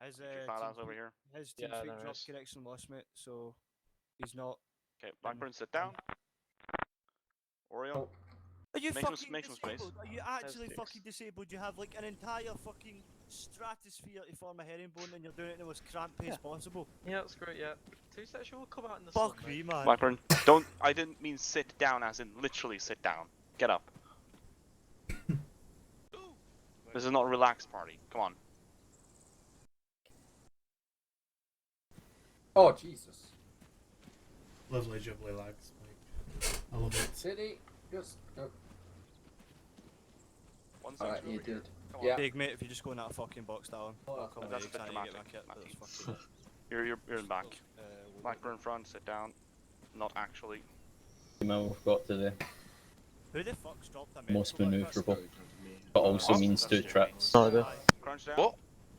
His badass over here. His team Yeah, speak there drop is. connection lost, mate. So he's not. Okay, Blackburn, sit down. Oreo. Are you Make some fucking space. disabled? Are you actually Space. fucking disabled? You have like an entire fucking stratosphere to form a herringbone, and you're doing it in the most cramped pace possible. Yeah, that's great. Yeah. 2 seconds, we'll come out in the Fuck sun. me, mate. man. Blackburn, don't. I didn't mean sit down, as in literally sit down. Get up. This is not a relaxed party. Come on. Oh, Jesus. Lovely jubbly lags. Like, I love it. City, just go. One Alright, second you over here. did. Come on. Yeah. Big mate, if you just go in that fucking box down, I'll come That's with a bit you, trying to get dramatic, my kit, but Matthew. it's fucking... You're in back. we'll Blackburn front, sit down. Not actually. Email we've got today. Who the fuck's dropped a Most medical like maneuverable, but also What? means 2 trips. Crunch down. What?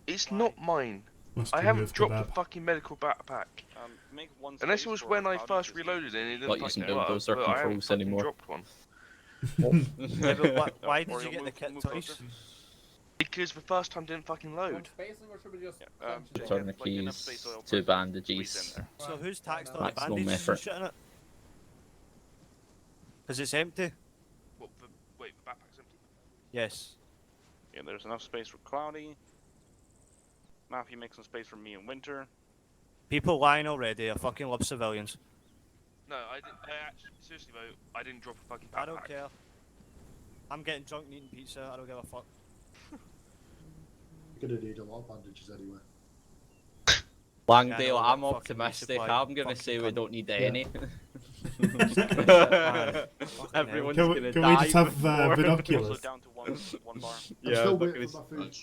It's not mine. Must I be haven't moved dropped the the fucking medical backpack. Make one Unless space it was for when I Cloudy first to use. reloaded and it didn't Not using fucking work, bulldozer but I haven't controls fucking anymore. dropped one. Yeah, but why did Oreo, you get the move kit closer. twice? Because the first time didn't fucking load. Spacing, or should we just Yeah, punch it? just Turn the like enough keys, space oil 2 squeeze in bandages. there. So who's taxed on the Maximum bandages and effort. shit in it? Because it's empty. What, wait, the backpack's empty? Yes. Yeah, there's enough space for Cloudy. Matthew, make some space for me and Winter. People lying already. I fucking love civilians. No, I actually, seriously though, I didn't drop a fucking backpack. I don't care. I'm getting drunk and eating pizza. I don't give a fuck. You're gonna need a lot of bandages anyway. Langdale, Yeah, I'm fucking optimistic. resupply, I'm gonna fucking say we cunt. don't need Yeah. any. Everyone's Can we, gonna can die we just have before. Also binoculars? down to one bar. I'm Yeah, still I'm not waiting gonna, for my food.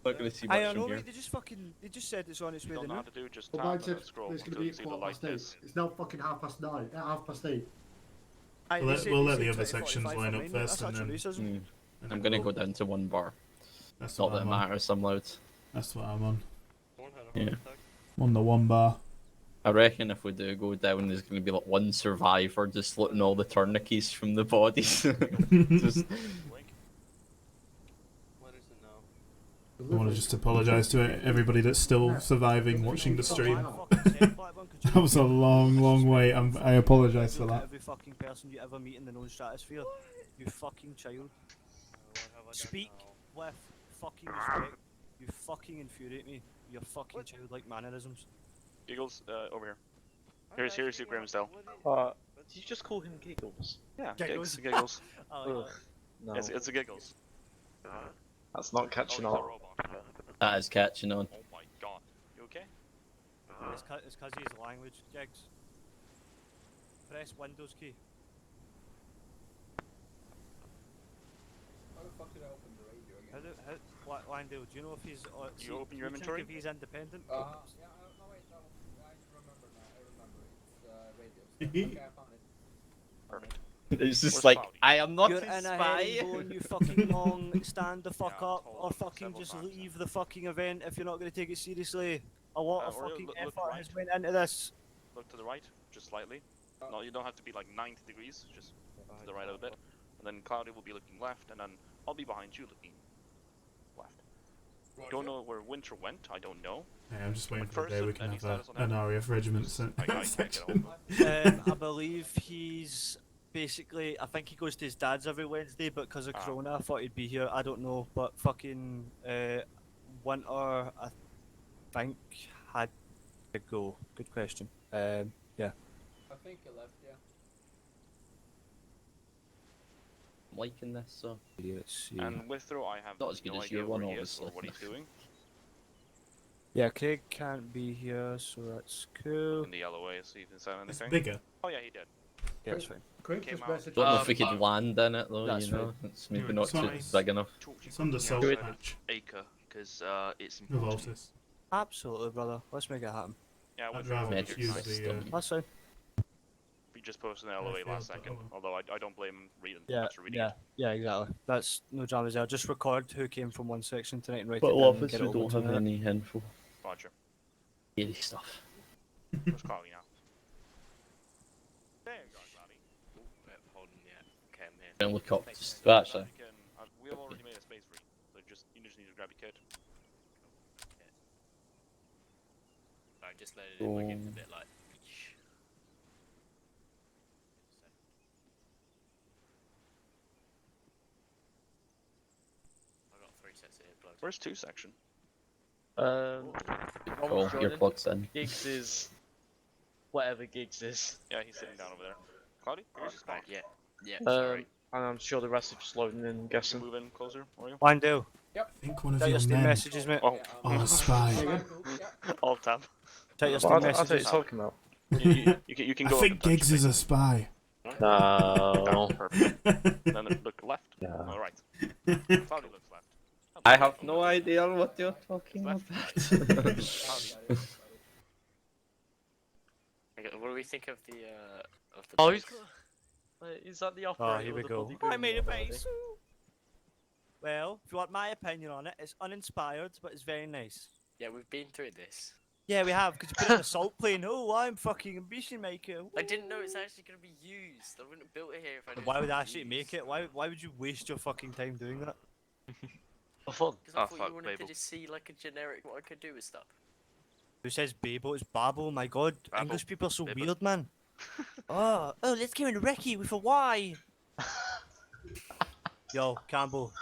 not gonna see I much don't know, from here. mate. They just said it's on its You way. don't They know how know. to do, just Well, tap mine and said then scroll it's gonna until be you at see the 8:15. light is. It's now fucking 8:30. 8:30. Aye, We'll they let- said- we'll they let said the other 20, sections 45 line for up mine, mate. first That's and actually then- racism. and I'm then gonna we'll- go down to 1 bar. That's Not what that it I'm on. matters, I'm loud. That's what I'm on. Yeah. On the 1 bar. I reckon if we do go down, there's gonna be like 1 survivor just looting all the tourniquets from the bodies. Just... What is it now? I want to just apologise to everybody that's still surviving watching the stream. That was a long, long wait. I apologise for that. Every fucking person you ever meet in the known stratosphere. You fucking child. Speak with fucking respect. You fucking infuriate me. Your fucking childlike mannerisms. Giggles, over here. Here's your Grimsdale. Did you just call him Giggles? Yeah, Giggles. Giggles. Oh, Ugh, no. It's a Giggles. That's not catching he's a on. robot. That is catching on. Oh my god. You okay? It's cause he's language, Gigs. Press Windows key. How the fuck did I open the radio again? Landale, do you know if he's... You open your do you think inventory? if he's independent? Yeah, no wait, no, I remember now, I remember. It's radio stuff. Okay, I found it. Perfect. It's just Where's like, Cloudy? I am not You're a in a spy. herringbone, you fucking long, stand the fuck Yeah, up, told or him fucking several just times leave the fucking event if you're not going to take it seriously. A lot of Oreo, fucking look effort right. has went into this. Look to the right, just slightly. No, you don't have to be like 90 degrees, just to the right a bit. And then Cloudy will be looking left, and then I'll be behind you looking left. Don't know where Winter went, I don't know. Yeah, I'm just waiting But for the day first, we can any have status on an him? RAF regiment I can't get section. hold I believe he's basically, I think he goes to his dad's every Wednesday, but because of Corona, I thought he'd be here. I don't know, but fucking Winter, I think, had to go. Good question. Yeah. I think he left, yeah. I'm liking this, so. Let's see. And Withrow, I have Not as good no as idea your where one, he is or obviously. what he's doing. Yeah, Craig can't be here, so that's cool. In the LOA, see if he said It's anything. bigger. Oh yeah, he did. Yeah, that's fine. Quick, Came just out. message. Don't know if we could land in it though, That's you know. It's maybe not too Size. big enough. It's under salt Yeah. patch. Acre, because it's No important. Voltis. Absolutely, brother. Let's make it happen. Yeah, I'd Withrow rather will be just here use tonight. the. That's fine. We just posted an LOA last feel, but second, oh although I don't blame him reading. Yeah, after reading yeah, it. yeah, exactly. That's no dramas there. Just record who came from one section tonight and write But it down and office get we it over don't to have me. any info. Roger. Scary stuff. Where's Cloudy now? There you go, Cloudy. Hold on, yeah. Okay, I'm here. Gonna look up. Just, well, actually, You can, we have already made a space for you, so you just need to grab your kit. I just loaded it. My game's a bit like. I got 3 sets of earplugs. Where's 2 section? Cool, earplugs in. Gigs is whatever Gigs is. Yeah, he's sitting down over there. Cloudy, here's his Right, spot. yeah. Yeah, sorry. And I'm sure the rest are just loading in, I'm You guessing. move in closer, are you? Wandale, I think one of take your your Steam men. messages, mate. Oh, Oh, a spy. alt tab. Take your Well, Steam I don't know what messages. you're talking about. You can I go up think and touch Giggs is things. a spy. No. Perfect. Then look left. Yeah. Alright. Cloudy looks left. I have no idea what you're talking about. Cloudy. Okay, what do we think of the Oh, base? he's got. Wait, is that the Oh, operator here we with the go. bloody I green made a one already? base. Well, if you want my opinion on it, it's uninspired, but it's very nice. Yeah, we've been through this. Yeah, we have, because you put it in a salt plane. Oh, I'm fucking ambition maker. I didn't know it's actually going to be used. I wouldn't have built it here if I didn't. Why would I actually make it? Why would you waste your fucking time doing that? For fun. Because I Oh, thought fuck, you wanted Babel. to just see like a generic what I could do with stuff. Who says Babel? It's Babel. My god, Babel. English people are so Babel. weird, man. oh, let's go in Ricky with a Y. Yo, Campbell.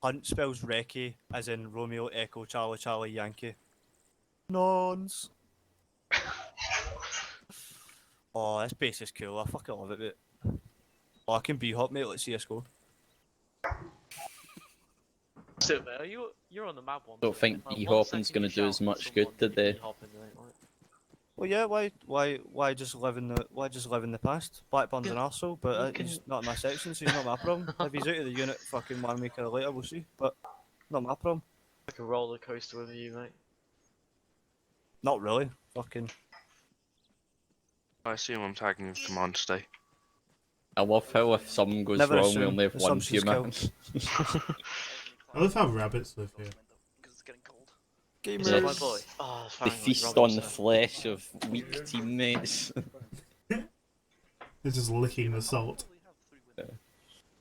Hunt spells Recce, as in Romeo Echo Charlie Charlie Yankee. Nons. Oh, this base is cool. I fucking love it, mate. Oh, I can be hot, mate. Let's see us go. So, mate, you're on the map one. Don't think Like, 1 e-hopping's second gonna you do as shout at much someone, good you're today. e-hopping, mate, like. Well, yeah. Why just live in the past? Blackburn's an arsehole, but he's not in my section, so he's not my problem. If he's out of the unit, fucking 1 week or later, we'll see. But not my problem. Like a roller coaster with you, mate. Not really. Fucking. I assume I'm tagging his command today. I love how if something goes Never wrong, we assume. only have one Assumptions human. I love how rabbits live here. Because it's getting cold. Is that my Gamers. boy? Oh, They fine, feast on the flesh of weak teammates. They're just licking the salt. I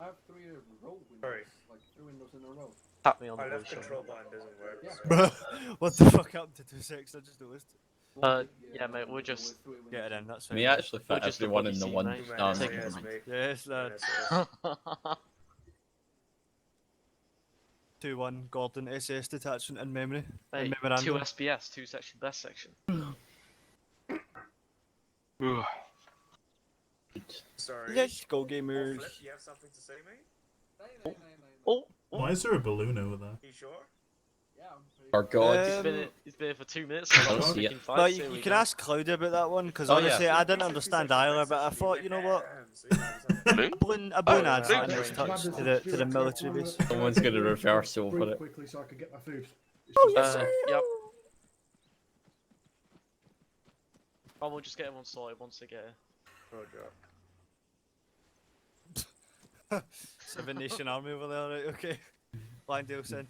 have 3 row windows, like 3 windows in a row. Tap me on the My blue left shot. control button doesn't work. Yeah. so- Bruh, what the fuck happened to 2-6? I just noticed. Yeah, mate, we're just. Get it in, that's We fine. actually We're fit just a everyone bloody in the scene, one. mate. Oh, Take never it. mind. Yes, lad. Yes. 2-1, Gordon, SS detachment in memory. In Mate, memorandum. 2 SBS, 2 section, best section. Sorry. Let's go, Oh, gamers. Flip, you have something to say, mate? No. Oh, Why is there a balloon over there? You sure? Yeah, I'm pretty Our god. he's been here for 2 minutes. I So don't I'm see it. picking fights, But here you we can go. ask Cloudy about that one, because Oh, yeah. honestly, I didn't understand either, but I thought, you know what? Balloon? A balloon Oh, adds balloon. a nice touch to the military base. Someone's gonna reverse over Breathe it. quickly so I can get my food. Oh, yes, sir. Yep. Oh, we'll just get everyone sorted once they get here. Roger. 7 Nation Army over there, right? Okay. Landale sent.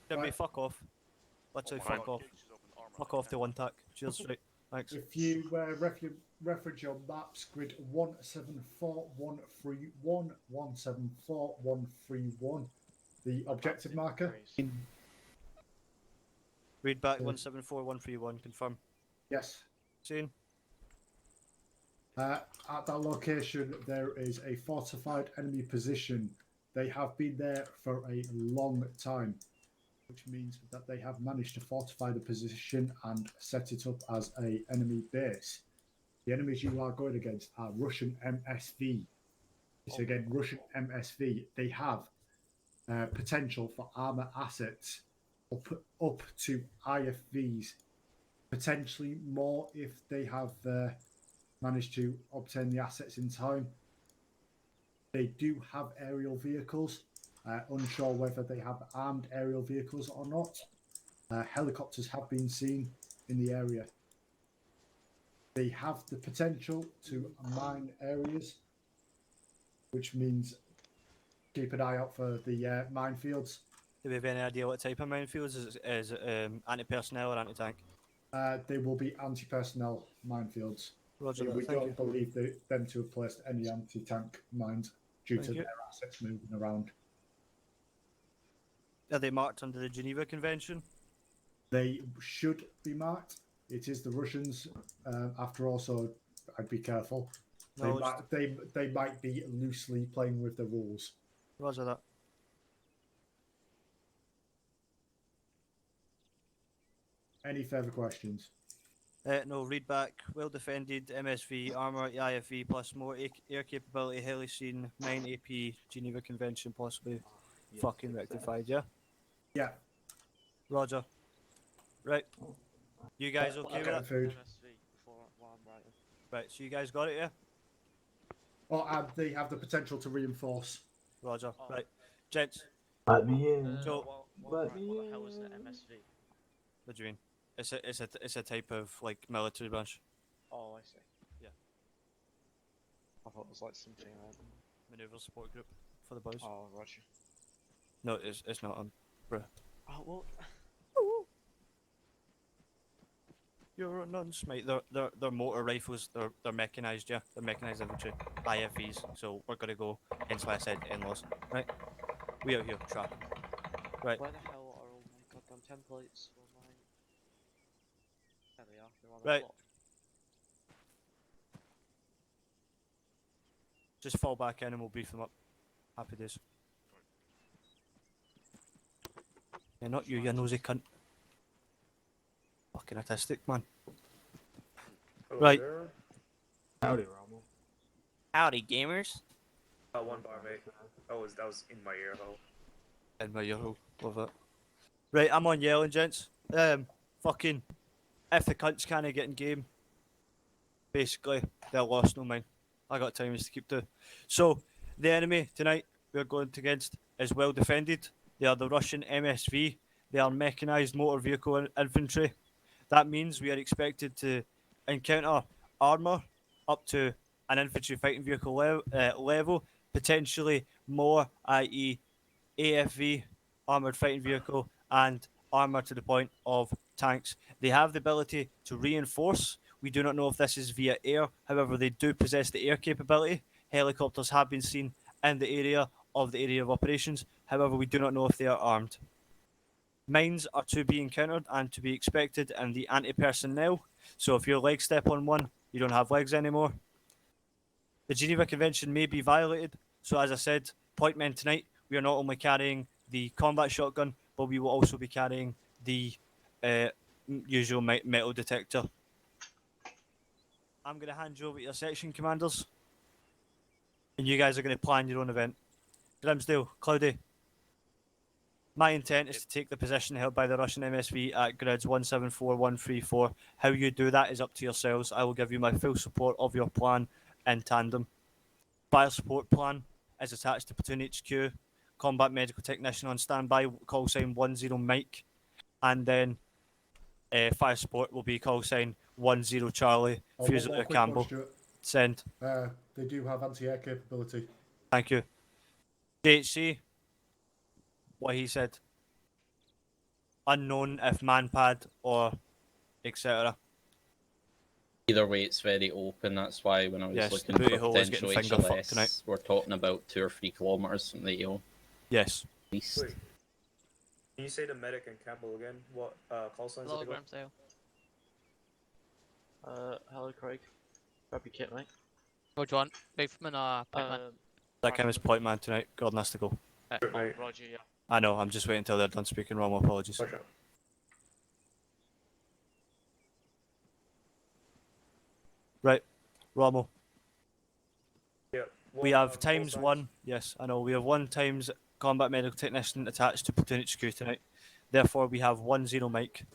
Jimmy, Right. fuck off. Literally, Fine. fuck off. Fuck off to 1 tack. Cheers, right. Thanks. If you reference your maps, grid 174131, 174131, the objective marker. Read back 174131, confirm. Yes. Saying. At that location, there is a fortified enemy position. They have been there for a long time, which means that they have managed to fortify the position and set it up as a enemy base. The enemies you are going against are Russian MSV. It's again Russian MSV. They have potential for armor assets up to IFVs, potentially more if they have managed to obtain the assets in time. They do have aerial vehicles. Unsure whether they have armed aerial vehicles or not. Helicopters have been seen in the area. They have the potential to mine areas, which means keep an eye out for the minefields. Do we have any idea what type of minefields? Is it anti-personnel or anti-tank? They will be anti-personnel minefields. Roger We that, thank you. don't believe them to have placed any anti-tank mines due to Thank you. their assets moving around. Are they marked under the Geneva Convention? They should be marked. It is the Russians, after all, so I'd be careful. They No, might, they might be loosely playing with the rules. Roger that. Any further questions? No, read back. Well defended, MSV, armour, IFV, plus more air capability, heli scene, 9 AP, Geneva Convention, possibly fucking rectified, yeah? Yeah. Roger. Right. You guys okay with Okay, that? food. MSV before while I'm writing. Right, so you guys got it, yeah? Oh, and they have the potential to reinforce. Roger. Right. Gents, Let me in. So- what the hell is the MSV? what do you mean? It's a type of, like, military branch. Oh, I see. Yeah. I thought it was like something. Maneuver support group for the boys. Oh, Roger. No, it's not, bruh. Oh well. You're a nonce, mate. They're motor rifles. They're mechanized, yeah. They're mechanized infantry, IFVs. So we're gonna go. Hence why I said in-laws, right? We out here, trap. Right. Where the hell are all my goddamn templates for my? There they are. They're on the Right. plot. Just fall back in and we'll beef them up. Happy days. Yeah, not you, you nosy cunt. Fucking autistic, man. Oh, Right. there? Howdy, Rommel. Howdy, gamers. One bar, mate. That was in my ear hole. In my ear hole. Love it. Right, I'm on yelling, gents. Fucking, if the cunts can't get in game, basically, they're lost, no mind. I got times to keep to. So, the enemy tonight we're going against is well defended. They are the Russian MSV. They are mechanized motor vehicle infantry. That means we are expected to encounter armor up to an infantry fighting vehicle level, potentially more, i.e., AFV, armored fighting vehicle, and armor to the point of tanks. They have the ability to reinforce. We do not know if this is via air. However, they do possess the air capability. Helicopters have been seen in the area of operations. However, we do not know if they are armed. Mines are to be encountered and to be expected in the anti-personnel. So if your legs step on one, you don't have legs anymore. The Geneva Convention may be violated. So as I said, point men tonight, we are not only carrying the combat shotgun, but we will also be carrying the usual metal detector. I'm going to hand you over to your section commanders, and you guys are going to plan your own event. Grimsdale, Cloudy. My intent is to take the position held by the Russian MSV at grids 174134. How you do that is up to yourselves. I will give you my full support of your plan in tandem. Fire support plan is attached to Platoon HQ. Combat medical technician on standby, call sign 10 Mike. And then fire support will be call sign 10 Charlie, One more Fusilier quick Campbell. one, Stuart. Send. They do have anti-air capability. Thank you. DHC, what he said. Unknown if manpad or etc. Either way, it's very open. That's why when I was Yes, looking the booty for hole is getting potential finger fucked tonight. HLS, we're talking about 2 or 3 kilometers from the AO. Yes. At least. Wait. Can you say the medic and Campbell again? What call signs did they go? Hello, Craig. Grab your kit, mate. What do you want? Beefman or Pikeman? That came as point man tonight. Gordon has to go. Oh, Roger, yeah. I know, I'm just waiting until they're done speaking. Wrong, apologies. Watch out. Right, Rommel. Yeah. We have times one. Yes, I know. We have 1 times combat medical technician attached to Platoon HQ tonight. Therefore, we have 10 Mike.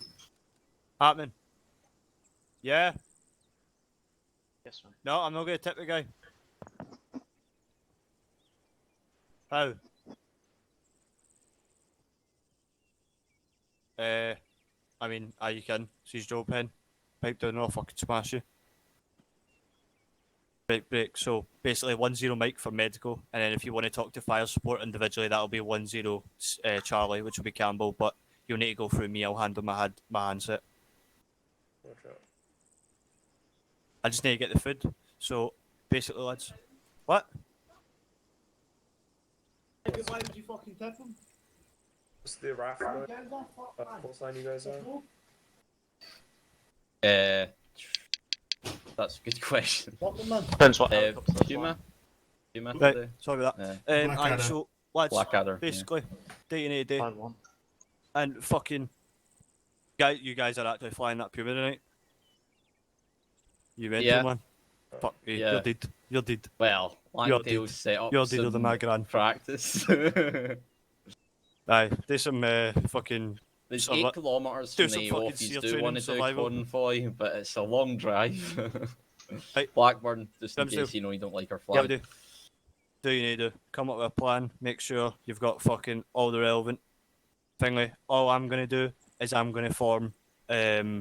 Hartman. Yeah. Yes, man. No, I'm not going to tip the guy. How? I mean, you can. She's Joe Pen. Pipe down, I'll fucking smash you. Break. So basically 10 Mike for medical, and then if you want to talk to fire support individually, that'll be 10 Charlie, which will be Campbell. But you'll need to go through me. I'll handle my handset. Watch out. I just need to get the food. So basically, lads. What? Why would you fucking tip him? What's the raft call sign you guys are? That's a good question. Depends what helicopter that's Puma? Puma? Right, the- sorry about that. Aye, Blackadder. so, lads, Blackadder, yeah. basically, day and a day, Fine one. and fucking, you guys are actually flying that Puma tonight. You mental, Yeah. man. Fuck you, Yeah. you're dead. You're dead. Well, You're Langdale dead. set up You're dead with the some Magran. practice. Aye, do some fucking. There's some 8 kilometres do from some the fucking office. SEER Do training, want to do survival. convoy, but it's a long drive. Right. Blackburn, just in Grimsdale. case you don't like our Yeah, flag. we do. Do you need to come up with a plan? Make sure you've got fucking all the relevant thingy. All I'm gonna do is I'm gonna form a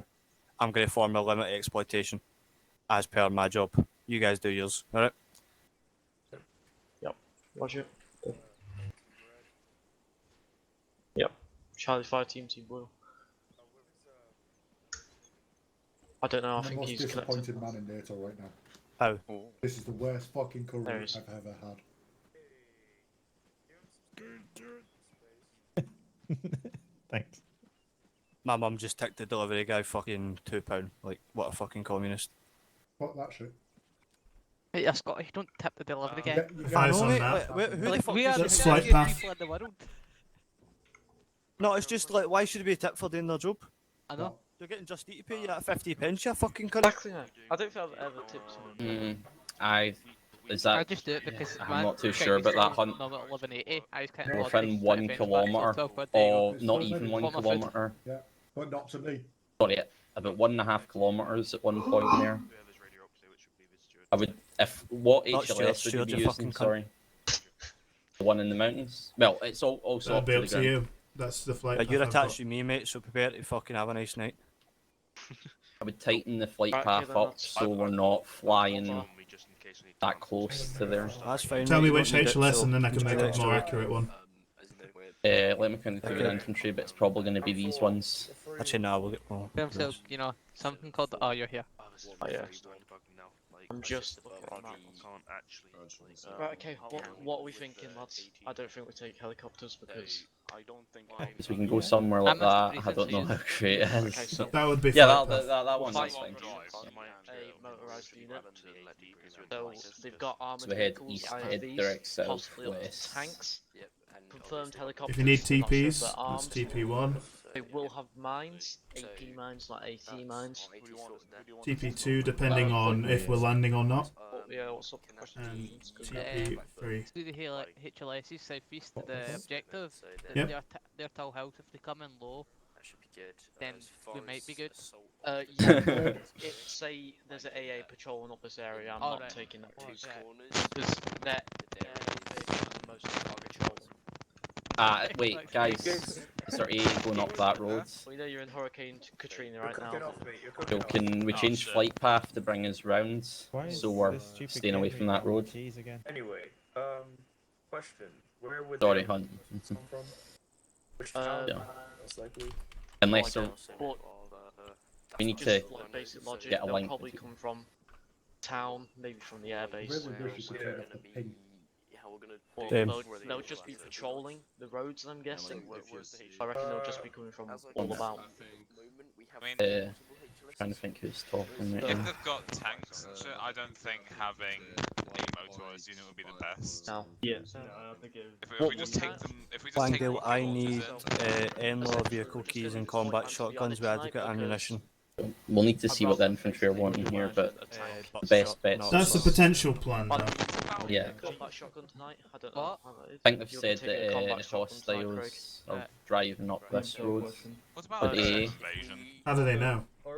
limit exploitation as per my job. You guys do yours, alright? Roger. Yep. Charlie 5 Team Blue. I don't know, I I'm the think most he's connected. disappointed man in NATO right now. How? This is the worst fucking There career he is. I've ever had. Thanks. My mum just ticked the delivery guy fucking £2. Like, what a fucking communist. Fuck that shit. Hey, you're Scottish, don't tip the delivery guy. If I was on that, who the Like, fuck we is are the That's this? flight dirtiest path. people in the world. No, it's just like, why should it be a tip for doing their job? I know. You're getting Just Eat to pay you that 50 pence, you fucking cunt. Exactly. I don't think I've ever tipped someone. Is I that? just do it because I'm not too sure about that hunt. No, at 1180. I was counting Within 1 kilometre, or not even 1 kilometre. Yeah, but not to me. Sorry, about 1.5 kilometres at one point there. I would, if what Not HLS Stuart, would you be you fucking using? cunt. Sorry, the one in the mountains. Well, it's also That'll up be to up the to ground. you. That's the flight path You're I've attached got. to me, mate, so prepare to fucking have a nice night. I would tighten the flight Right, path okay, then up that's- so we're not flying that close to there. That's fine. Tell mate, me you which don't need it, HLS so and then I can just make do a extra more work. accurate one. Let me count through the Okay. infantry, but it's probably going to be these ones. Actually, no, we'll get more. So, you know, something called. Oh, you're here. Oh, yeah. I'm just looking at that. Right, okay, what are we thinking, lads? I don't think we take helicopters because... I don't think. Because we can go somewhere like I'm not that. I don't know how great it is. Okay, so That would be Yeah, flight that path. one Fight is fine. a motorised unit. So they've got armoured So we head vehicles, east, head IFVs, direct south possibly up to west. tanks. Confirmed helicopters. If you need not sure if TPs, they're that's armed. TP1. They will have mines, AP mines, like AT mines. TP2, depending on if we're landing or not. Yeah, what's up? And TP3. See the HLSs southeast of the objective. Yep. They're tall house. If they come in low, then we might be good. Yeah, if say there's an AA patrolling up this area, I'm not Alright. taking that too. Okay. Because they're the most target control. Wait, guys. Is there A going up that road? We know you're in Hurricane Katrina right now. Get off me, you're So can we change flight path to bring us round? So we're staying away from that road. Anyway, question. Where would Sorry, they Hunt. come from? Which town? Yeah. Most likely. Unless they're, But we need just to like basic logic, get a they'll link. probably come from town, maybe from the airbase. Really wish you could turn off the ping. But Same. they'll just be patrolling the roads, I'm guessing. I reckon they'll just be coming from all about. Trying to think who's talking right If now. they've got tanks and shit, I don't think having a motorised unit would be the best. No. Yeah. If we just take them, if we just take Langdale, I rocket need launchers M-Law vehicle keys and combat shotguns with adequate ammunition. We'll need to see what the infantry are wanting here, but the best bet. That's the potential plan, though. Yeah. Combat shotgun tonight? I don't know. What? how that is. I think they've You'll said be taking a combat that shotgun tonight, Craig. hostiles are driving up this road. What about But A, invasion? How do they know? I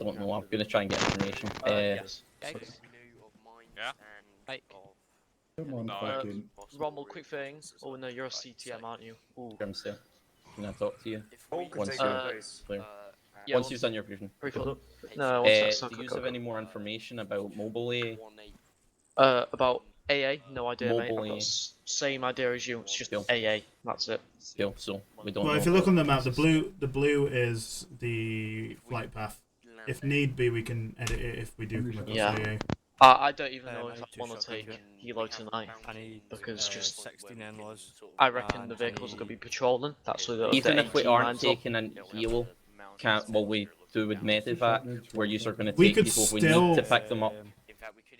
don't know. I'm gonna try and get information. Yes. Guys, Yeah. Mike. Come on, No, fucking. Rommel, quick thing. Oh no, you're a CTM, aren't you? Ooh. Grimsdale, can I talk to you? Who could Once take you're your base? clear. Yeah, Once you've done your briefing. briefly. No, one sec, Do you have any more information about mobile A? about AA, no idea, mate. I've Mobile got A. same idea as you. It's just Cool. AA. That's it. Still, so we don't Well, know. if you look on the map, the blue is the flight path. If need be, we can edit it if we do come across Yeah. AA. I don't even know I if need I two want to shotguns, take yeah. Helo tonight, I need because just 16 in-laws. I reckon and the I vehicles are going to be need- patrolling. That's where the Even if we AT aren't lines up. taking an heal, can't what we do with medevac, where you are going to We take could people if we still- need to pick them up.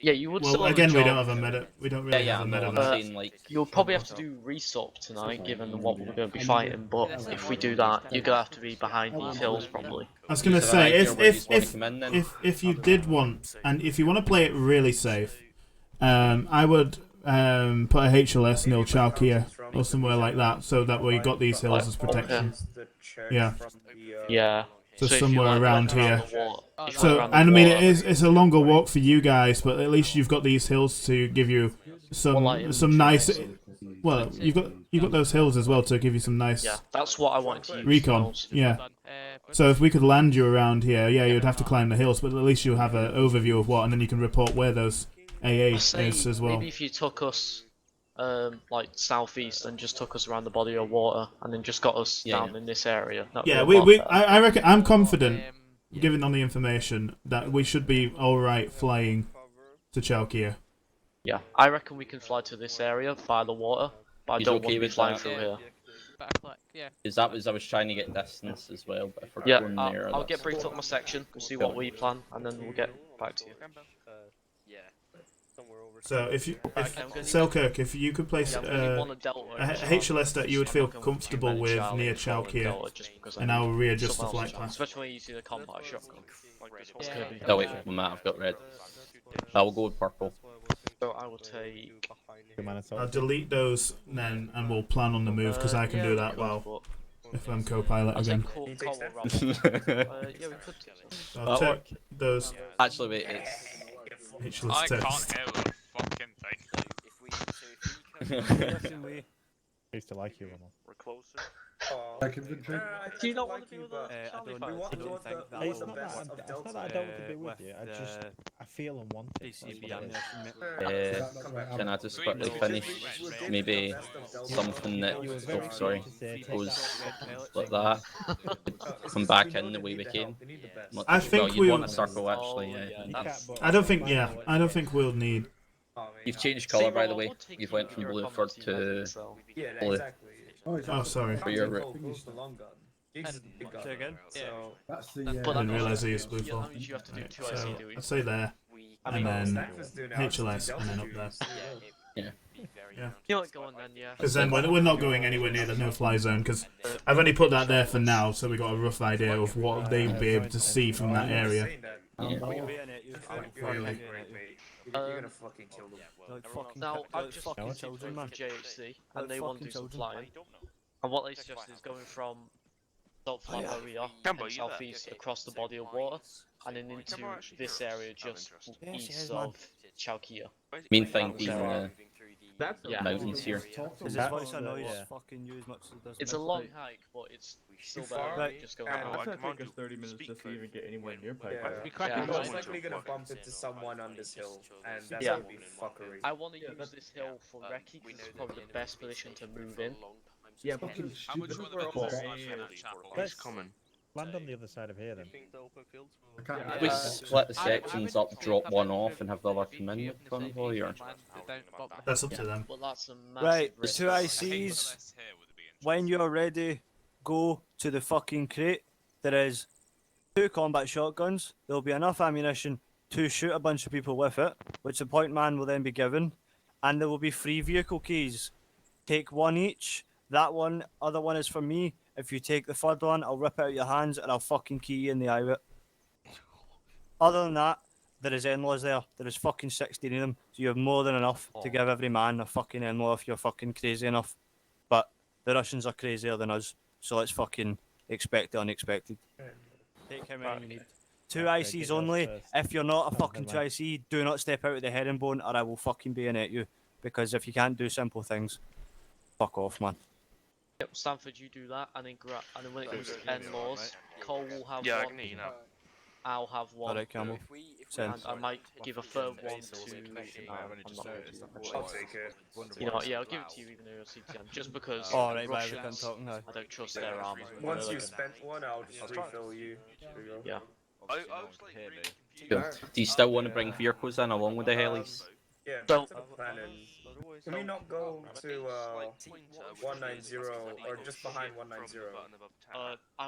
Yeah, you would Well, still have again, a we job. don't have a meta. We don't really Yeah, have a I'm not medevac. saying like. You'll probably have to do resop tonight, given what we're going to be fighting. But if we do that, you're going to have to be behind these hills probably. I was gonna So the say idea where you wanna come in then? if you did want, and if you want to play it really safe, I would put a HLS near Chalkia or somewhere like that, so that we got these hills as protection. Yeah. Yeah. So if you, somewhere like, around went here. the water- if you So went around the and I mean water- it's a longer walk for you guys, but at least you've got these hills to give you some nice. Well, you've got those hills as well to give you some nice. Yeah, that's what I wanted to use. Recon, yeah. So if we could land you around here, yeah, you'd have to climb the hills, but at least you'll have an overview of what, and then you can report where those AA is as well. Maybe if you took us, like southeast, and just took us around the body of water, and then just got us down in this area. Yeah, I reckon I'm confident, given on the information, that we should be all right flying to Chalkia. Yeah, I reckon we can fly to this area via the water, but I He's don't okay want to be with flying that? through here. Is that was I was trying to get distance as well, but if we're Yeah, going there, I'll that's- get briefed up my section, we'll see what we plan, and then we'll get back to you. So if Selkirk, if you could place a HLS that you would feel comfortable with near Chalkia, and I'll readjust the flight plan. Especially when you see the combat shotgun. Oh wait, well, Matt, I've got red. I will go with purple. So I will take. I'll delete those then, and we'll plan on the move because I can do that well. If I'm co-pilot again. I'll check those. Actually, wait, it's. HLS I test. can't hear the fucking thing. I used to like you, Rommel. We're closer. Do you not want to be with us? I don't think that It's will not that work it's not that I don't want to be with you. I feel unwanted. ACB That's what it is. Can I just quickly finish? Maybe something that goes like that. Come back in the way we came. I think well, you want a circle actually. I don't think. Yeah, I don't think we'll need. You've changed colour by the way. You've went from blue for to blue. Oh, sorry. For your route. Say again? That's the. I didn't realise he used blue for. You have to do two So IC, do I'd say there, and then HLS, and then up there. Yeah. Yeah. You know what, go on then, yeah. Because then we're not going anywhere near the no-fly zone. Because I've only put that there for now, so we got a rough idea of what they'll be able to see from that area. You're gonna fucking kill them. Now, I've just fucking children, man. JHC, and they want to do some flying. And what they suggest is going from salt flat where we are, and southeast across the body of water, and then into this area just east of Chalkia. Main thing being Yeah. mountains here. Does his voice annoy fucking you as much as it does It's a me? long hike, but it's still better than just going Right. out. I It's gonna take us 30 minutes just to even get anywhere near pipe. You're most likely gonna bump into someone on this hill, and that's Yeah. gonna be fuckery. I want to use this hill for recce because it's probably the best position to move in. Yeah, but How much were the buildings in that chapel? Let's land on the other side of here then. We split the sections up, drop one off, and have the other come in with convoy, or That's up to them. But that's a massive Right, the risk. two ICs, when you're ready, go to the fucking crate. There is 2 combat shotguns. There'll be enough ammunition to shoot a bunch of people with it, which the point man will then be given. And there will be 3 vehicle keys. Take 1 each. That one, other one is for me. If you take the third one, I'll rip it out of your hands and I'll fucking key you in the eye with it. Other than that, there is in-laws there. There is fucking 16 of them. So you have more than enough to give every man a fucking in-law if you're fucking crazy enough. But the Russians are crazier than us. So let's fucking expect the unexpected. Take how many you need. 2 ICs only. If you're not a fucking 2 IC, do not step out of the herringbone or I will fucking bayonet you. Because if you can't do simple things, fuck off, man. Yep, Stanford, you do that, and then and then when it comes to in-laws, Cole will have Yeah, I one. can hear you now. I'll have one. Alright, Campbell. And I might give a third one to. I'll take it. You know what? Yeah, I'll give it to you even though you're CTM, just because. Alright, Russians, we can't talk now. I don't trust their armor. Once you've spent one, I'll just refill you. Yeah. I was like really confused. Cool. Do you still want to bring vehicles in along with the helis? Yeah, So- back to the plan. And can we not go to 190 or just behind 190?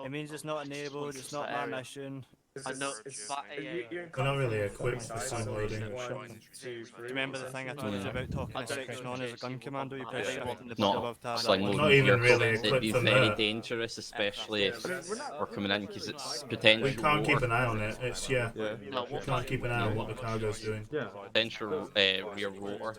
It means it's not enabled, it's not my mission. I know, but We're not really equipped for sim loading. Do you remember the thing I told you about talking a section on as a gun commando? You press shift in the Not above tab. sling that loading one. Not even vehicles. really It'd be equipped for very that. dangerous, especially if we're coming in because it's potential. We can't keep rotor. an eye on it. It's Yeah. we can't keep an eye on what the cargo's doing. Yeah. Potential rear rotor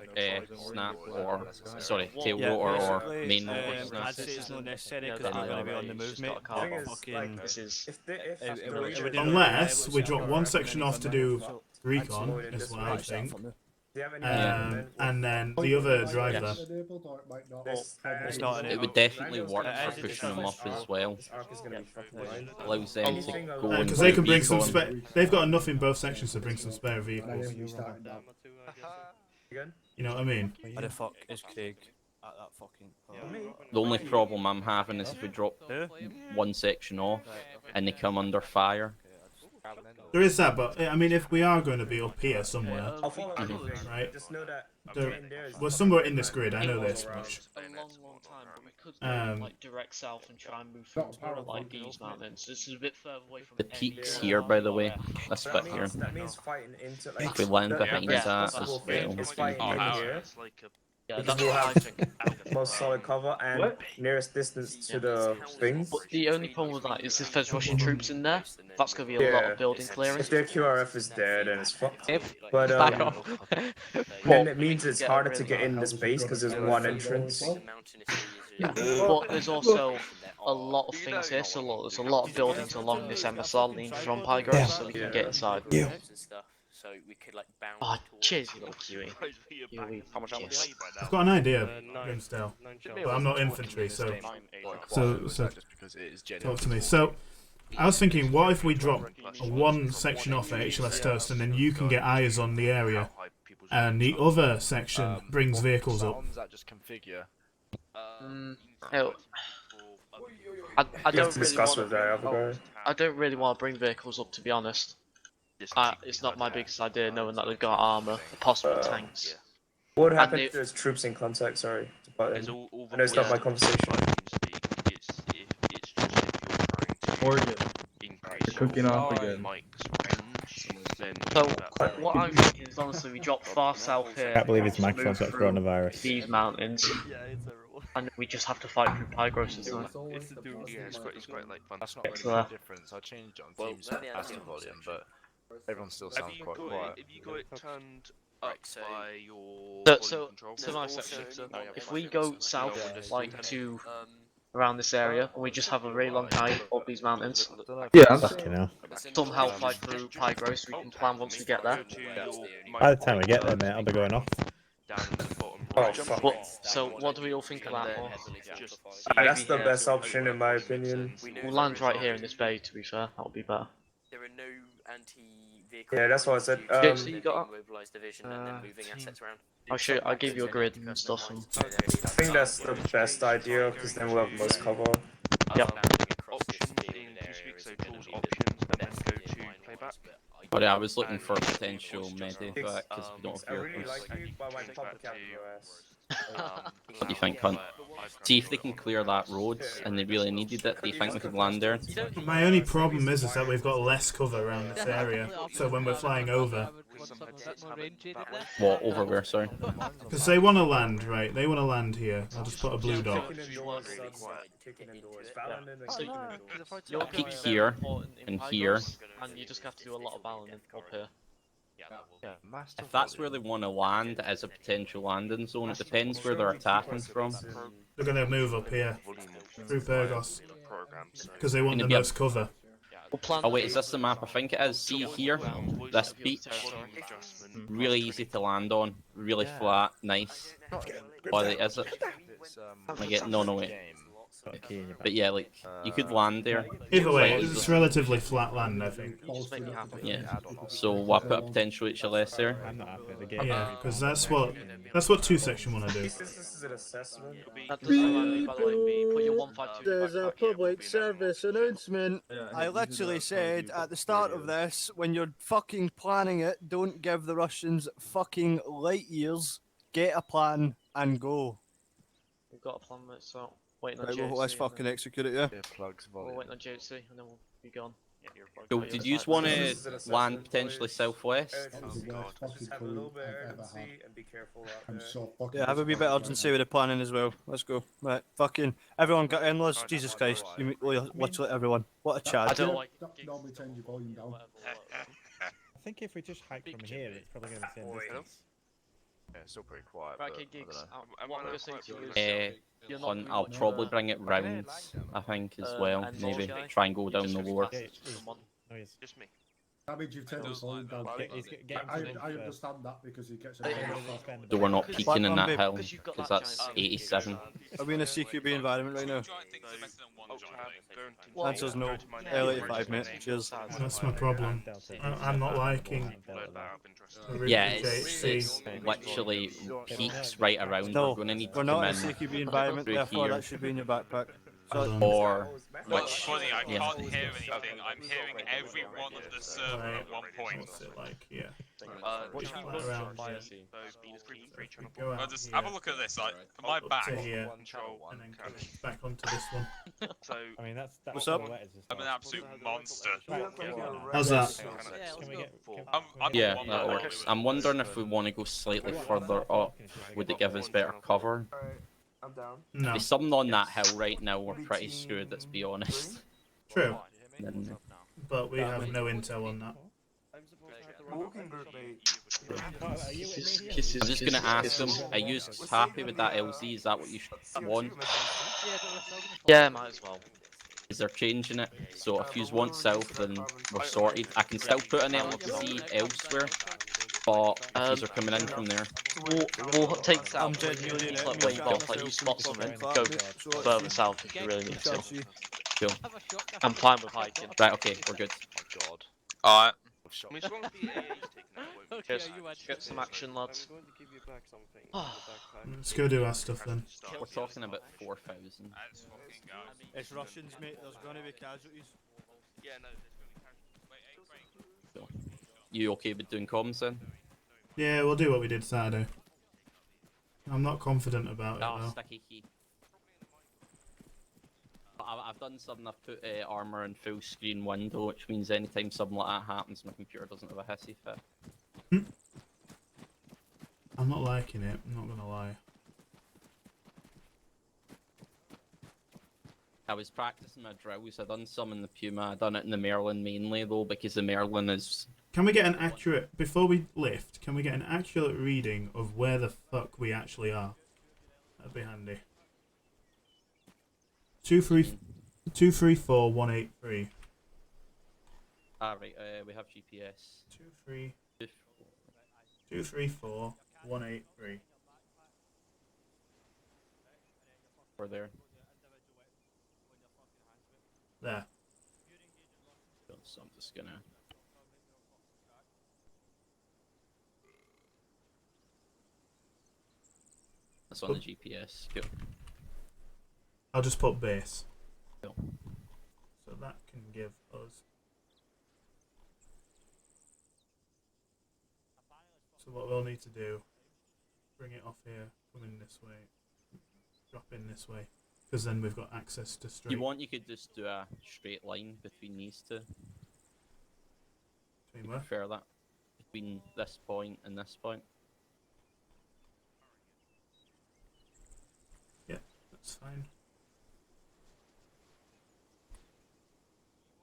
snap or sorry tail Yeah, rotor or basically, main rotor I'd snap. say it's not necessary Yeah, because then we're going to be you're on the right, move, it's mate. just got a But car. fucking, This is Unless we drop one section off to do recon, is what I think. And then the other driver. It's not It would definitely work for pushing them up as well. Allows them to go and Because they can bring some recon. spare. They've got enough in both sections to bring some spare vehicles. You know what I mean? Where the fuck is Craig at that fucking... The only problem I'm having is if we drop one section off and they come under fire. There is that, but I mean, if we are going to be up here somewhere, right? Just know that We're somewhere in this grid. I know this much. a long time, but we could go like direct south and try and move through like these mountains. This is a bit further away from The peak's here, by the way. This bit here. That means fighting into like If we land behind best that possible as thing well. is fighting in here. It's like a Yeah, Because that's we'll what I have think. most solid cover and nearest distance to the thing. But the only problem with that is if there's Russian troops in there, that's going to be a lot of building clearing. If their QRF is there, then it's fucked. If But back off. then it means it's harder to get in this base because there's one entrance. But there's also a lot of things here, so there's a lot of buildings along this MSR lean from Pygros, so we can get inside. So we could like bounce. Oh, cheers, you little Kiwi. How much ammo Yes. do you buy I've now? got an idea, Grimsdale, but I'm not infantry, so talk to me. So I was thinking, what if we drop one section off at HLS Toast, and then you can get eyes on the area, and the other section brings vehicles up. I don't discuss with that other guy. I don't really want to bring vehicles up, to be honest. It's not my biggest idea, knowing that they've got armor, possible tanks. What would happen if there's troops in contact? Sorry, to butt in. I know it's not my conversation. Morgan, you're cooking off again. So, what I'm thinking is honestly we drop far south here. Can't believe his move microphone's got through coronavirus. These mountains. And we just have to fight through Pygros, isn't it? It's quite like fun. That's not Get to really there. the difference. I changed it on Teams faster volume, but everyone still sounds quite quiet. Have you got it turned up by your So, control? to my section, if we go south, like to around this area, and we just have a really long hike up these mountains, Fucking hell. somehow fight through Pygros, we can plan once we get there. By the time we get there, mate, I'll be going off. Oh fuck. So, what do we all think of that? That's the best option in my opinion. We'll land right here in this bay, to be fair, that would be better. There are no anti-vehicle. Yeah, that's what I said. Okay, so you got mobilized division and then moving assets around. I'll give you a grid and stuff. And... I think that's the best idea because then we'll have most cover. Yep. But I was looking for a potential medevac because we don't have vehicles. What do you think, Hunt? See if they can clear that road and they really needed it. Do you think we could land there? My only problem is that we've got less cover around this area, so when we're flying over. What, over where, sorry? Because they want to land, right? They want to land here. I'll just put a blue dot. Peak here and here. And you just have to do a lot of balancing up here. If that's where they want to land as a potential landing zone, it depends where they're attacking from. They're going to move up here, through Pergos, because they want the most cover. Oh wait, is this the map? I think it is. See here? This beach? Really easy to land on, really flat, nice. Oh, is it? Am I getting... No, wait. But yeah, like you could land there. Either way, quite it's easily. relatively flat land, I think. Yeah. So I put a potential HLS there. I'm not happy with the game. Yeah, because that's what 2 section want to do. This is an assessment. That doesn't allow me, by the way. Put your 152 There's a backpack. public service announcement. I literally said at the start of this, when you're fucking planning it, don't give the Russians fucking light years. Get a plan and go. We've got a plan, mate, so waiting on Right, JC. well, let's fucking execute it, yeah. We're waiting on JC, and then we'll be gone. So did you want to land potentially southwest? Just have a little bit of urgency and be careful out I'm there. so fucking Yeah, have a wee bit of urgency with the planning as well. Let's go. Right, fucking everyone got in-laws. Jesus Christ, literally everyone. What a I chat. don't like Normally turn your volume down. I think if we just hike from here, it's probably going to be the same distance. Yeah, it's still pretty quiet. Right, but okay, I don't Gigs. know. What I'm going to say to you is, you're not really I'll much probably of a- bring it round, I think, as well. and Maybe North guy. try and go down Just the really lower. fast. Come on. No, he's Just me. That means you've turned the volume down. he's getting I to the understand that because he gets a So we're not peaking in that hill, Because you've got because that that's giant 87. Are we in a CQB environment right now? Answer's no. L85, mate. Cheers. That's my problem. I'm not liking the Yeah, route it's JHC. literally peaks right around. No, We're going to need to we're not come in a in CQB environment, through therefore here. that should be in your backpack. Or What's funny, I yeah. can't hear anything. I'm hearing everyone on the server at one point. What's it like? Yeah. Just Right around here. Go Well, out just here, have a look at this. Like, for my up back, to here, and then come back onto this one. So I mean, that's What's up? I'm an absolute monster. How's that? Can we get? I'm Yeah, one that that works. I'm wondering if we want to go slightly further up, would it give us better cover? I'm down. No. There's something on that hill right now, we're pretty screwed, let's be honest. True. Then, But we have no intel on that. Walking group mate. I'm just gonna ask them, are you happy with that LZ? Is that what you want? Yeah, might as well. Is they're changing it? So if you want south, then we're sorted. I can still put an LZ elsewhere, but if you're coming in from there. We'll take south. Like where you got, like you spot something, go further south if you really need to. Cool. I'm fine with hiking. Right, okay, we're good. Oh god. Alright. Get some action, lads. Let's go do our stuff then. We're talking about 4,000. It's Russians, mate. There's going to be casualties. Yeah, no. So, you okay with doing comms then? Yeah, we'll do what we did Saturday. I'm not confident about it No, though. sticky key. I've done something, I've put armor in full screen window, which means anytime something like that happens, my computer doesn't have a hissy fit. I'm not liking it, I'm not gonna lie. I was practicing my drills, I done some in the Puma, I done it in the Merlin mainly though, because the Merlin is... Can we get an accurate, before we lift, can we get an accurate reading of where the fuck we actually are? That'd be handy. 234-183. Ah right, we have GPS. 234-183. We're there. There. So I'm just gonna... That's on the GPS. Cool. I'll just put base. Cool. So that can give us... So what we'll need to do, bring it off here, come in this way, drop in this way, because then we've got access to straight... If you want, you could just do a straight line between these two. Between where? Prefer that. Between this point and this point. Yeah, that's fine.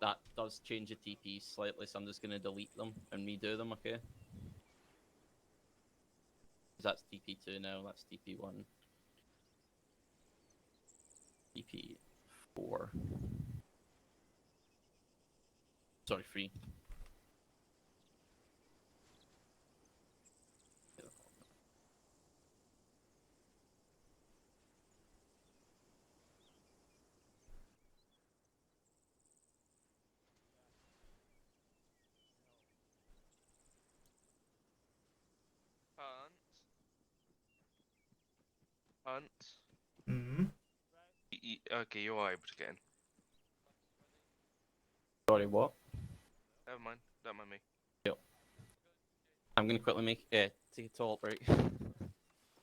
That does change the TPs slightly, so I'm just going to delete them and redo them, okay? That's TP2 now, that's TP1. TP4. Sorry, 3. Hunt. Mm-hmm. Okay, you're able to get in. Sorry, what? Never mind. Don't mind me. Yep. I'm gonna quickly take a toilet break.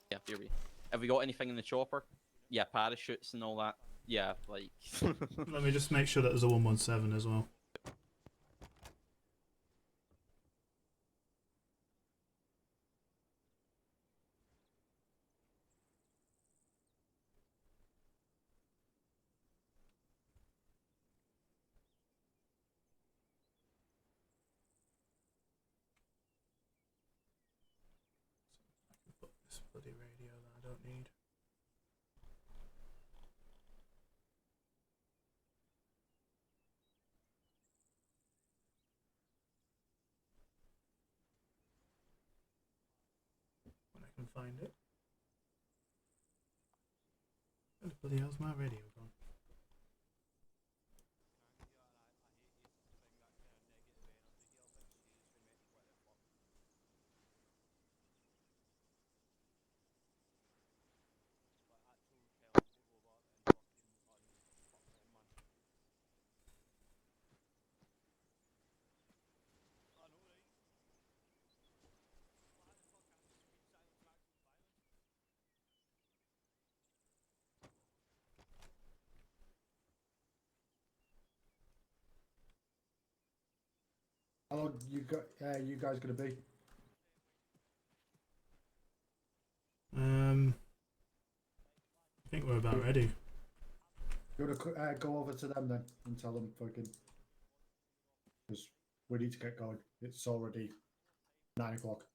Yeah, here we. Have we got anything in the chopper? Yeah, parachutes and all that. Yeah, like. Let me just make sure that there's a 117 as well. Put this bloody radio that I don't need. When I can find it. Where the bloody hell's my radio gone? How long you guys gonna be? I think we're about ready. You wanna go over to them then and tell them fucking, because we need to get going. It's already 9 o'clock.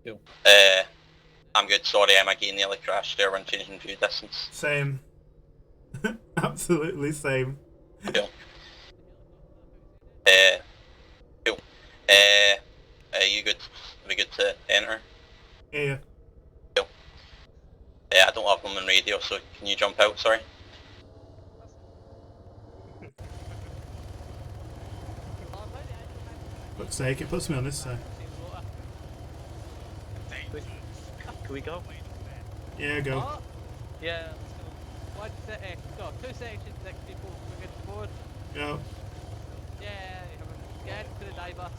Cool. I'm good. Sorry, I'm again nearly crashed there when changing view distance. Same. Absolutely same. Cool. Cool. You good? Are we good to enter? Yeah. Cool. I don't have them on radio, so can you jump out? Sorry. Fuck's sake, it puts me on this side. Can we go? Yeah, go. Oh, yeah, let's go. Two sections, 6 people, we're good to board. Go. Yeah, get into the diver.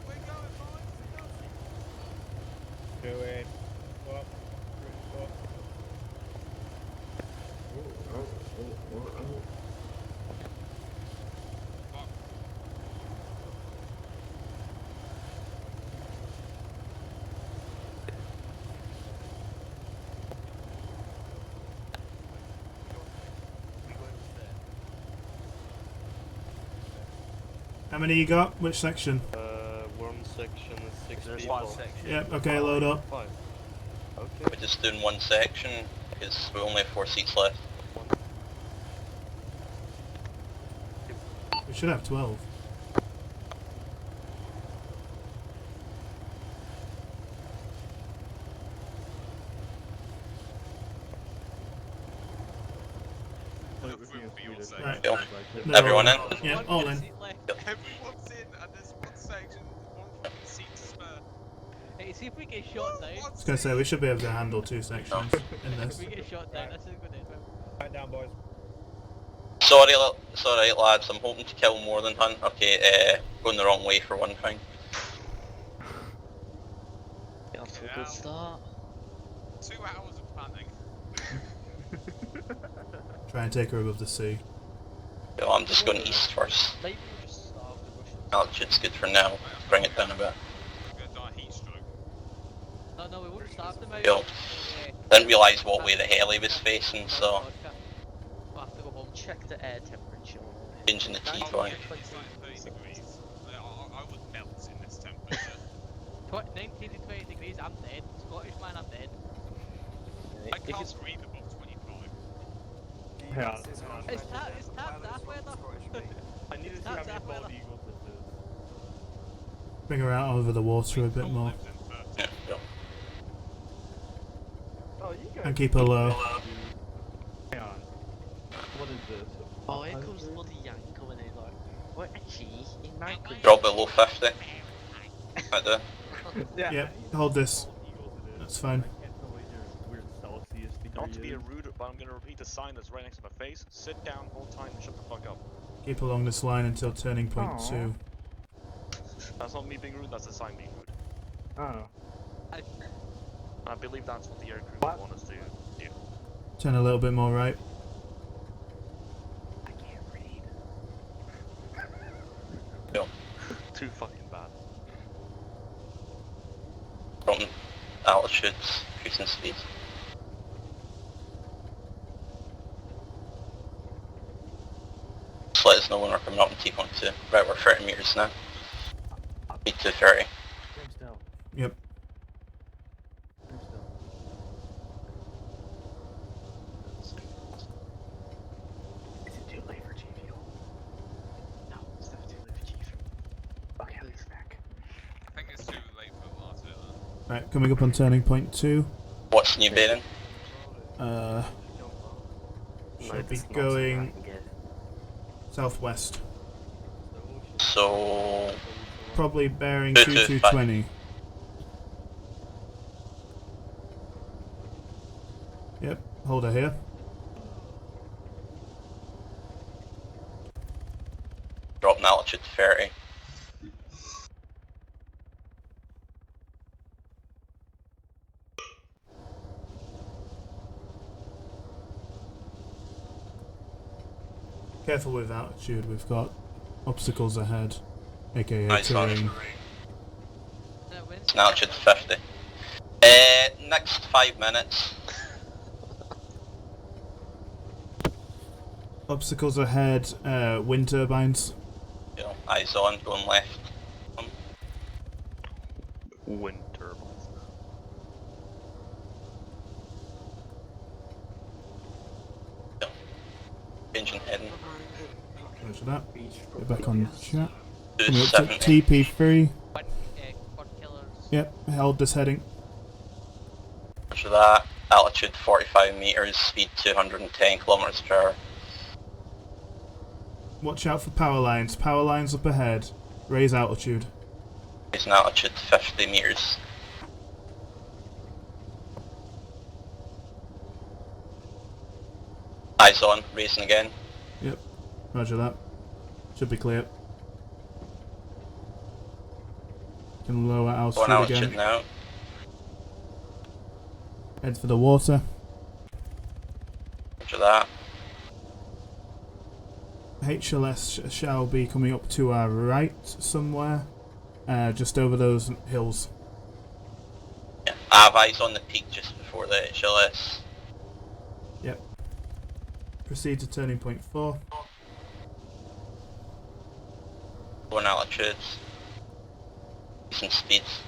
We're going, boys, Go in. What? What? How many you got? Which section? One section is 6 There's people. one section. Yep, okay, load up. 5. Okay. We're just doing one section because we only have 4 seats left. We should have 12. fuel section. Right. Go. They're Everyone all in? Yeah, all in. Everyone's in, and there's one section, one fucking seat to spare. Hey, see if we get shot down. I was gonna say we should be able to handle 2 sections in If this. we get shot down, this is going to end well. Right down, boys. Sorry, sorry lads, I'm hoping to kill more than hunt. Okay, going the wrong way for one thing. Get off to a good start. 2 hours of planning. Try and take her above the sea. Yo, I'm just going east first. Maybe we'll just start with the Russians. Altitude's good for now. Bring it down a bit. I'm gonna die heat stroke. No, we won't start them out. Yo, didn't realise what way the heli was facing, so We'll have to go home. Check the air temperature. changing the T point. 30 degrees. I would melt in this temperature. 19 to 20 degrees, I'm dead. Scottish man, I'm dead. I can't breathe above 25. Yeah. It's tap weather. I need to see how many bald eagles this is. Bring her out over the water a bit more. Yeah, go. Oh, you guys. And keep her low. Hang on. What is this? Oh, here comes the bloody yank coming in like, what actually, in my country. Drop below 50. Right there. Yeah. Yep, hold this. That's fine. Not to be rude, but I'm gonna repeat the sign that's right next to my face. Sit down, hold time, and shut the fuck up. Keep along this line until turning point 2. That's not me being rude, that's the sign being rude. Oh. And I believe that's what the aircrew would want us to do. Turn a little bit more right. I can't read. Yo. Too fucking bad. From altitudes, increasing speed. Just let us know when we're coming up in T.2. Right, we're 30 meters now. Speed 230. Yep. Is it too late for G fuel? No, it's never too late for G fuel. Okay, I'll be back. I think it's too late for the last bit. Right, coming up on turning point 2. What's new bearing? Should be going southwest. So Probably bearing 2220. 2220. Yep, hold her here. dropping altitude to 30. Careful with altitude, we've got obstacles ahead, aka Nice terrain. It's an altitude to 50. Next 5 minutes. Obstacles ahead, wind turbines. You know, eyes on, going left. Wind turbines. Engine heading. Roger that. Get back on chat. To Coming up to 70. TP3. Quad killers. Yep, held this heading. After that, altitude 45 meters, speed 210 kilometers per hour. Watch out for power lines. Power lines up ahead. Raise altitude. It's an altitude 50 meters. Eyes on, racing again. Yep, roger that. Should be clear. Can lower Going altitude altitude again. now. Head for the water. After that, HLS shall be coming up to our right somewhere. Just over those hills. yeah, I have eyes on the peak just before the HLS. Yep. Proceed to turning point 4. Going altitudes. Decent speeds.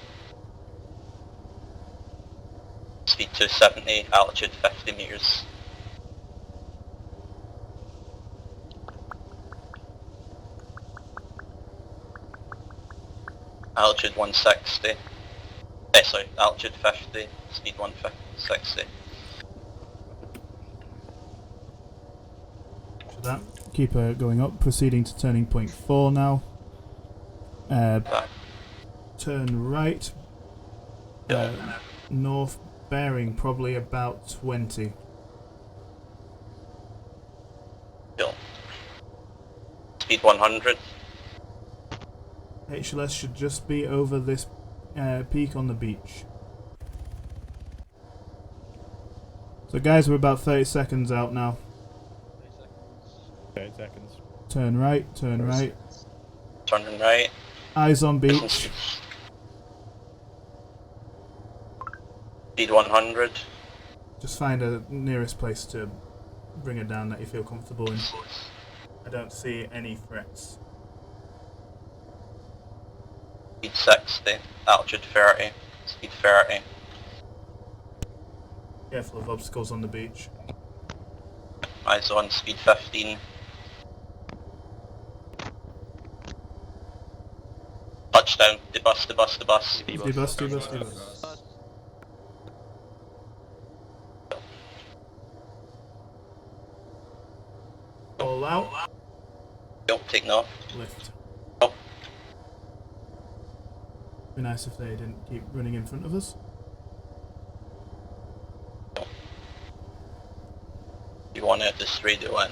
Speed 270, altitude 50 meters. Altitude 160. Sorry, altitude 50, speed 160. Should That. Keep going up, proceeding to turning point 4 now. Turn right. North, bearing probably about 20. Speed 100. HLS should just be over this peak on the beach. So guys, we're about 30 seconds out now. 30 seconds. Turn right, turn right. Turning right. Eyes on beach. Speed 100. Just find a nearest place to bring it down that you feel comfortable in. I don't see any threats. Speed 60. Altitude 30. Speed 30. Careful of obstacles on the beach. Eyes on speed 15. Touchdown. Debus, debus, debus. Debus, debus, debus. All out. Don't take no. Lift. Oh. Be nice if they didn't keep running in front of us. You want to have this radio in?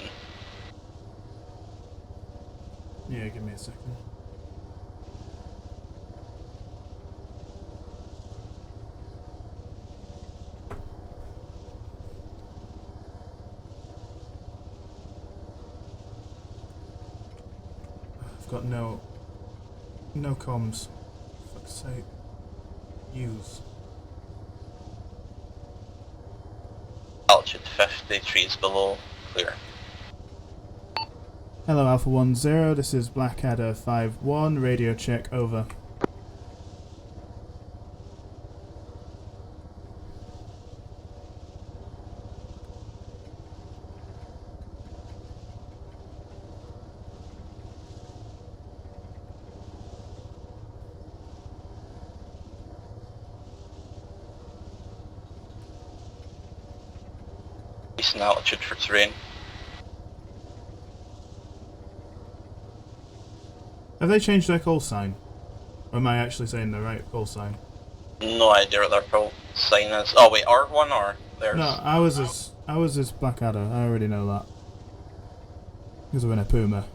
Yeah, give me a second. I've got no comms. For fuck's sake. Use. Altitude 50, trees below, clear. Hello Alpha 10, this is Blackadder 51, radio check over. Decent altitude for terrain. Have they changed their call sign? Or am I actually saying the right call sign? No idea what their call sign is. Oh wait, R1 or theirs? No, I was as Blackadder, I already know that. Because we're in a Puma.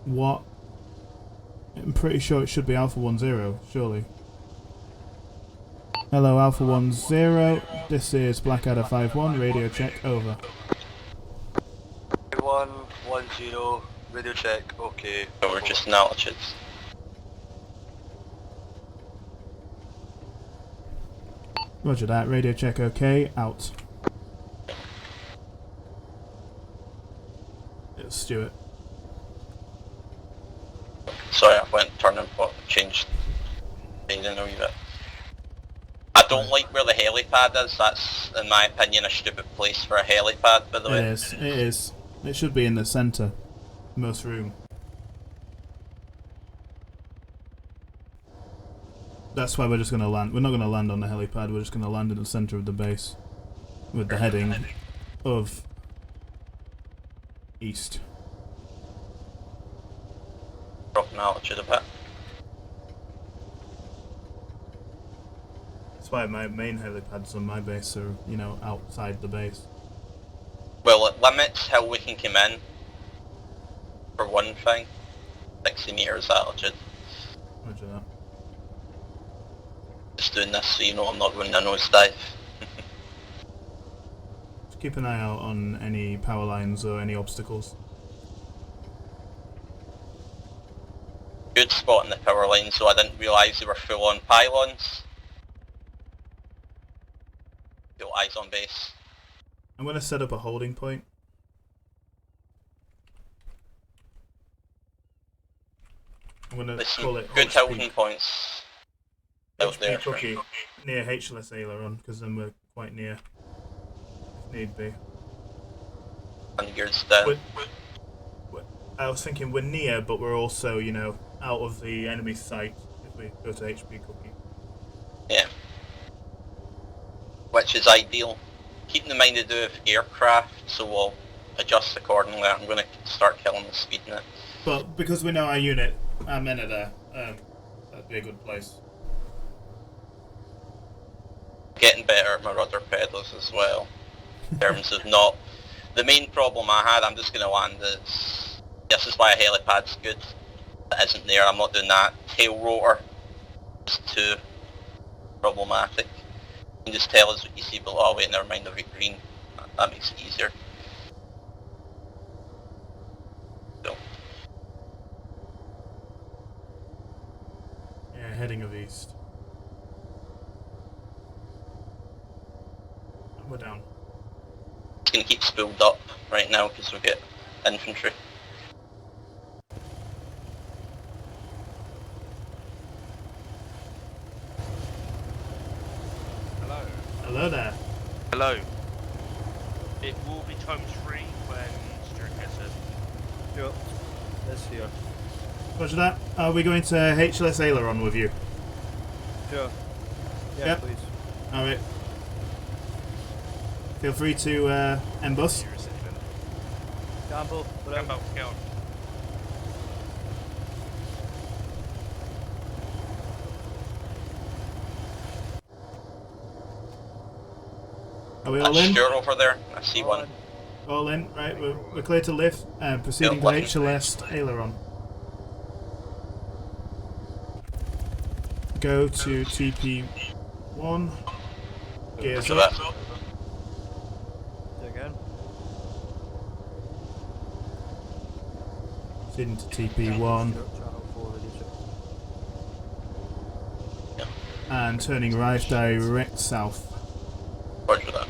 What? I'm pretty sure it should be Alpha 10, surely. Hello Alpha 10, this is Blackadder 51, radio check, over. 110, radio check, okay. So we're just in altitudes. Roger that, radio check okay, out. It's Stuart. Sorry, I went turning but changed things in a wee bit. I don't like where the helipad is. That's, in my opinion, a stupid place for a helipad, by the way. It is. It should be in the centre. Most room. That's why we're just going to land. We're not going to land on the helipad, we're just going to land in the centre of the base. With the heading of east. Dropping altitude a bit. That's why my main helipads on my base are, you know, outside the base. Well, it limits how we can come in. For one thing. 60 metres altitude. Roger that. Just doing this so you know I'm not going to nosedive. Just keep an eye out on any power lines or any obstacles. Good spot in the power line, so I didn't realise they were full on pylons. Still eyes on base. I'm going to set up a holding point. I'm going to call it good HP. holding points out there. Cookie near HLS aileron, because then we're quite near, if need be. And gears down. I was thinking we're near, but we're also, you know, out of the enemy sight if we go to HP cookie. Yeah. Which is ideal. Keeping in mind to do with aircraft, so we'll adjust accordingly. I'm going to start killing the speed in it. But because we know our men are there, that'd be a good place. Getting better at my rudder pedals as well. In terms of not... The main problem I had, I'm just going to land is... This is why a helipad's good. That isn't there, I'm not doing that. Tail rotor is too problematic. You can just tell us what you see below. Oh wait, never mind, the green. That makes it easier. So. Yeah, heading of east. We're down. It's going to keep spooled up right now because we get infantry. Hello. Hello there. Hello. It will be times 3 when Stuart gets it. Yep. This here. Roger that. Are we going to HLS Aileron with you? Sure. Yeah, yep. Please. Alright. Feel free to embus. Gamble. Gamble, go on. Are we all in? Stuart over there. I see one. All in. Right, we're clear to lift. Proceeding to HLS Aileron. Go to TP1. Gears up. Again. Proceeding to TP1. And turning right direct south. Roger that.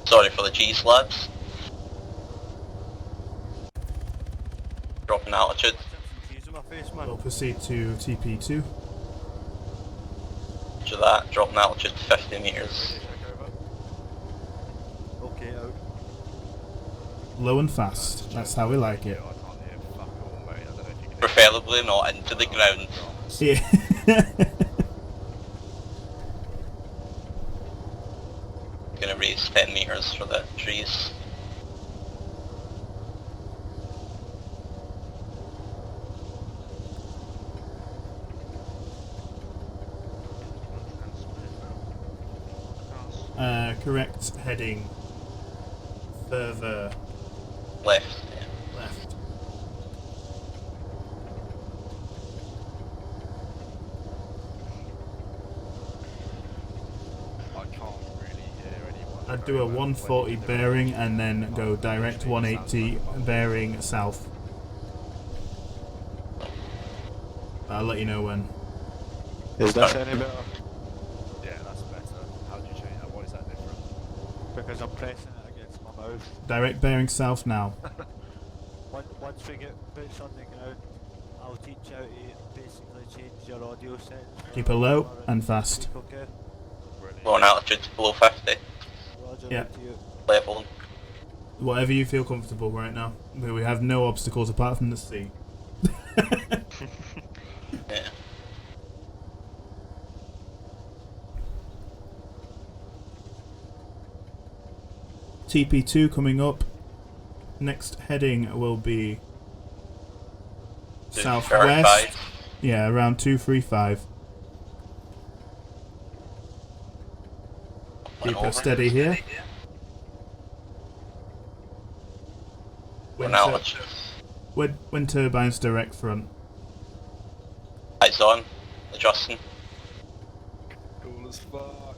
Sorry for the G's, lads. Dropping altitude. We'll proceed to TP2. Roger that. Dropping altitude 50 meters. Okay, out. Low and fast. That's how we like it. Preferably not into the ground. Yeah. Gonna raise 10 meters for the trees. Correct heading further left. Left. I can't really hear anyone. I'd do a 140 bearing and then go direct 180 bearing south. I'll let you know when. Is that any better? Yeah, that's better. How do you change that? Why is that different? Because I'm pressing it against my mouth. Direct bearing south now. Once we get boots on the ground, I'll teach you how to basically change your audio settings. Keep it low and fast. Okay. We're on altitude below 50. Roger, Yeah. Level. Whatever you feel comfortable right now. We have no obstacles apart from the sea. Yeah. TP2 coming up. Next heading will be southwest. Yeah, around 235. Keep it steady here. Wind turbines direct front. Eyes on. Adjusting. Cool as fuck.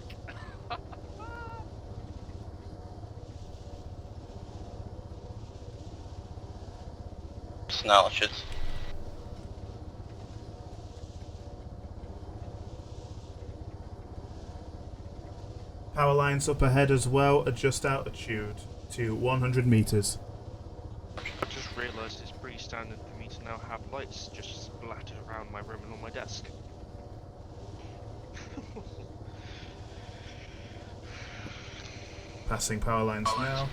Altitude. Power lines up ahead as well. Adjust altitude to 100 meters. I just realised it's pretty standard for me to now have lights just splattered around my room and on my desk. Passing power lines now.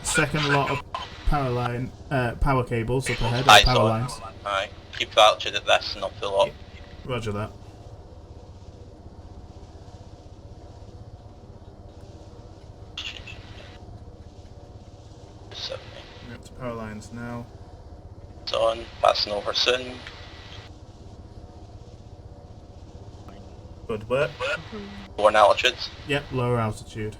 Second lot of power cables up ahead. Eyes Power on. lines. Aye. Keep the altitude at this and not pull up. Roger that. 70. We're up to power lines now. It's on, passing over soon. Good work. Lower in altitudes. Yep, lower altitude.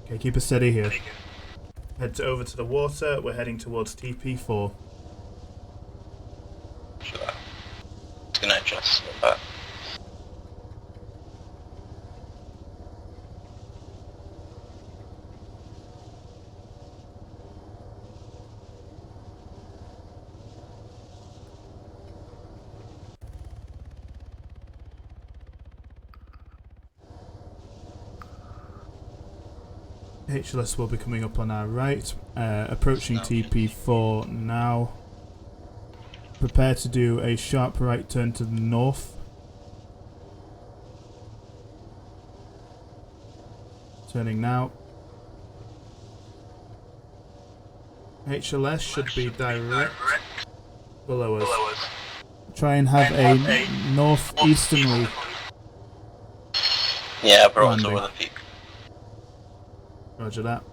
Okay, keep us steady here. Head over to the water. We're heading towards TP4. Sure. Just gonna adjust a little bit. HLS will be coming up on our right. Approaching TP4 now. Prepare to do a sharp right turn to the north. Turning now. HLS should be direct below us. Try and have a northeasterly. Yeah, brought us over the peak. Roger that.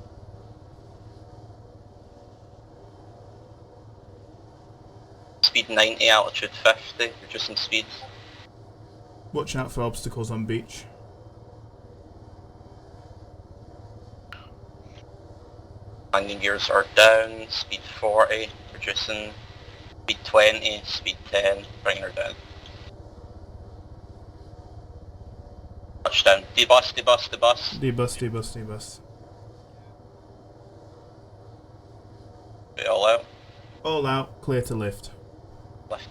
Speed 90, altitude 50, reducing speed. Watch out for obstacles on beach. Landing gears are down, speed 40, reducing speed 20, speed 10, bringing her down. Touchdown. Debus, debus, debus. Debus, debus, debus. All out. All out, clear to lift. Left.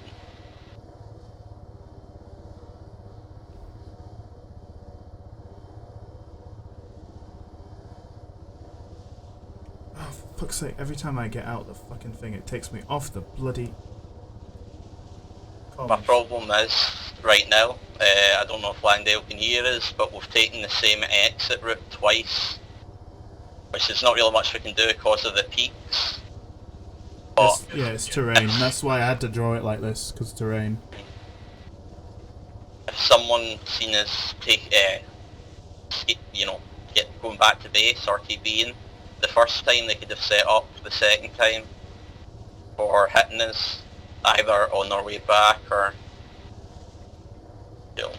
Oh, for fuck's sake, every time I get out the fucking thing, it takes me off the bloody... My problem is, right now, I don't know if Langdale can hear us, but we've taken the same exit route twice. Which is not really much we can do because of the peaks. Yeah, it's terrain. That's why I had to draw it like this, because terrain. If someone seen us take, going back to base, RTBing, the first time they could have set up the second time for hitting us, either on our way back or, you know.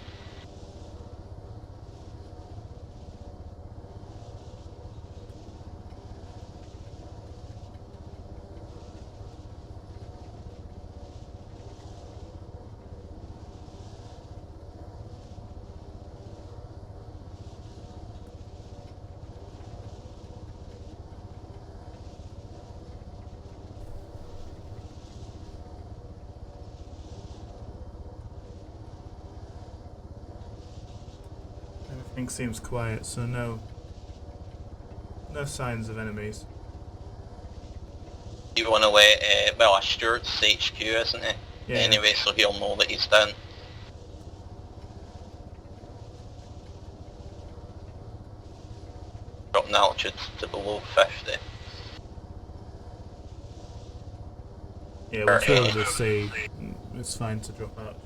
Everything seems quiet, so no signs of enemies. You want to let, well, Stuart's HQ, isn't he? Yeah. Anyway, so he'll know that he's down. Dropping altitude to below 50. Yeah, we'll feel the sea. It's fine to drop out.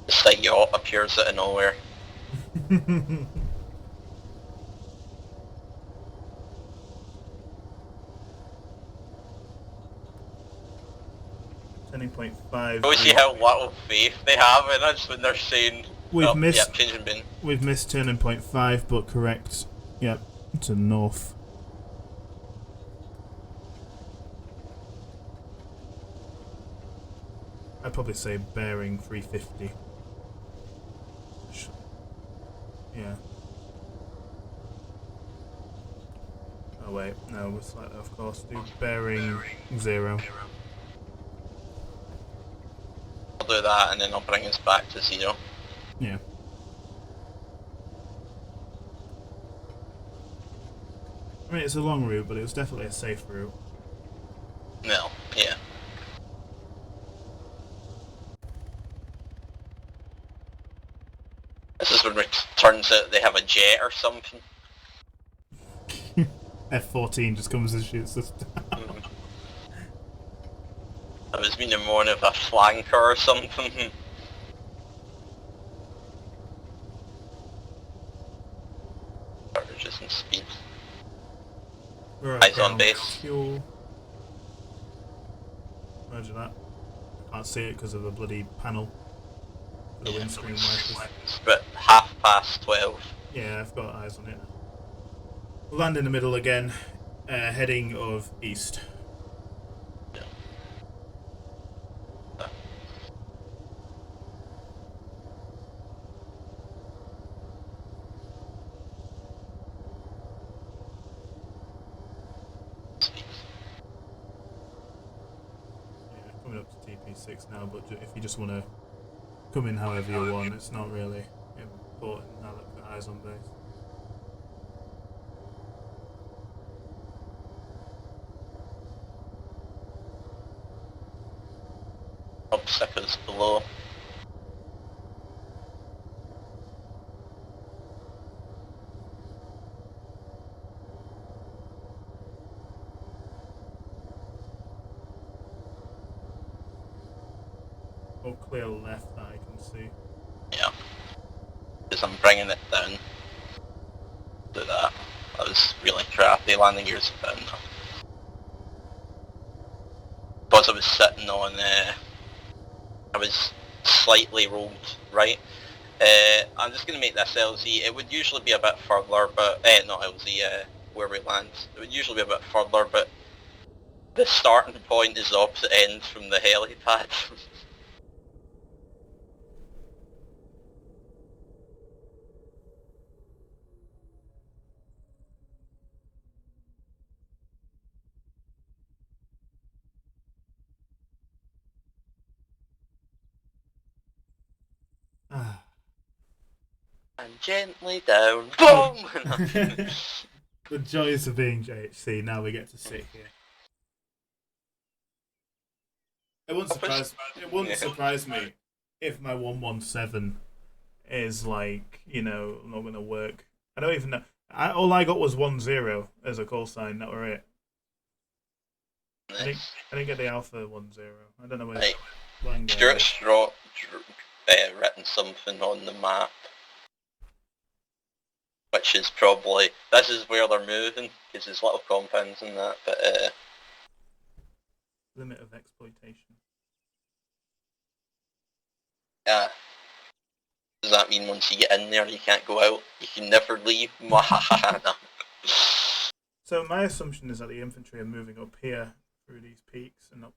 It's like yacht appears out of nowhere. $10.5. We see how little faith they have in us when they're saying, We've missed. Yep, changing bin. We've missed turning point 5, but correct. Yep, to the north. I'd probably say bearing 350. Yeah. Oh wait, no, we're slightly off course. Do bearing 0. I'll do that and then I'll bring us back to 0. Yeah. I mean, it's a long route, but it was definitely a safe route. No, yeah. This is when it turns out they have a jet or something. F-14 just comes and shoots us down. I was meaning more of a flanker or something. changes in speed. Right, Eyes on base. Fuel. Imagine that. I can't see it because of the bloody panel. For the windscreen wipers. It's about 12:30. Yeah, I've got eyes on it. Land in the middle again, heading of east. Yeah. Yeah, coming up to TP6 now, but if you just want to come in however you want, it's not really important now that we've got eyes on base. Obstacles below. All clear left that I can see. Yeah. Because I'm bringing it down. Do that. That was really crappy. Landing gears are down now. Because I was sitting on, I was slightly rolled right. I'm just going to make this LZ. It would usually be a bit further, but, not LZ, where we land. It would usually be a bit further, but the starting point is the opposite end from the helipad. And gently down. Boom! The joys of being JHC, now we get to sit here. It wouldn't surprise me if my 117 is like, not going to work. I don't even know. All I got was 10 as a call sign, that were it. I didn't get the Alpha 10. I don't know where Stuart's written something on the map. Which is probably, this is where they're moving, because there's little compounds in that, but limit of exploitation. Yeah. Does that mean once you get in there you can't go out? You can never leave? No. So my assumption is that the infantry are moving up here through these peaks and up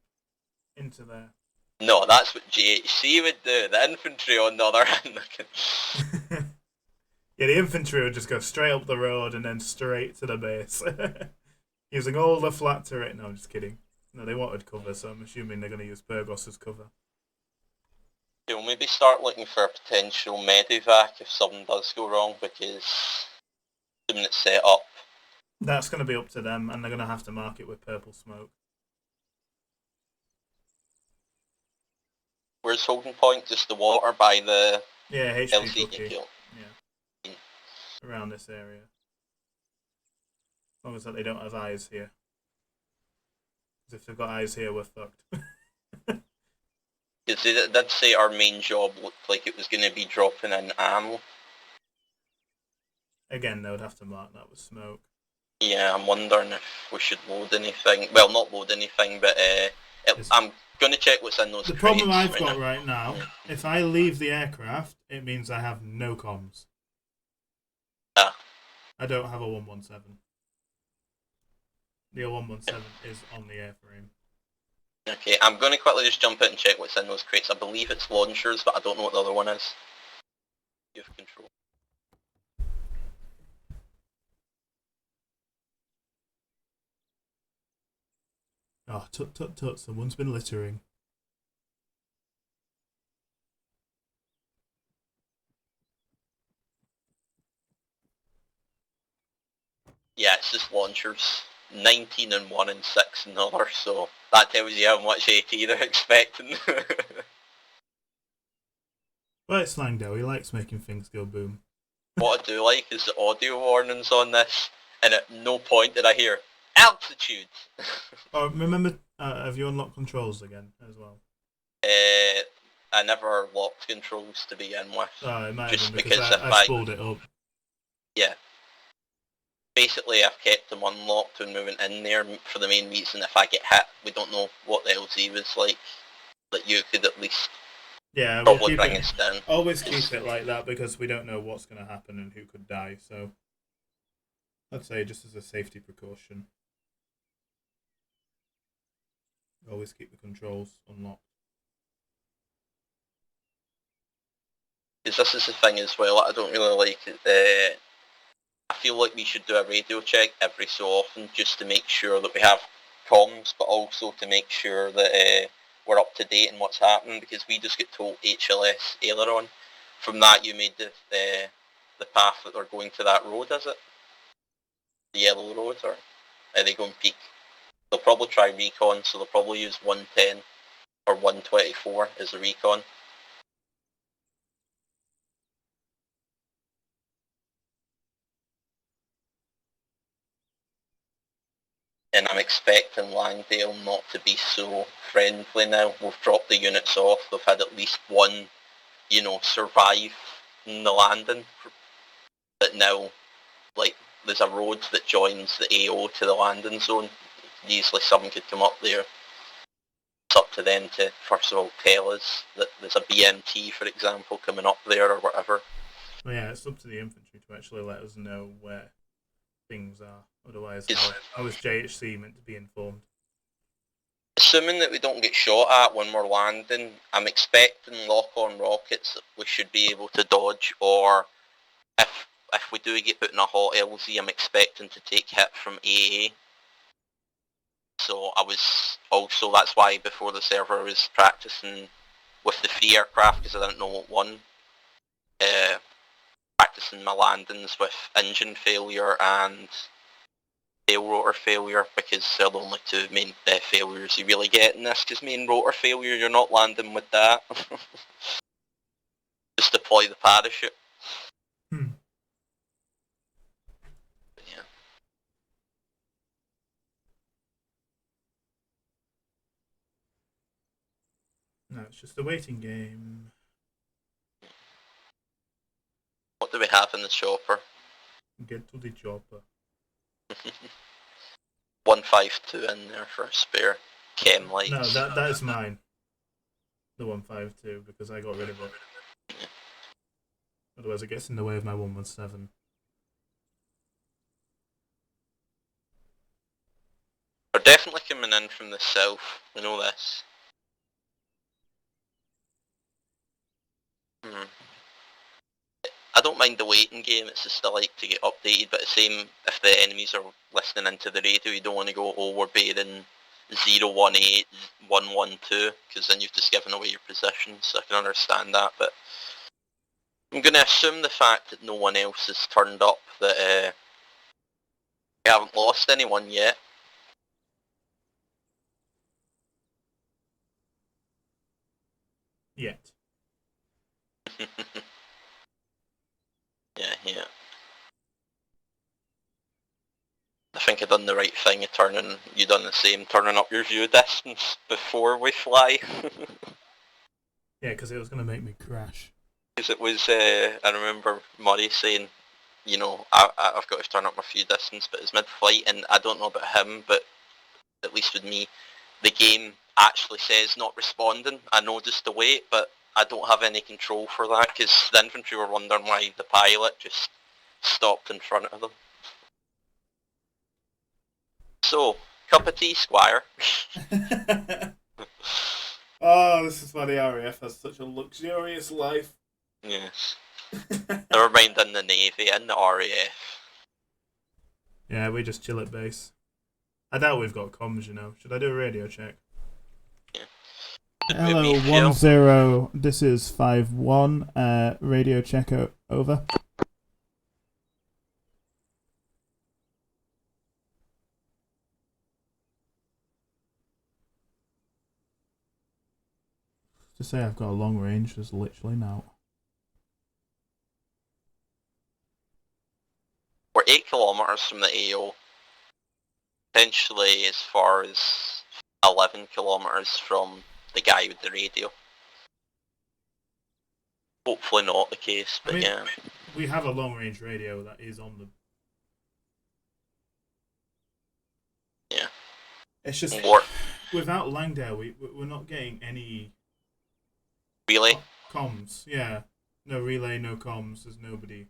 into there. No, that's what GHC would do. The infantry, on the other hand, yeah, the infantry would just go straight up the road and then straight to the base. Using all the flat terrain. No, I'm just kidding. No, they wanted cover, so I'm assuming they're going to use Burgos as cover. You'll maybe start looking for a potential medevac if something does go wrong, because assuming it's set up. That's going to be up to them, and they're going to have to mark it with purple smoke. Where's holding point? Just the water by the HP LC yeah. Around this area. As long as that they don't have eyes here. Because if they've got eyes here, we're fucked. Because they did say our main job looked like it was going to be dropping in ammo. Again, they would have to mark that with smoke. Yeah, I'm wondering if we should load anything. Well, not load anything, but I'm going to check what's in those The problem I've got right now, if I leave the aircraft, it means I have no comms. I don't have a 117. The 117 is on the airframe. Okay, I'm going to quickly just jump out and check what's in those crates. I believe it's launchers, but I don't know what the other one is. You have control. Oh, tut, someone's been littering. Yeah, it's just launchers. 19 in one and 6 in the other, so that tells you how much AT they're expecting. Right, Slangdo, he likes making things go boom. What I do like is the audio warnings on this, and at no point did I hear altitude. Oh, remember, have you unlocked controls again as well? I never locked controls to begin with. Oh, it might just have been because I if spooled it up. Yeah. basically I've kept them unlocked when we went in there for the main reason if I get hit, we don't know what the LZ was like. That you could at least probably bring us down. Always keep it like that because we don't know what's going to happen and who could die. So I'd say just as a safety precaution, always keep the controls unlocked. Because this is the thing as well, I don't really like it. I feel like we should do a radio check every so often just to make sure that we have comms, but also to make sure that we're up to date in what's happening, because we just get told HLS aileron. From that you made the path that they're going to that road, is it? The yellow road, or are they going peak? They'll probably try recon, so they'll probably use 110 or 124 as a recon. And I'm expecting Langdale not to be so friendly now. We've dropped the units off. They've had at least one, survive in the landing. But now, like, there's a road that joins the AO to the landing zone. Easily someone could come up there. It's up to them to, first of all, tell us that there's a BMT, for example, coming up there or whatever. Well, yeah, it's up to the infantry to actually let us know where things are. Otherwise, how is JHC meant to be informed? Assuming that we don't get shot at when we're landing, I'm expecting lock-on rockets that we should be able to dodge, or if we do get put in a hot LZ, I'm expecting to take hit from AA. So that's why before the server I was practicing with the free aircraft, because I didn't know what one. Practicing my landings with engine failure and tail rotor failure, because they're the only two main failures you really get in this, because main rotor failure, you're not landing with that. Just deploy the parachute. Yeah. No, it's just a waiting game. What do we have in the chopper? Get to the chopper. 152 in there for a spare chem lights. No, that is mine. The 152, because I got rid of it. Yeah. Otherwise it gets in the way of my 117. They're definitely coming in from the south, we know this. I don't mind the waiting game, it's just I like to get updated, but the same if the enemies are listening into the radio, you don't want to go, we're bearing 018, 112, because then you've just given away your position, so I can understand that, but I'm going to assume the fact that no one else has turned up, that we haven't lost anyone yet. Yet. Yeah. I think I done the right thing of you done the same, turning up your view distance before we fly. Yeah, because it was going to make me crash. Because it was, I remember Murray saying, I've got to turn up my view distance, but it's mid-flight, and I don't know about him, but at least with me, the game actually says not responding. I know just to wait, but I don't have any control for that, because the infantry were wondering why the pilot just stopped in front of them. So, cup of tea, Squire. Oh, this is why the RAF has such a luxurious life. Yes. Never mind in the Navy, in the RAF. Yeah, we just chill at base. I doubt we've got comms, Should I do a radio check? Yeah. Hello, 10. This is 5-1. Radio check over. To say I've got a long range is literally now. We're 8 kilometers from the AO. Potentially as far as 11 kilometers from the guy with the radio. Hopefully not the case, but yeah. We have a long range radio that is on the It's just without Langdale, we're not getting any relay comms. Yeah, no relay, no comms. There's nobody.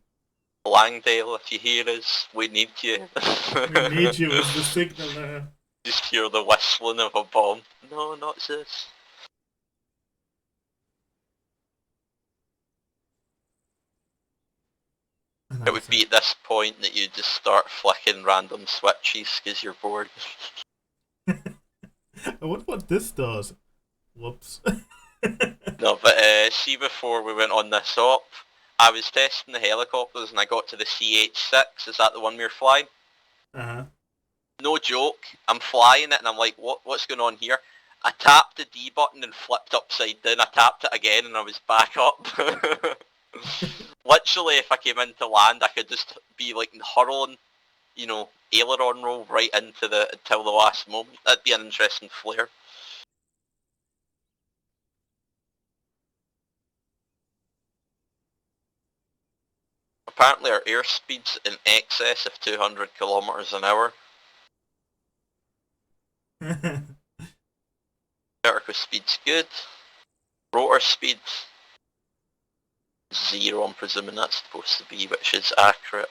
Langdale, if you hear us, we need you. We need you as the signaller. Just hear the whistling of a bomb. No, not this. It would be at this point that you just start flicking random switches because you're bored. I wonder what this does. Whoops. No, but see, before we went on this op, I was testing the helicopters and I got to the CH-6. Is that the one we're flying? Uh-huh. No joke. I'm flying it and I'm like, what's going on here? I tapped the D button and flipped upside down. I tapped it again and I was back up. Literally, if I came into land, I could just be like hurling, you know, aileron roll right into until the last moment. That'd be an interesting flare. Apparently our airspeed's in excess of 200 kilometers an hour. Vertical speed's good. Rotor speed 0, I'm presuming that's supposed to be, which is accurate.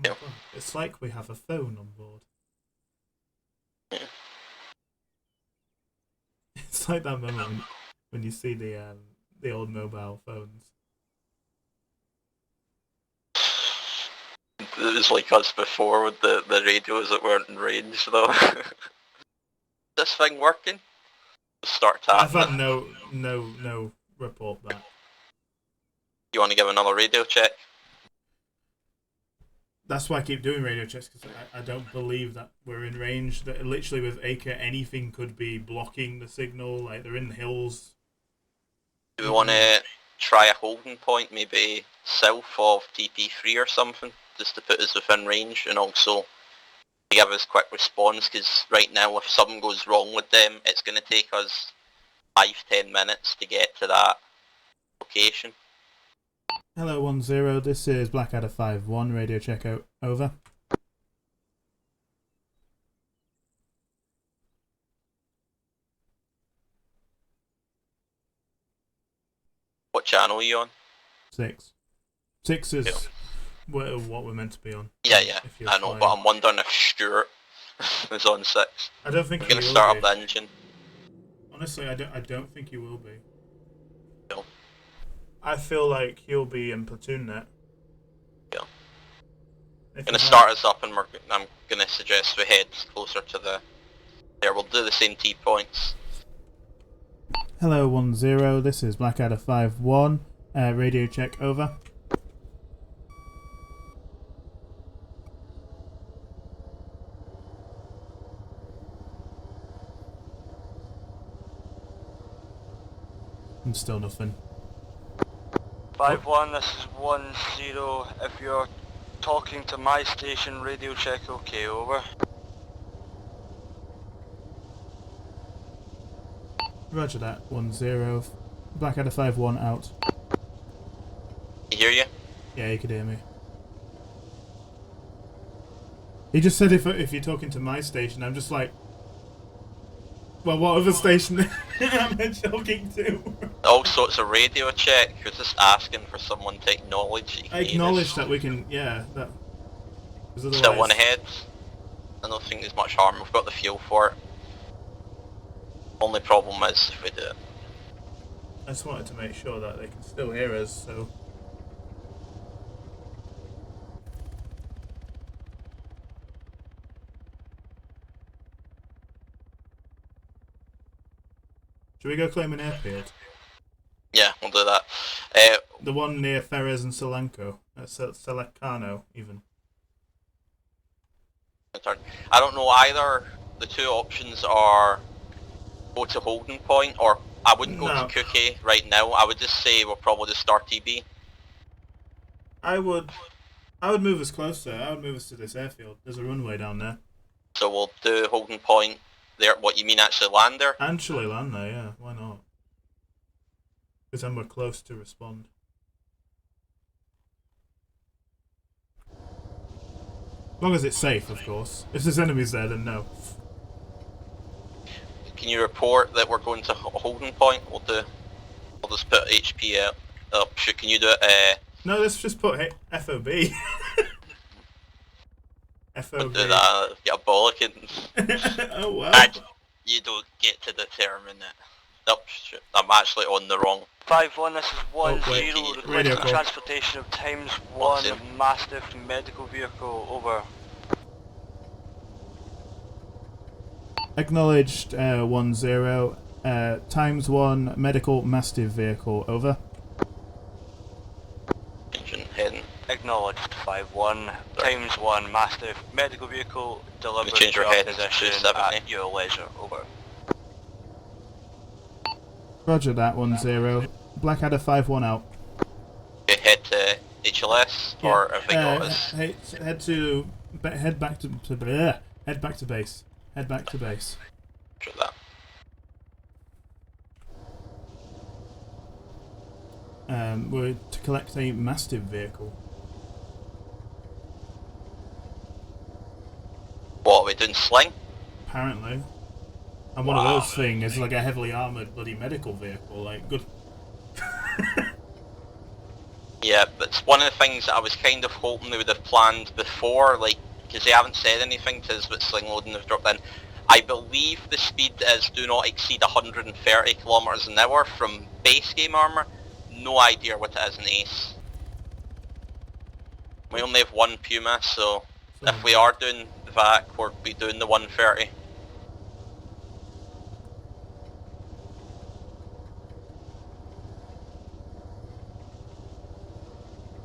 Oh, it's like we have a phone on board. Yeah. It's like that moment when you see the old mobile phones. It was like us before with the radios that weren't in range though. Is this thing working? Start tapping. I've had no report back. You want to give another radio check? That's why I keep doing radio checks, because I don't believe that we're in range. That literally with Acre, anything could be blocking the signal. Like they're in the hills. Do we want to try a holding point, maybe south of TP3 or something, just to put us within range, and also to give us quick response? Because right now, if something goes wrong with them, it's going to take us 5-10 minutes to get to that location. Hello 10, this is Blackadder 5-1, radio check out, over. What channel are you on? 6. 6 is what we're meant to be on. Yeah, I know, but I'm wondering if Stuart is on 6. I don't think I'm he going to will start be. up the engine. Honestly, I don't think he will be. No. I feel like he'll be in platoon net. Yeah. I'm going to start us up, and I'm going to suggest we head closer to the... There, we'll do the same T points. Hello 10, this is Blackadder 5-1, radio check, over. And still nothing. 5-1, this is 10. If you're talking to my station, radio check okay, over. Roger that, 10. Blackadder 5-1 out. You hear you? Yeah, you could hear me. He just said if you're talking to my station, I'm just like, well, what other station am I talking to? Also, it's a radio check. You're just asking for someone to acknowledge. I acknowledge that we can, yeah. Still one ahead. I don't think there's much harm. We've got the fuel for it. Only problem is if we do it. I just wanted to make sure that they can still hear us, so... Should we go claim an airfield? Yeah, we'll do that. The one near Ferres and Selenco. Selecano, even. I don't know either. The two options are go to holding point, or I wouldn't go to Cookie right now. I would just say we'll probably just start TB. I would move us closer. I would move us to this airfield. There's a runway down there. So we'll do holding point there. What you mean, actually land there? Actually land there, yeah. Why not? Because then we're close to respond. As long as it's safe, of course. If there's enemies there, then no. Can you report that we're going to holding point? We'll just put HP up. Can you do it? No, let's just put FOB. FOB. Do that. Get a bollock. Oh wow. You don't get to determine it. Oh shit! I'm actually on the wrong. 5-1, this is 1-0, Radio requesting call. transportation of times 1 Mastiff medical vehicle, over. Acknowledged 1-0. Times 1 medical mastiff vehicle, over. Engine heading. Acknowledged 5-1, times 1 Mastiff medical vehicle, delivered change to your your heading to position 270. at your leisure, over. Roger that, 1-0. Blackadder 5-1 out. Okay, head to HLS, or have they got us? Head back to base. Head back to base. Roger that. We're to collect a mastiff vehicle. What are we doing? Sling? Apparently. And one of those things is like a heavily armoured bloody medical vehicle, like, good. Yeah, but it's one of the things that I was kind of hoping they would have planned before, like, because they haven't said anything to us what sling loading have dropped in. I believe the speed is do not exceed 130 kilometers an hour from base game armor. No idea what it is in Ace. We only have one Puma, so if we are doing VAC, we'll be doing the 130.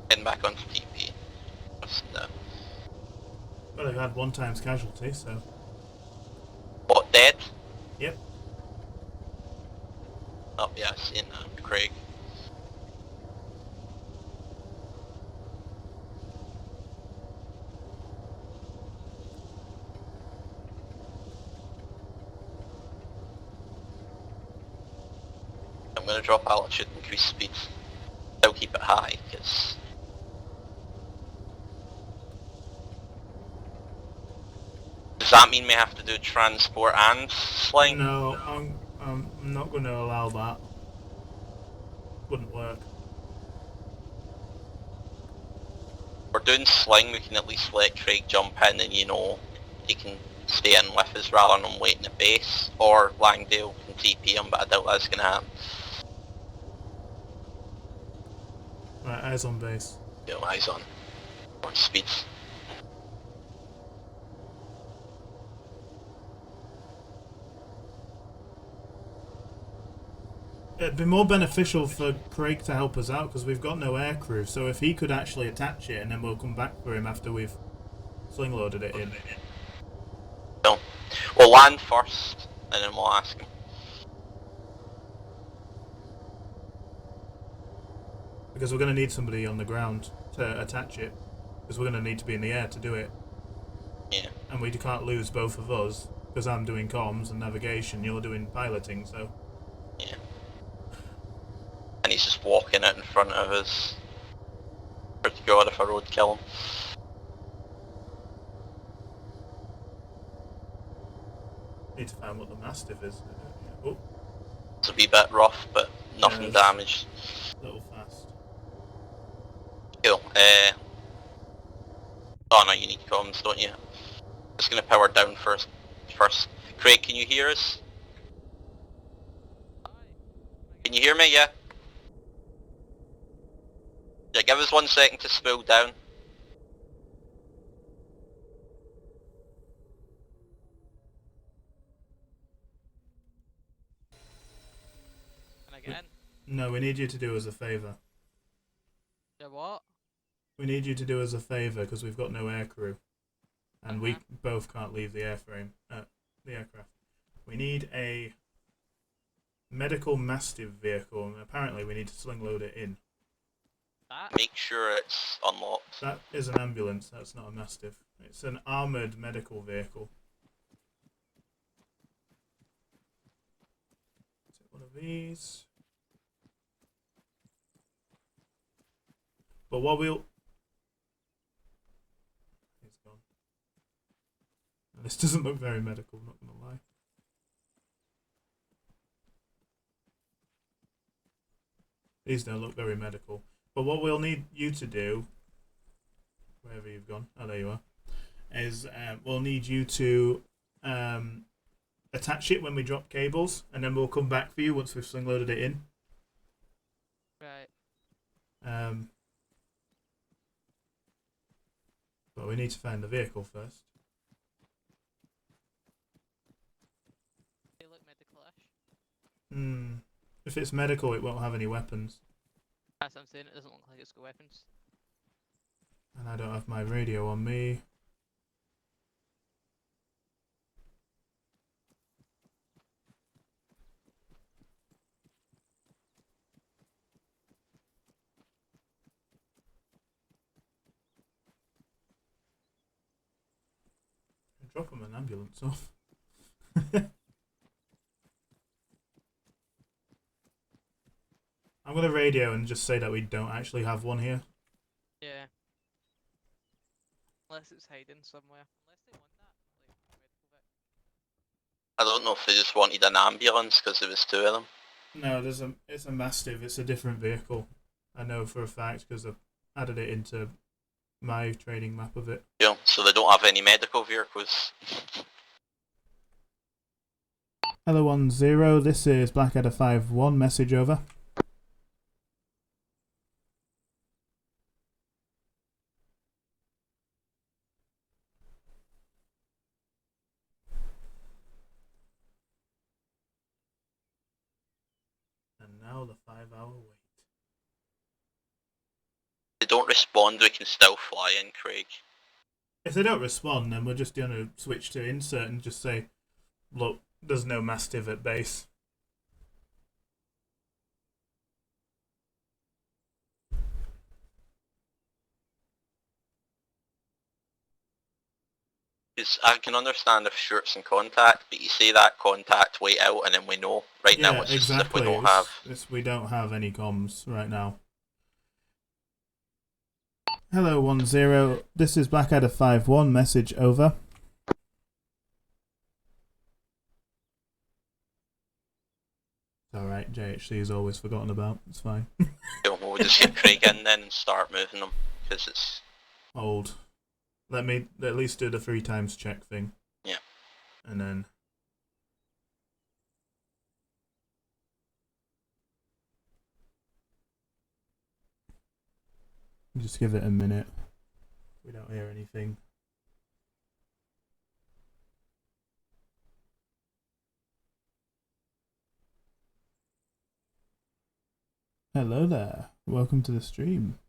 Getting back onto TP. No. Well, they've had 1 times casualty, so. What, dead? Yep. Oh yeah, I've seen Craig. I'm gonna drop altitude, increase speed. Still keep it high, because... Does that mean we have to do transport and sling? No, I'm not going to allow that. Wouldn't work. If we're doing sling, we can at least let Craig jump in and, you know, he can stay in with us rather than waiting at base. Or Langdale can TP him, but I doubt that's going to happen. Right, eyes on base. Yeah, eyes on. On speeds. It'd be more beneficial for Craig to help us out because we've got no aircrew, so if he could actually attach it and then we'll come back for him after we've sling loaded it in. No. We'll land first and then we'll ask him. Because we're going to need somebody on the ground to attach it, because we're going to need to be in the air to do it. Yeah. And we can't lose both of us, because I'm doing comms and navigation, you're doing piloting, so... Yeah. And he's just walking out in front of us. Pretty god if a road kill him. Need to find what the Mastiff is. Oh. It's a wee bit rough, but nothing damaged. A little fast. Cool. Oh no, you need comms, don't you? Just gonna power down first. Craig, can you hear us? Can you hear me? Yeah? Yeah, give us 1 second to spool down. Can I get in? No, we need you to do us a favour. Yeah, what? We need you to do us a favour because we've got no aircrew. And we both can't leave the airframe, the aircraft. We need a medical mastiff vehicle, and apparently we need to sling load it in. Make sure it's unlocked. That is an ambulance, that's not a mastiff. It's an armoured medical vehicle. Is it one of these? But what we'll... It's gone. This doesn't look very medical, not going to lie. These don't look very medical. But what we'll need you to do, wherever you've gone, oh there you are, is we'll need you to attach it when we drop cables, and then we'll come back for you once we've sling loaded it in. Right. But we need to find the vehicle first. They look medical-ish. If it's medical, it won't have any weapons. That's what I'm saying, it doesn't look like it's got weapons. And I don't have my radio on me. Drop him an ambulance off. I'm gonna radio and just say that we don't actually have one here. Yeah. Unless it's hiding somewhere. Unless they want that. Like, medical bit. I don't know if they just wanted an ambulance because there was two of them. No, it's a Mastiff. It's a different vehicle. I know for a fact because I've added it into my training map of it. Yeah, so they don't have any medical vehicles. Hello 10, this is Blackadder 5-1, message over. And now the 5-hour wait. If they don't respond, we can still fly in, Craig. If they don't respond, then we're just going to switch to insert and just say, look, there's no Mastiff at base. Because I can understand if shirt's in contact, but you say that contact, wait out, and then we know. Right now it's just if we don't have... We don't have any comms right now. Hello 10, this is Blackadder 5-1, message over. Alright, JHC is always forgotten about, it's fine. We'll just get Craig in then and start moving them, because it's... Hold. Let me at least do the 3 times check thing. Yeah. And then... just give it a minute. We don't hear anything. Hello there. Welcome to the stream.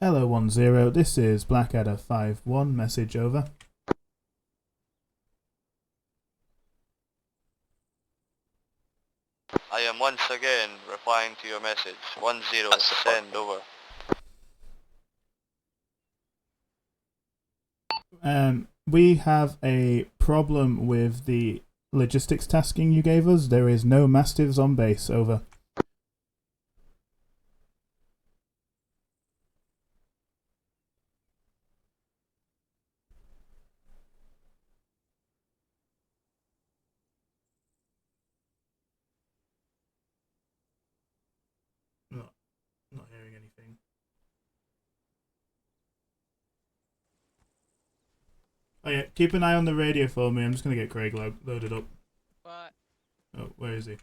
Hello 10, this is Blackadder 5-1, message over. I am once again replying to your message. 10, send over. We have a problem with the logistics tasking you gave us. There is no Mastiffs on base, over. Not hearing anything. Oh yeah, keep an eye on the radio for me. I'm just gonna get Craig loaded up. What? Oh, where is he?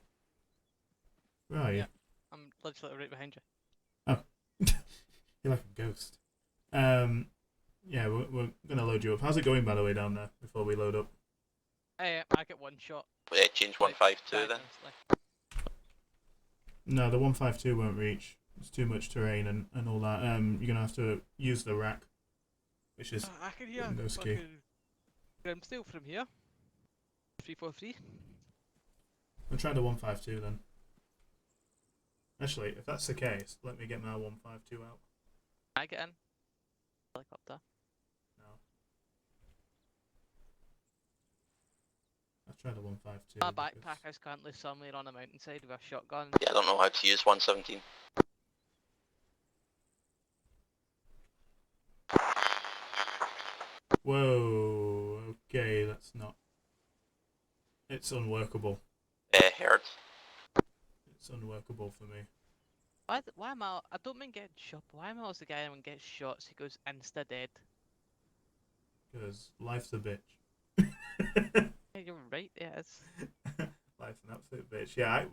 Where are you? Yeah, I'm literally right behind you. Oh, you're like a ghost. Yeah, we're gonna load you up. How's it going, by the way, down there? Before we load up. Hey, I get one shot. Yeah, change 152 then. No, the 152 won't reach. It's too much terrain and all that. You're gonna have to use the rack, which is I can hear Windows key. I'm still from here. 343. I'll try the 152 then. Actually, if that's the case, let me get my 152 out. I get in. Helicopter. No. try the 152. My backpack is currently somewhere on a mountainside with a shotgun. Yeah, I don't know how to use 117. Whoa, okay, that's not... It's unworkable. Heard. It's unworkable for me. Why am I don't mean getting shot, but why am I always the guy when gets shot so he goes insta dead? Because life's a bitch. Yeah, you're right, it is. Life's an absolute bitch. Yeah,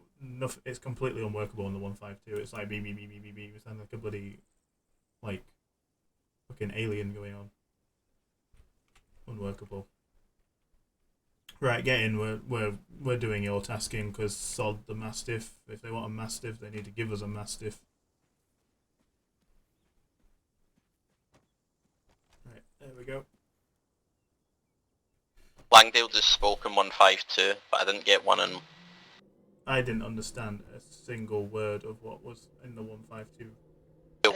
it's completely unworkable on the 152. It's like beep. It sounds like a bloody, like, fucking alien going on. Unworkable. Right, get in. We're doing your tasking because sod the Mastiff. If they want a Mastiff, they need to give us a Mastiff. Right, there we go. Langdale just spoke in 152, but I didn't get one in. I didn't understand a single word of what was in the 152.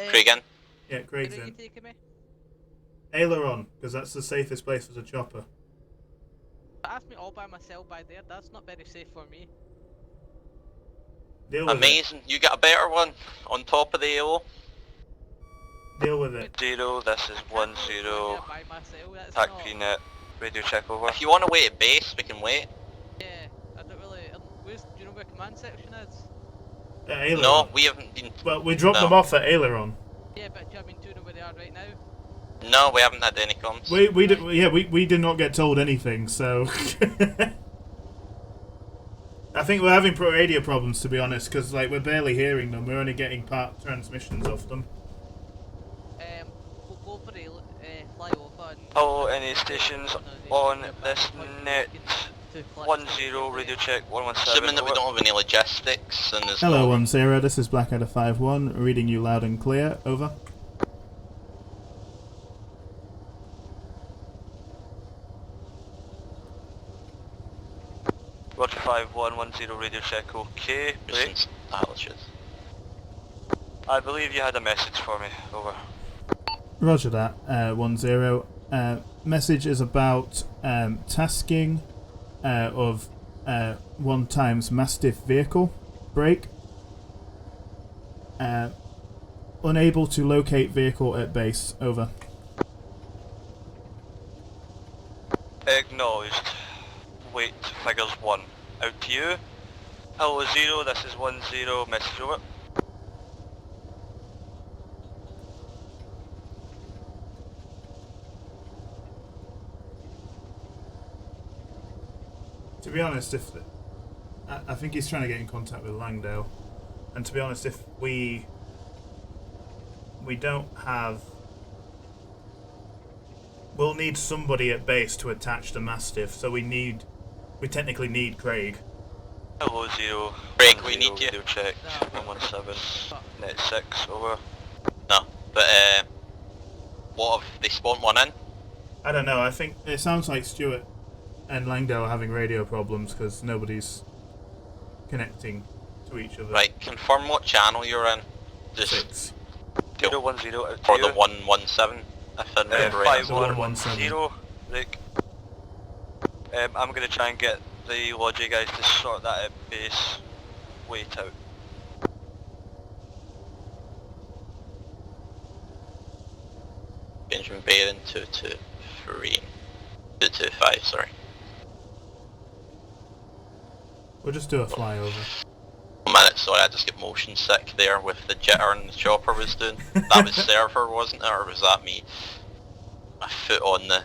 Craig in? Yeah, Craig's Are you in. taking me? Aileron, because that's the safest place for the chopper. But ask me all by myself by there, that's not very safe for me. Deal with Amazing, you got a better one on top of the AO. Deal with it. 0, this is 10. By myself, that's Tac not... PNet, radio check over. If you want to wait at base, we can wait. Yeah, I don't really... do you know where command section is? Aileron. No, we haven't been... Well, we dropped them off at Aileron. Yeah, but do you know where they are right now? No, we haven't had any comms. We did not get told anything, so... I think we're having radio problems, to be honest, because like, we're barely hearing them. We're only getting part transmissions off them. We'll go for the flyover and... Hello, any stations on this net? 10, radio check, 117. Assuming that we don't have any logistics and there's Hello, no... 10, this is Blackadder 51, reading you loud and clear, over. Roger 5110 radio check, okay. Break. I believe you had a message for me, over. Roger that, 10. Message is about tasking of 1x Mastiff vehicle. Break. Unable to locate vehicle at base, over. Acknowledged. Wait, figures 1. Out to you. Hello 0, this is 10, message over. To be honest, I think he's trying to get in contact with Langdale, and to be honest, if we don't have, we'll need somebody at base to attach the Mastiff, so we technically need Craig. Hello 0. Craig, we need you. Radio check, 117, net 6, over. No, but what if they spawned one in? I don't know, I think it sounds like Stuart and Langdale are having radio problems because nobody's connecting to each other. Right, confirm what channel you're in. Just 6. 010 out to or you. the 117, if I remember right. 5110, Rick. I'm gonna try and get the Logi guys to sort that at base. Wait out. Benjamin Baron 225, sorry. We'll just do a flyover. 1 minute, sorry, I just get motion sick there with the jitter and the chopper was doing. That was server, wasn't it, or was that me? My foot on the...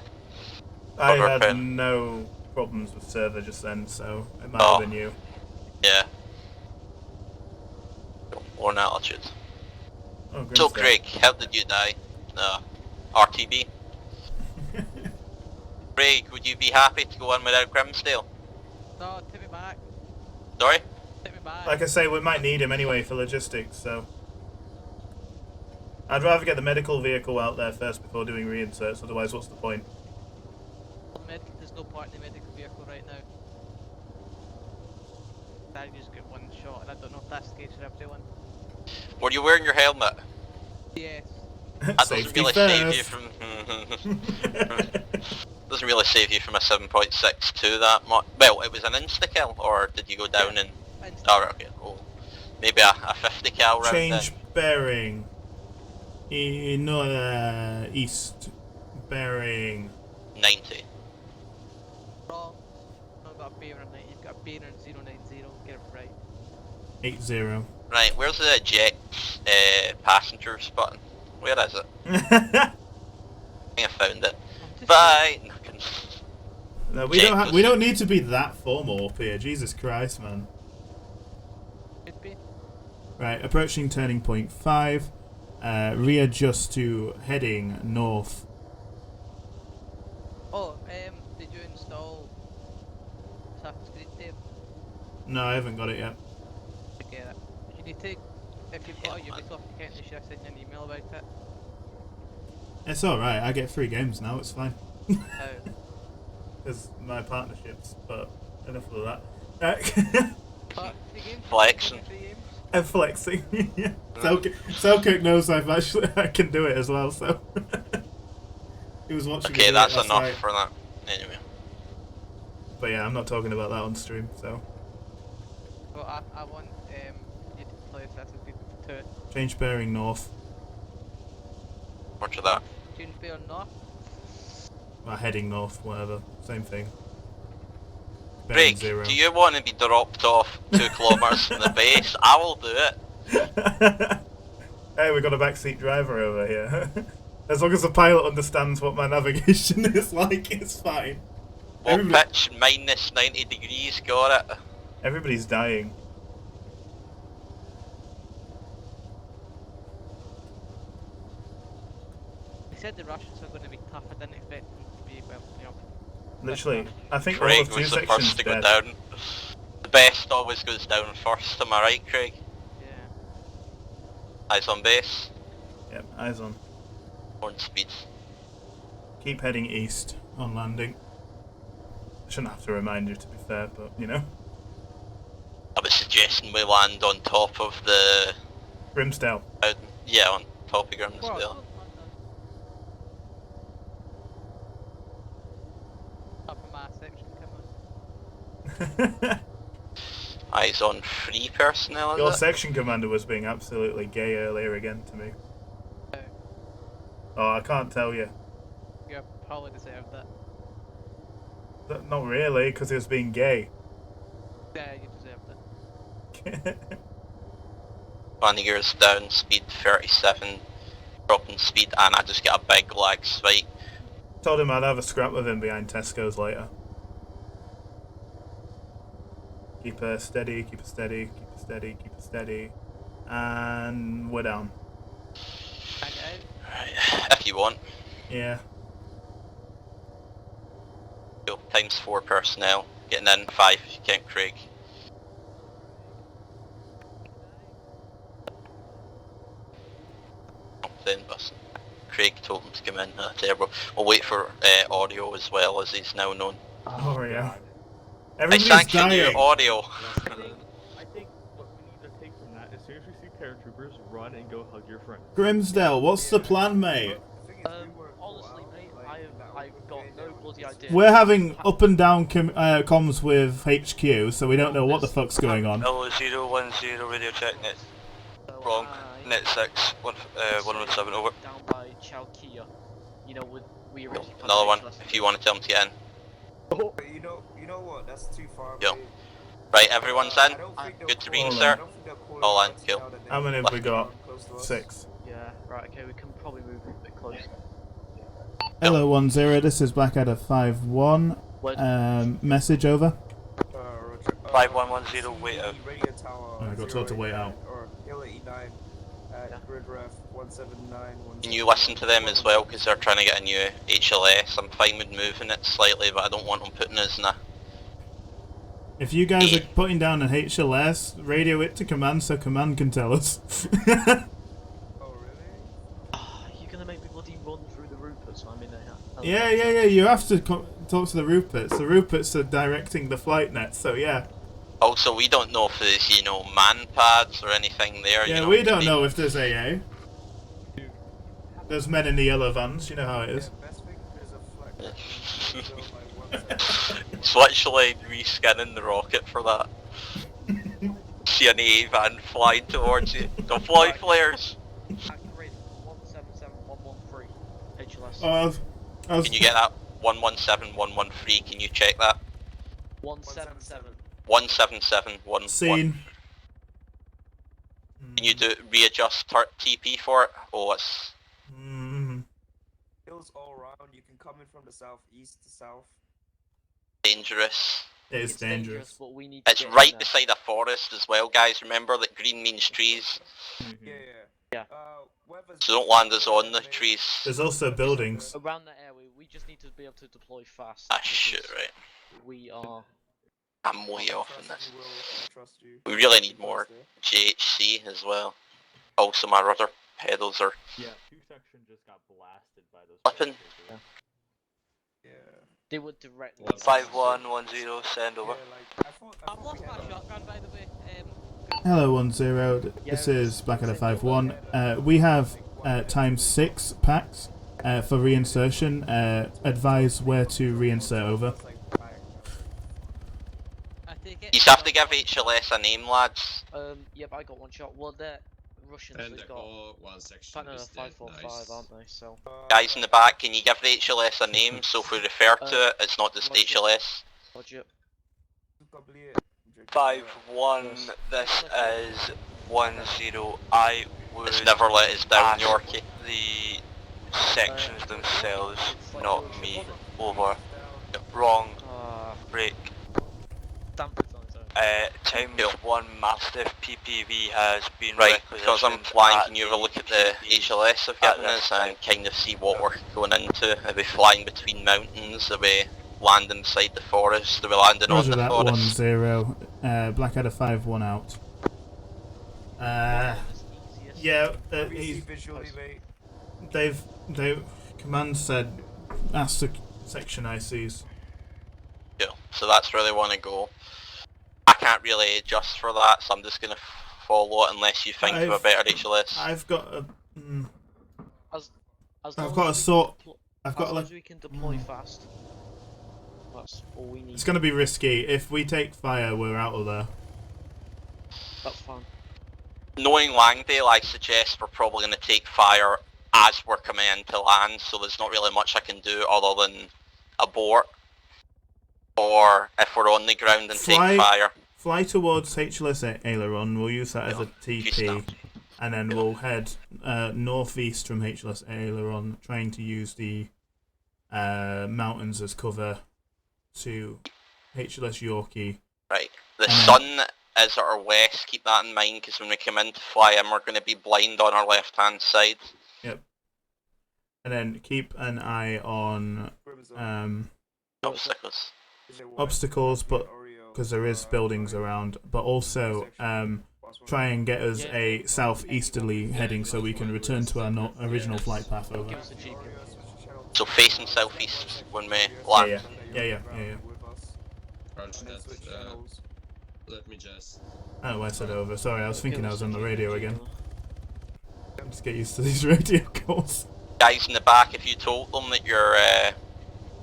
I had no problems with server just then, so it might have been you. Yeah. Or altitude. Oh, So Craig, how did you die? RTB? Craig, would you be happy to go in without Grimsdale? No, take me back. Sorry? Take me back. Like I say, we might need him anyway for logistics, so... I'd rather get the medical vehicle out there first before doing reinserts, otherwise what's the point? There's no point in the medical vehicle right now. I just got one shot and I don't know if that's the case for everyone. Were you wearing your helmet? Yes. That doesn't really save you from... Doesn't really save you from a 7.62 that much. Well, it was an insta-kill, or did you go down and... Oh, right, okay, cool. Maybe a 50 cal round Change then. bearing. East. Bearing. 90. Wrong. Not got a bearer on 90, you've got a bearer on 090, get it right. 80. Right, where's the eject passengers button? Where is it? I think I found it. Bye! No, we don't need to be that formal up here. Jesus Christ, man. Could be. Right, approaching turning point 5. Readjust to heading north. Oh, did you install Assassin's Creed Dave? No, I haven't got it yet. Get it. You need to, if you've got a Ubisoft account, you should have sent you an email about it. It's alright, I get 3 games now, it's fine. Oh. There's my partnerships, but enough of that. Flexing. I'm flexing. Yeah. Selkirk knows I can do it as well, so he was watching. Okay, that's enough for that. Anyway. But yeah, I'm not talking about that on stream, so. Well, I want you to play Assassin's Creed 2. Change bearing north. Roger that. Change bearing north. Well, heading north, whatever, same thing. Greg, do you want to be dropped off 2 kilometers from the base? I will do it. Hey, we got a backseat driver over here. As long as the pilot understands what my navigation is like, it's fine. What pitch? Minus 90 degrees, got it. Everybody's dying. They said the Russians are going to be tough. I didn't expect them to be, well, you know. Literally, I think all Craig of 2 was the sections first to go dead. down. The best always goes down first, am I right, Craig? Yeah. Eyes on base. Yep, eyes on. Horn speed. Keep heading east on landing. I shouldn't have to remind you, to be fair, but you know. I was suggesting we land on top of the... Grimsdale. Yeah, on top of Grimsdale. Up in my section, come on. Eyes on 3 personnel, is Your it? section commander was being absolutely gay earlier again to me. Oh, I can't tell you. You probably deserved that. Not really, because he was being gay. Yeah, you deserved it. Landing gears down, speed 37, dropping speed, and I just get a big lag spike. Told him I'd have a scrap with him behind Tesco's later. Keep her steady, keep her steady, keep her steady, keep her steady. And we're down. Right, if you want. Yeah. Cool. Times 4 personnel. Getting in 5 if you count Craig. Then bus. Craig told him to come in. Terrible. We'll wait for audio as well, as he's now known. Oh yeah. I Everybody's sanction dying. your audio. I think what we need to take from that, as soon as we see paratroopers, run and go hug your friend. Grimsdale, what's the plan, mate? Honestly, mate, I've got no bloody idea. We're having up and down comms with HQ, so we don't know what the fuck's going on. 010 radio check net. Wrong. Net 6. 117 over. Down by Chalkia. You know, we originally planned Another one, HLS. if you want to tell him to get in. But you know what? That's too far. Yo. Right, everyone's in. Good to reinsert. All in, cool. How many have we got? 6. Yeah, right, okay, we can probably move a bit closer. Hello 10, this is Blackadder 5-1. Message over. 5110, wait out. Oh, I got told to wait out. Or E9 at grid ref 179. Can you listen to them as well, because they're trying to get a new HLS. I'm fine with moving it slightly, but I don't want them putting us in a... If you guys are putting down an HLS, radio it to command so command can tell us. You're gonna make me bloody run through the Ruperts, I mean, Yeah, you have to talk to the Ruperts. The Ruperts are directing the flight net, so yeah. Also, we don't know if there's, you know, man pads or anything there. Yeah, you know, we don't know if there's AA. There's men in the yellow vans, you know how it is. It's literally reskinning the rocket for that. See an AA van flying towards you. Don't fly, flares! Accurate 177113 HLS. Can you get that? 117113, can you check that? 177. 17711. Scene. Can you readjust TP for it? Oh, it's... Hills all around, you can come in from the south, east to south. dangerous. It's dangerous. But we need it's right beside a forest as well, guys. Remember that green means trees. Yeah. So don't land us on the trees. There's also buildings. Around that area, we just need to be able to deploy fast. Ah, shit, right. We are... I'm way off in this. We really need more GHC as well. Also, my rudder pedals are... Yeah, 2 section just got blasted by those... Flipping. Yeah. They would directly... 5110, send over. I've lost my shotgun, by the way. Hello 10, this is Blackadder 51. We have ×6 packs for reinsertion. Advise where to reinsert over. You have to give HLS a name, lads. Yep, I got one shot. Well, they're Russians. And they've got one section is 545, nice. aren't they? So. Guys in the back, can you give the HLS a name so if we refer to it, it's not just HLS? Roger. 5-1, this is 10. I would... It's never let us down, Yorkie. The sections themselves, not me. Over. Wrong. Break. Time 1 Mastiff PPV has been right, because I'm flying, can you have a look at the HLS I've given us and kind of see what we're going into? Are we flying between mountains? Are we landing beside the forest? Are we landing on the forest? 10. Blackadder 5-1 out. Yeah, command said ask the section ICs. Yeah, so that's where they want to go. I can't really adjust for that, so I'm just going to follow it unless you think of a better HLS. I've got a... I've got a sort... I've got as we can deploy fast. That's all we need. It's going to be risky. If we take fire, we're out of there. That's fine. Knowing Langdale, I suggest we're probably going to take fire as we're coming into land, so there's not really much I can do other than abort. Or if we're on the ground and take fire. Fly towards HLS aileron, we'll use that as a TP, and then we'll head northeast from HLS aileron, trying to use the mountains as cover to HLS Yorkie. Right, the sun is at our west, keep that in mind, because when we come in to fly in, we're going to be blind on our left hand side. Yep. And then keep an eye on obstacles, but because there is buildings around, but also try and get us a southeasterly heading so we can return to our original flight path over. So facing southeast when we land. Yeah. Roger that. Let me just... Oh, I said over. Sorry, I was thinking I was on the radio again. Just get used to these radio calls. Guys in the back, if you told them that you're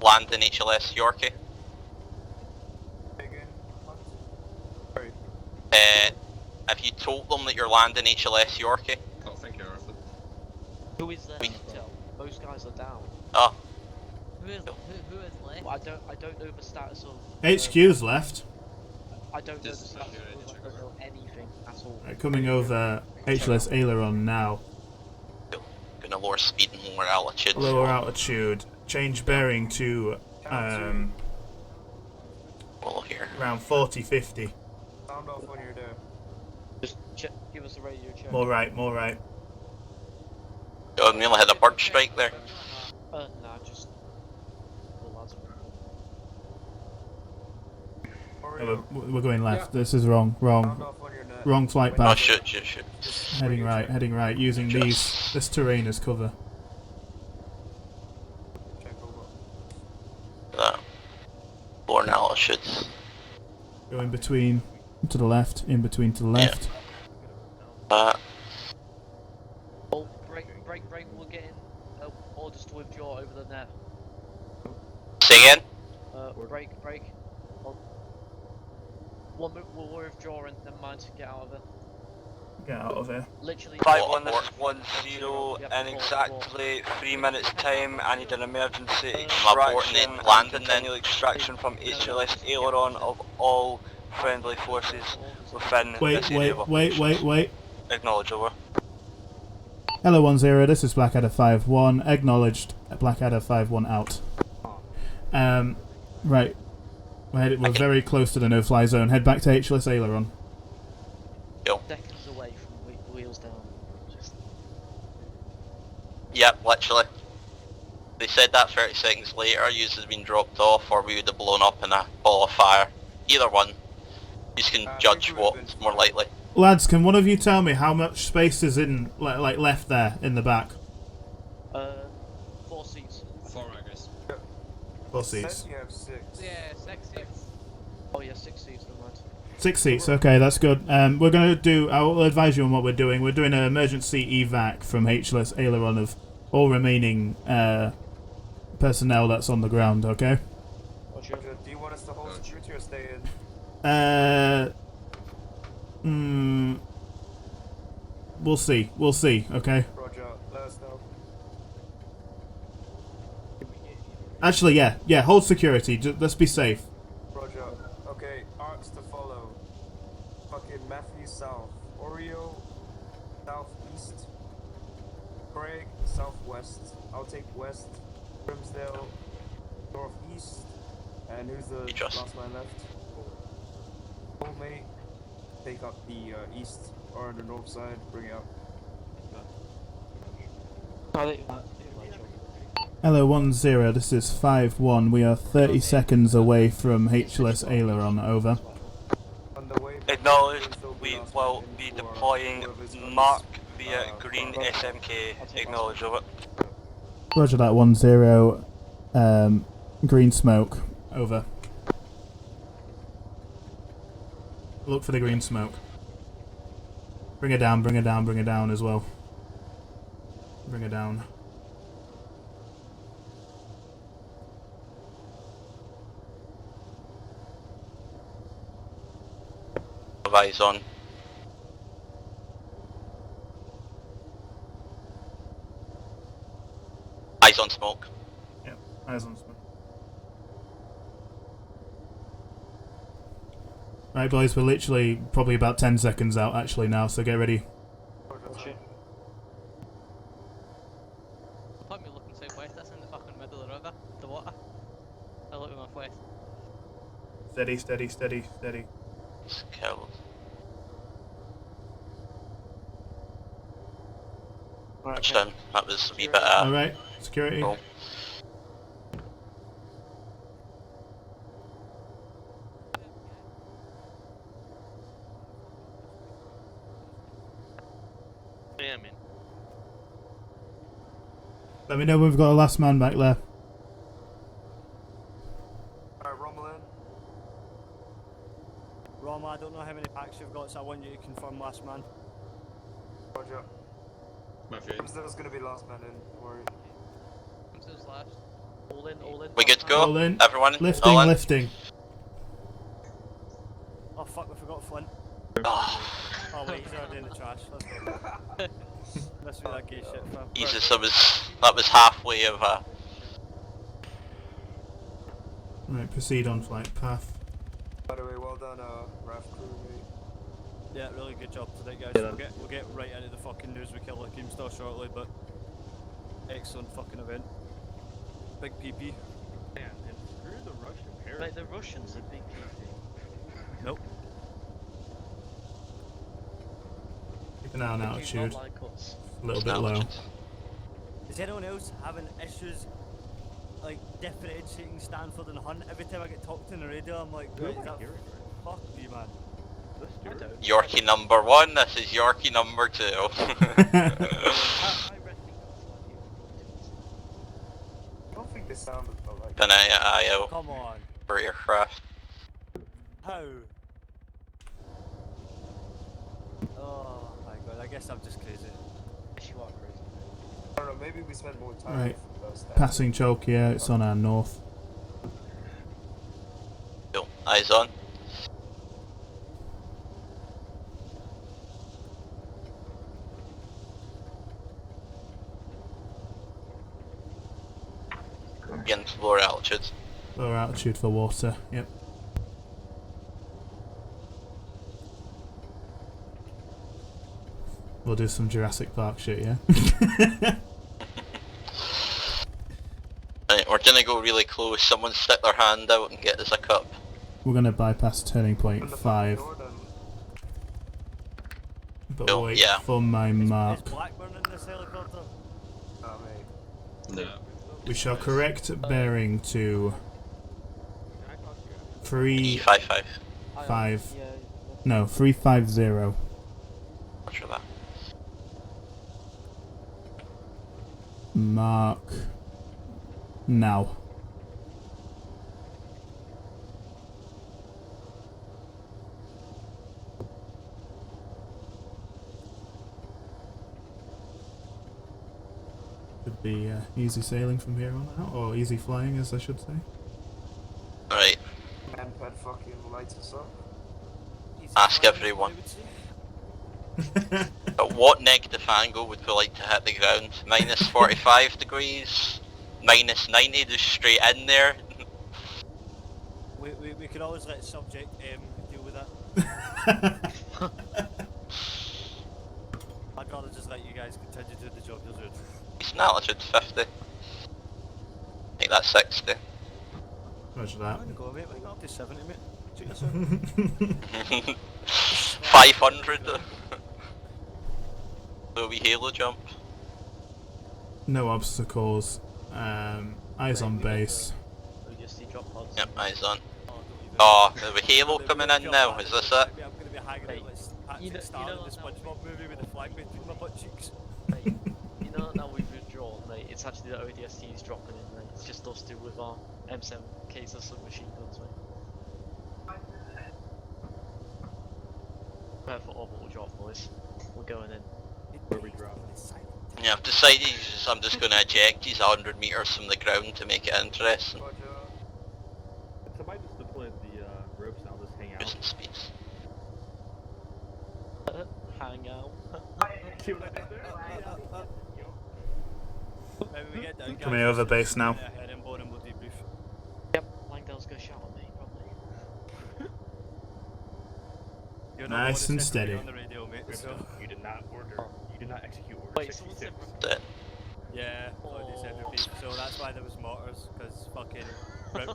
landing HLS Yorkie. Have you told them that you're landing HLS Yorkie? Oh, thank you, Arthur. Who is there? Those guys are down. Oh. Who is left? Well, I don't know the status of... HQ's left. I don't know the status of... I don't know anything at all. Coming over HLS aileron now. Gonna lower speed and lower altitude. Lower altitude. Change bearing to well, here. around 40-50. Sound off when you're there. Just give us a radio check. More right. Oh, we only had a bird strike there. Nah, just... We're going left. This is wrong. Wrong flight path. Oh, shoot. Heading right. Using this terrain as cover. Lower altitude. Go in between to the left. In between to the left. Oh, break. We're getting orders to withdraw over the net. Say again? Break. We'll withdraw and then mind to get out of it. Get out of here. Literally. 5-1, this is 1-0 in exactly 3 minutes time. I need an emergency extraction and continual extraction from HLS aileron of all friendly forces within this area. Wait. Acknowledge, over. Hello 1-0, this is Blackadder 5-1. Acknowledged. Blackadder 5-1 out. Right. We're very close to the no-fly zone. Head back to HLS aileron. Seconds away from wheels down. Yep, literally. They said that 30 seconds later, users had been dropped off, or we would have blown up in a ball of fire. Either one. You can judge what's more likely. Lads, can one of you tell me how much space is in, like, left there in the back? 4 seats. 4, I guess. 4 seats. You have 6. Yeah, 6 seats. Oh yeah, 6 seats, never mind. 6 seats, okay, that's good. We're going to do, I'll advise you on what we're doing. We're doing an emergency evac from HLS aileron of all remaining personnel that's on the ground, okay? Roger. Do you want us to hold security or stay in? We'll see, okay? Roger, let us know. Actually, yeah, hold security, let's be safe. Roger. Okay, arcs to follow. Fucking Matthew south. Oreo, southeast. Craig, southwest. I'll take west. Grimsdale, northeast. And who's the last man left? Oh, mate. Take up the east or the north side, bring it up. Hello 1-0, this is 5-1. We are 30 seconds away from HLS aileron, over. Acknowledged, we will be deploying Mark via green SMK. Acknowledge, over. Roger that 1-0. Green smoke, over. Look for the green smoke. Bring her down as well. Bring her down. Eyes on. Eyes on smoke. Yep, eyes on smoke. Right, boys, we're literally probably about 10 seconds out actually now, so get ready. Point me looking southwest, that's in the fucking middle of the river, the water. I look northwest. Steady. It's killed. Touchdown. That was a wee bit Alright, security. Cool. Yeah, man. Let me know when we've got a last man back there. Alright, Romulan. Roma, I don't know how many packs you've got, so I want you to confirm last man. Roger. Matthew. Grimsdale's gonna be last man in, don't worry. Grimsdale's last. All in. We good to go? All in. Everyone? Lifting. Oh fuck, we forgot Flint. Oh, Oh wait, he's already in the trash. Let's go. Let's do that gay shit, fam. Jesus, that was halfway of a... Right, proceed on flight path. By the way, well done, RAF crew, mate. Yeah, really good job today, guys. We'll get right into the fucking news. We kill the Keemstar shortly, but excellent fucking event. Big PP. Man, and screw the Russian parents. Mate, the Russians are big PP. Nope. Keep an eye on altitude. Like us. A little bit low. Is anyone else having issues like differentiating Stanford and Hunt? Every time I get talked to on the radio, I'm like, right, is that fuck you, man. Yorkie number 1, this is Yorkie number 2. I don't think they sound like... Penaya IO. Come on. For aircraft. How? Oh my god, I guess I'm just crazy. You are crazy. I don't know, maybe we spend more time Right. with those stats. Passing choke, yeah, it's on our north. eyes on. Again, lower altitude. Lower altitude for water, yep. We'll do some Jurassic Park shit, yeah? Right, we're gonna go really close. Someone stick their hand out and get us a cup. We're gonna bypass turning point 5. But Oh, wait yeah. for my mark. Is Blackburn in this helicopter? Oh, mate. No. We shall correct bearing to 355. 5. No, 350. Roger that. Mark now. Could be easy sailing from here on out, or easy flying, as I should say. Right. Manpad fucking lights us up. Ask everyone. At what negative angle would we like to hit the ground? Minus 45 degrees? Minus 90, just straight in there? We could always let subject deal with that. I'd rather just let you guys continue to do the job you're doing. It's an altitude 50. Make that 60. Roger that. I'm gonna go, mate. We got up to 70, mate. Check yourself. 500. So we halo jump. No obstacles. Eyes on base. Yep, eyes on. Oh, there's a halo coming in now. Is this it? I'm gonna be hanging out like Patrick Star in the SpongeBob movie with the flag between my butt cheeks. You know, now we've withdrawn, mate, it's actually the ODSTs dropping in, mate. It's just us two with our M7 cases of machine guns, mate. Prepare for orbital drop, boys. We're going in. Where we drop? Yeah, I've decided I'm just going to eject. He's 100 meters from the ground to make it interesting. Somebody just deploy the ropes now, just hang out. Just speeds. Hang out. See what I did there? Maybe we get down, guys. Coming over base now. Head inboard and we'll debrief. Yep, Langdale's gonna shout at me, probably. You're not Nice the one and that said to be steady. on the radio, mate, so. You did not order. You did not execute order. Wait, someone 66. said Yeah, Claudia said repeat, so that's why there was mortars, because fucking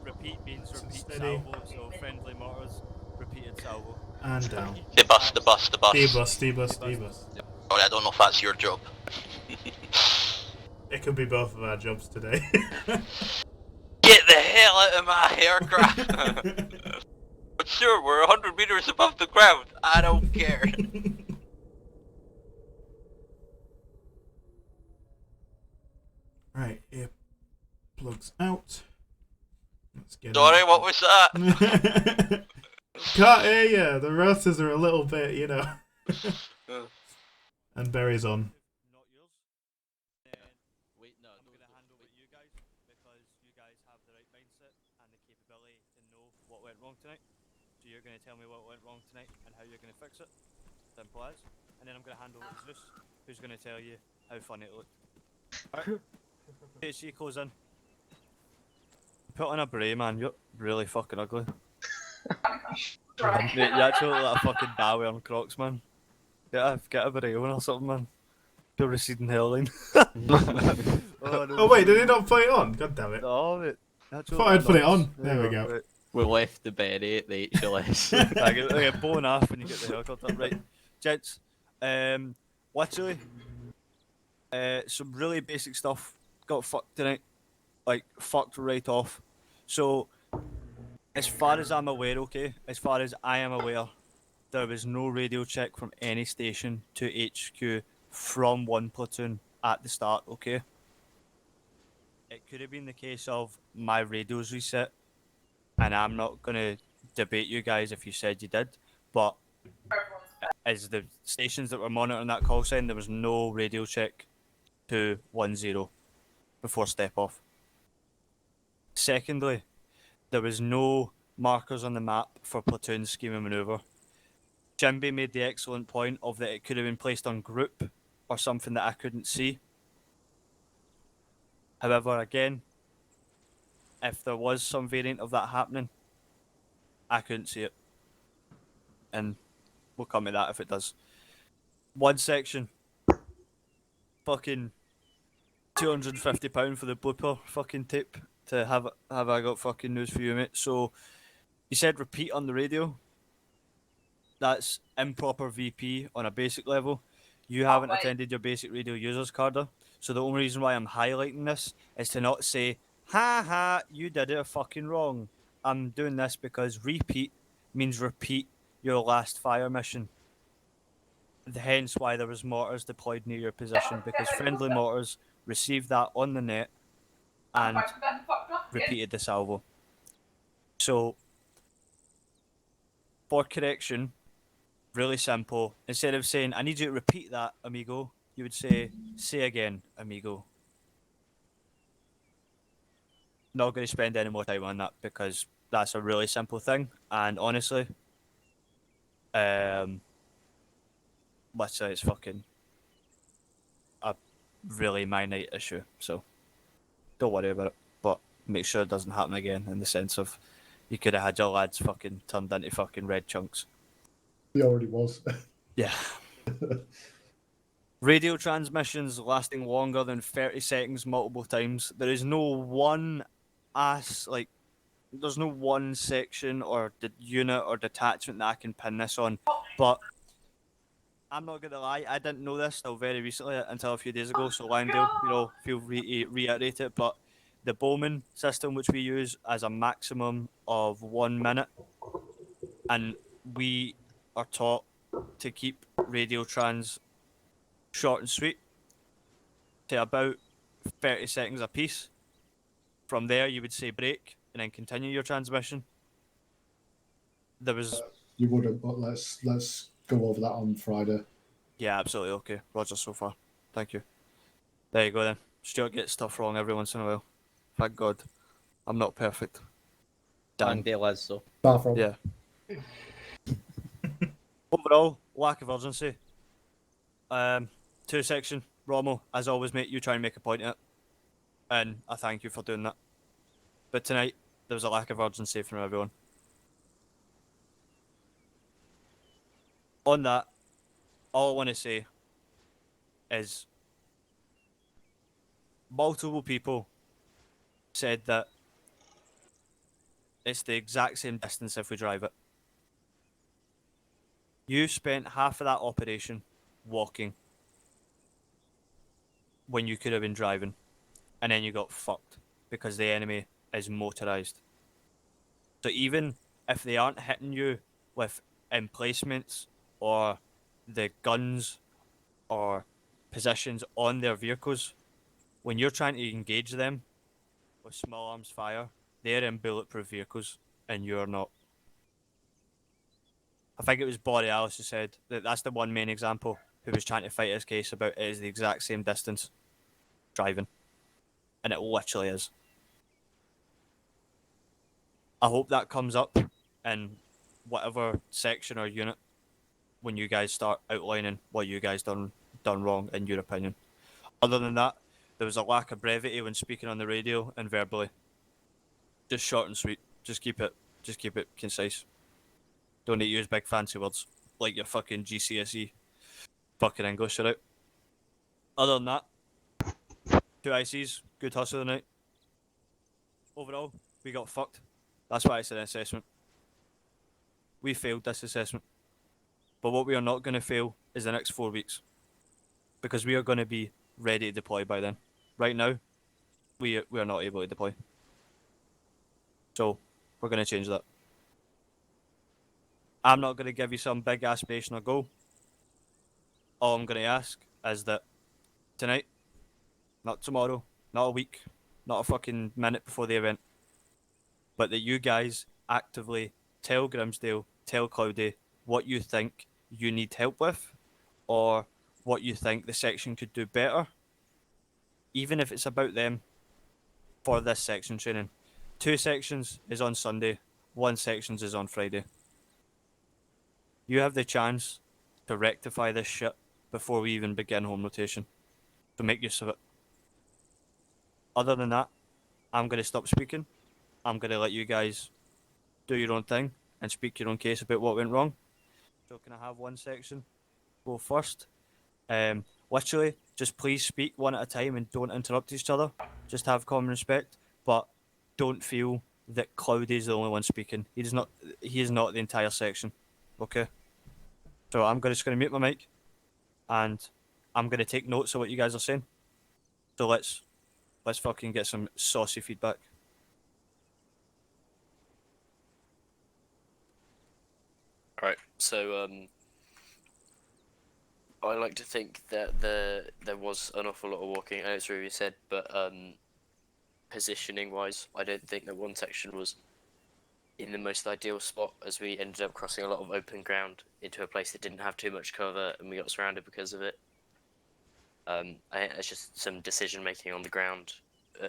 repeat means repeat Steady. salvo, so friendly mortars, repeated salvo. And down. The bus, the bus, the bus. D-bus, D-bus, D-bus. Oh, I don't know if that's your job. It could be both of our jobs today. Get the hell out of my aircraft! But sure, we're 100 meters above the ground. I don't care. Right, ear plugs out. Let's get Sorry, in. what was that? Can't hear you. The rotors are a little bit, you know. And Berry's on. Not yours. Wait, no, I'm going to hand over to you guys, because you guys have the right mindset and the capability to know what went wrong tonight. So you're going to tell me what went wrong tonight and how you're going to fix it. Simple as. And then I'm going to hand over to Zeus, who's going to tell you how funny it looked. Alright. HC goes in. Put on a beret, man. You're really fucking ugly. Mate, you actually look like a fucking Bowie on Crocs, man. Get a beret on or something, man. The receding hairline. Oh wait, did he not put it on? God damn it. Oh, mate. I thought I'd put it on. There we go. We left the beret at the HLS. I get blown off when you get the haircut up. Right, gents. Literally, some really basic stuff got fucked tonight. Like, fucked right off. So, as far as I'm aware, okay, as far as I am aware, there was no radio check from any station to HQ from one platoon at the start, okay? It could have been the case of my radio's reset, and I'm not going to debate you guys if you said you did, but as the stations that were monitoring that call sign, there was no radio check to 10 before step off. Secondly, there was no markers on the map for platoon scheme and manoeuvre. Jimby made the excellent point of that it could have been placed on group or something that I couldn't see. However, again, if there was some variant of that happening, I couldn't see it. And we'll come to that if it does. One section, fucking £250 for the blooper fucking tape to have I got fucking news for you, mate. So you said repeat on the radio. That's improper VP on a basic level. You haven't attended your basic radio users carder. So the only reason why I'm highlighting this is to not say, ha ha, you did it fucking wrong. I'm doing this because repeat means repeat your last fire mission. Hence why there was mortars deployed near your position, because friendly mortars received that on the net and repeated the salvo. So, for correction, really simple. Instead of saying, I need you to repeat that, amigo, you would say again, amigo. Not going to spend any more time on that because that's a really simple thing. And honestly, let's say it's fucking a really minor issue. So don't worry about it. But make sure it doesn't happen again in the sense of you could have had your lads fucking turned into fucking red chunks. He already was. Yeah. Radio transmissions lasting longer than 30 seconds multiple times. There is no one there's no one section or the unit or detachment that I can pin this on. But I'm not going to lie, I didn't know this till very recently, until a few days ago. So Langdale, feel free to reiterate it. But the Bowman system, which we use, as a maximum of 1 minute, and we are taught to keep radio trans short and sweet to about 30 seconds a piece. From there, you would say break and then continue your transmission. There was. You wouldn't, but let's go over that on Friday. Yeah, absolutely. Okay, Roger so far. Thank you. There you go then. Stuart gets stuff wrong every once in a while. Thank God. I'm not perfect. Dale is, so. Far from. Yeah. Overall, lack of urgency. 2 section. Romo, as always, mate, you try and make a point of it. And I thank you for doing that. But tonight, there was a lack of urgency from everyone. On that, all I want to say is multiple people said that it's the exact same distance if we drive it. You spent half of that operation walking when you could have been driving, and then you got fucked because the enemy is motorized. So even if they aren't hitting you with emplacements or the guns or positions on their vehicles, when you're trying to engage them with small arms fire, they're in bulletproof vehicles and you're not. I think it was Borealis who said that that's the one main example who was trying to fight his case about it is the exact same distance driving. And it literally is. I hope that comes up in whatever section or unit when you guys start outlining what you guys done wrong in your opinion. Other than that, there was a lack of brevity when speaking on the radio and verbally. Just short and sweet. Just keep it concise. Don't need to use big fancy words like your fucking GCSE fucking English, alright? Other than that, 2 ICs, good hustle tonight. Overall, we got fucked. That's why it's an assessment. We failed this assessment. But what we are not going to fail is the next 4 weeks. Because we are going to be ready to deploy by then. Right now, we are not able to deploy. So, we're going to change that. I'm not going to give you some big aspirational goal. All I'm going to ask is that tonight, not tomorrow, not a week, not a fucking minute before the event, but that you guys actively tell Grimsdale, tell Cloudy what you think you need help with, or what you think the section could do better, even if it's about them, for this section training. 2 sections is on Sunday, one sections is on Friday. You have the chance to rectify this shit before we even begin home rotation. So make use of it. Other than that, I'm going to stop speaking. I'm going to let you guys do your own thing and speak your own case about what went wrong. So can I have one section go first? Literally, just please speak one at a time and don't interrupt each other. Just have common respect, but don't feel that Cloudy is the only one speaking. He is not the entire section. Okay? So I'm just going to mute my mic, and I'm going to take notes of what you guys are saying. So let's fucking get some saucy feedback. Alright, so I like to think that there was an awful lot of walking, and it's really said, but positioning wise, I don't think that one section was in the most ideal spot, as we ended up crossing a lot of open ground into a place that didn't have too much cover, and we got surrounded because of it. I think it's just some decision making on the ground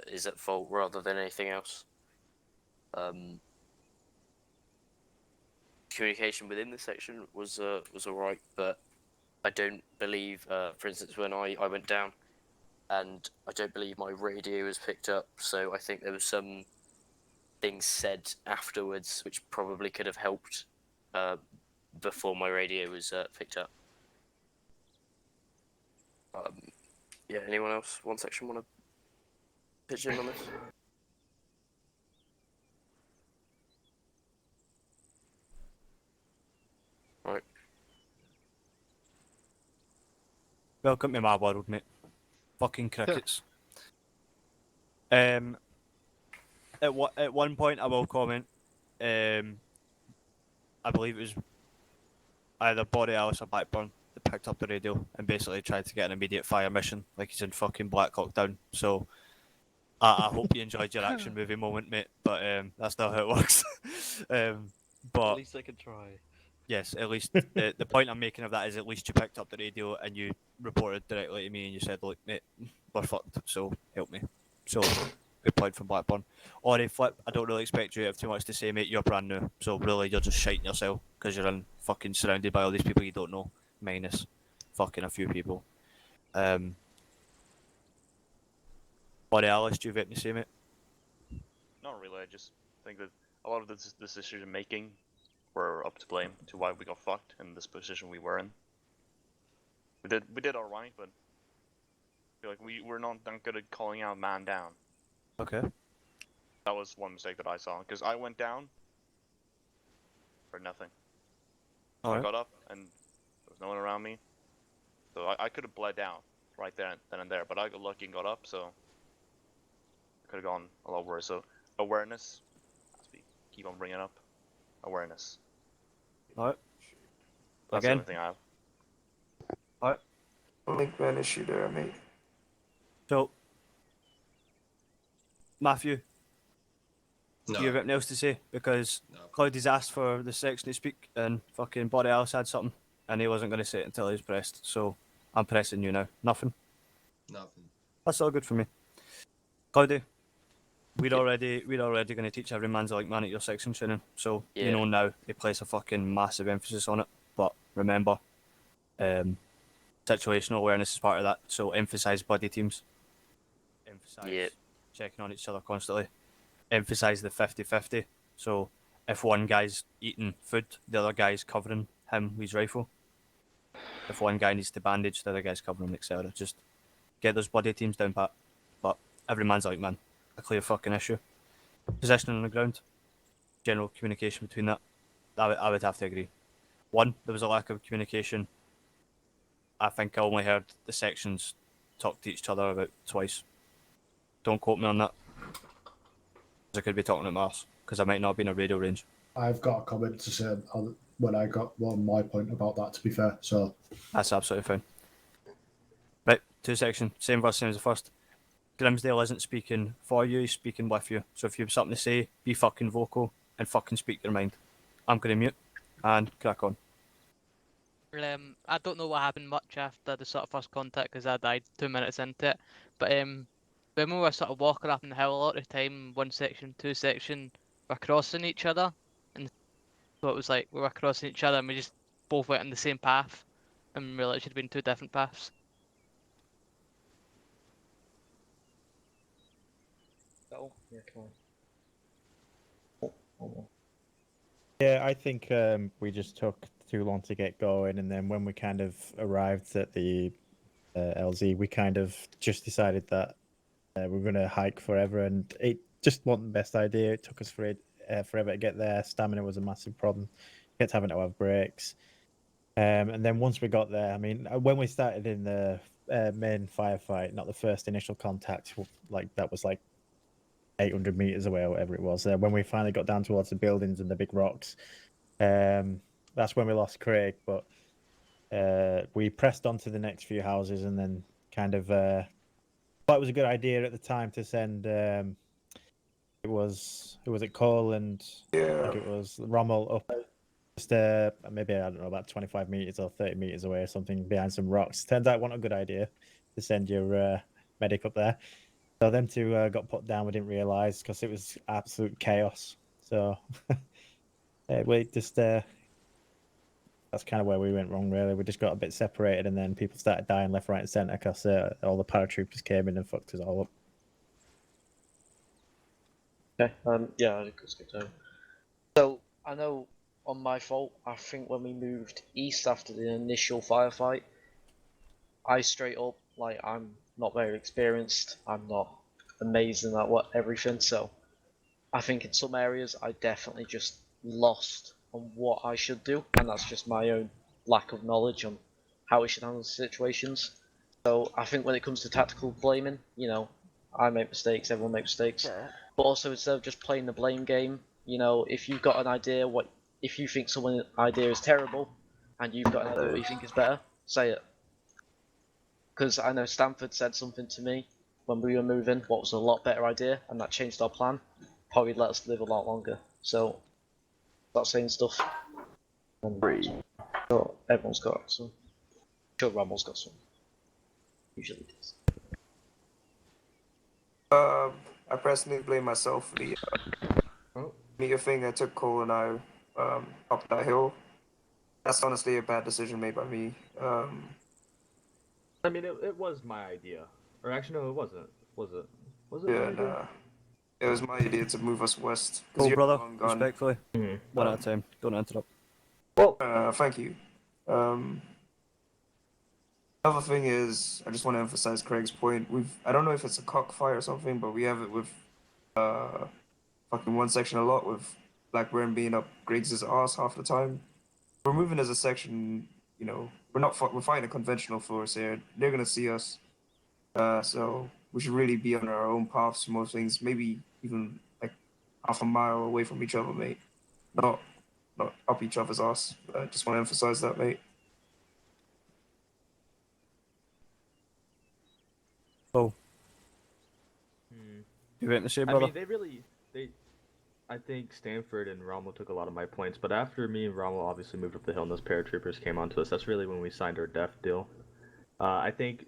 is at fault rather than anything else. Communication within the section was alright, but I don't believe, for instance, when I went down, and I don't believe my radio was picked up, so I think there was some things said afterwards which probably could have helped before my radio was picked up. Yeah, anyone else? One section want to pitch in on this? Right. Welcome to my world, mate. Fucking crickets. At one point, I will comment. I believe it was either Body Alice or Blackburn that picked up the radio and basically tried to get an immediate fire mission, like he's in fucking Black Hawk Down. So I hope you enjoyed your action movie moment, mate. But that's not how it works. But at least I could try. Yes, at least the point I'm making of that is at least you picked up the radio and you reported directly to me and you said, look, mate, we're fucked, so help me. So, good point from Blackburn. Ori, Flip, I don't really expect you to have too much to say, mate. You're brand new, so really you're just shiting yourself because you're in fucking surrounded by all these people you don't know, minus fucking a few people. Ori, Alice, do you have anything to say, mate? Not really, I just think that a lot of this decision making were up to blame to why we got fucked in this position we were in. We did alright, but I feel like we're not good at calling out man down. Okay. That was one mistake that I saw, because I went down for nothing. I got up and there was no one around me, so I could have bled out right there then and there, but I got lucky and got up, so I could have gone a lot worse. So awareness, as we keep on bringing up, awareness. Alright. That's the only thing I have. Alright. I don't think an issue there, mate. So, Matthew, No. do you have anything else to say? Because Cloudy's asked for the section to speak and fucking Body Alice had something and he wasn't going to say it until he was pressed. So, I'm pressing you now. Nothing? Nothing. That's all good for me. Cloudy, we're already going to teach every man's like man at your section training. So, you know now, they place a fucking massive emphasis on it. But remember, situational awareness is part of that. So, emphasize buddy teams. Emphasize checking on each other constantly. Emphasize the 50-50. So if one guy's eating food, the other guy's covering him with his rifle. If one guy needs to bandage, the other guy's covering him, etc. Just get those buddy teams down pat. But every man's like man. A clear fucking issue. Positioning on the ground. General communication between that. I would have to agree. One, there was a lack of communication. I think I only heard the sections talk to each other about twice. Don't quote me on that. I could be talking at Mars, because I might not be in a radio range. I've got a comment to say when I got my point about that, to be fair. So that's absolutely fine. Right, two sections, same verse, same as the first. Grimsdale isn't speaking for you, he's speaking with you. So if you have something to say, be fucking vocal and fucking speak your mind. I'm going to mute and crack on. I don't know what happened much after the sort of first contact because I died 2 minutes into it. But when we were sort of walking up in the hill a lot of the time, one section, two section, we're crossing each other. So it was like we were crossing each other and we just both went on the same path, and really it should have been two different paths. Oh, yeah, come on. Yeah, I think we just took too long to get going, and then when we kind of arrived at the LZ, we kind of just decided that we were going to hike forever, and it just wasn't the best idea. It took us forever to get there. Stamina was a massive problem. Kept having to have breaks. And then once we got there, I mean, when we started in the main firefight, not the first initial contact, like that was like 800 meters away or whatever it was. When we finally got down towards the buildings and the big rocks, that's when we lost Craig. But we pressed on to the next few houses and then kind of thought it was a good idea at the time to send. It was it Cole and I think it was Rommel up just maybe I don't know about 25 meters or 30 meters away or something behind some rocks. Turns out it wasn't a good idea to send your medic up there. So them two got put down. We didn't realise because it was absolute chaos. So we just that's kind of where we went wrong. Really, we just got a bit separated, and then people started dying left, right, and centre because all the paratroopers came in and fucked us all up. Okay. Yeah, I think it's good time. So I know on my fault. I think when we moved east after the initial firefight, I straight up like I'm not very experienced. I'm not amazing at everything. So I think in some areas I definitely just lost on what I should do, and that's just my own lack of knowledge on how we should handle situations. So I think when it comes to tactical blaming, I make mistakes, everyone makes mistakes. Yeah. But also instead of just playing the blame game, if you've got an idea, if you think someone's idea is terrible, and you've got an idea what you think is better, say it. Because I know Stanford said something to me when we were moving, what was a lot better idea, and that changed our plan. Probably let us live a lot longer. So, start saying stuff. And sure, everyone's got some. Sure, Rammel's got some. Usually does. I personally blame myself for the meter thing. I took Cole and I up that hill. That's honestly a bad decision made by me. I mean, it was my idea. Or actually, no, it wasn't. Was it? Was it? Yeah, nah. It was my idea to move us west. Oh, brother, respectfully. One at a time. Don't interrupt. Well, thank you. Another thing is, I just want to emphasize Craig's point. I don't know if it's a cockfight or something, but we have it with fucking one section a lot, with Blackburn being up Griggs' ass half the time. We're moving as a section, we're fighting a conventional force here. They're gonna see us. So we should really be on our own paths for most things, maybe even like half a mile away from each other, mate. Not up each other's ass. I just want to emphasize that, mate. Oh. You went to say, brother? I mean, I think Stanford and Rommel took a lot of my points, but after me and Rommel obviously moved up the hill and those paratroopers came onto us, that's really when we signed our death deal. I think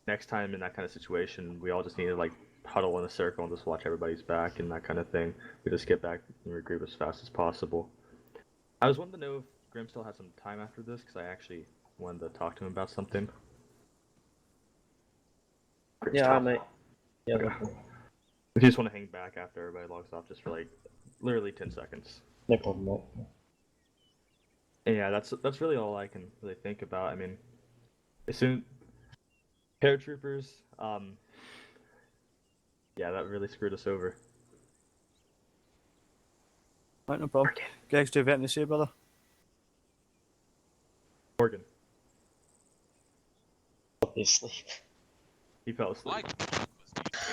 next time in that kind of situation, we all just need to like huddle in a circle and just watch everybody's back and that kind of thing. We just get back and regroup as fast as possible. I was wanting to know if Grim still had some time after this, because I actually wanted to talk to him about something. Yeah, mate. Yeah, okay. If you just want to hang back after everybody logs off, just for like literally 10 seconds. No problem, mate. And yeah, that's really all I can really think about. I mean, as soon paratroopers, yeah, that really screwed us over. Right, no problem. Gregs, do you have anything to say, brother? Morgan. Obviously. He fell asleep.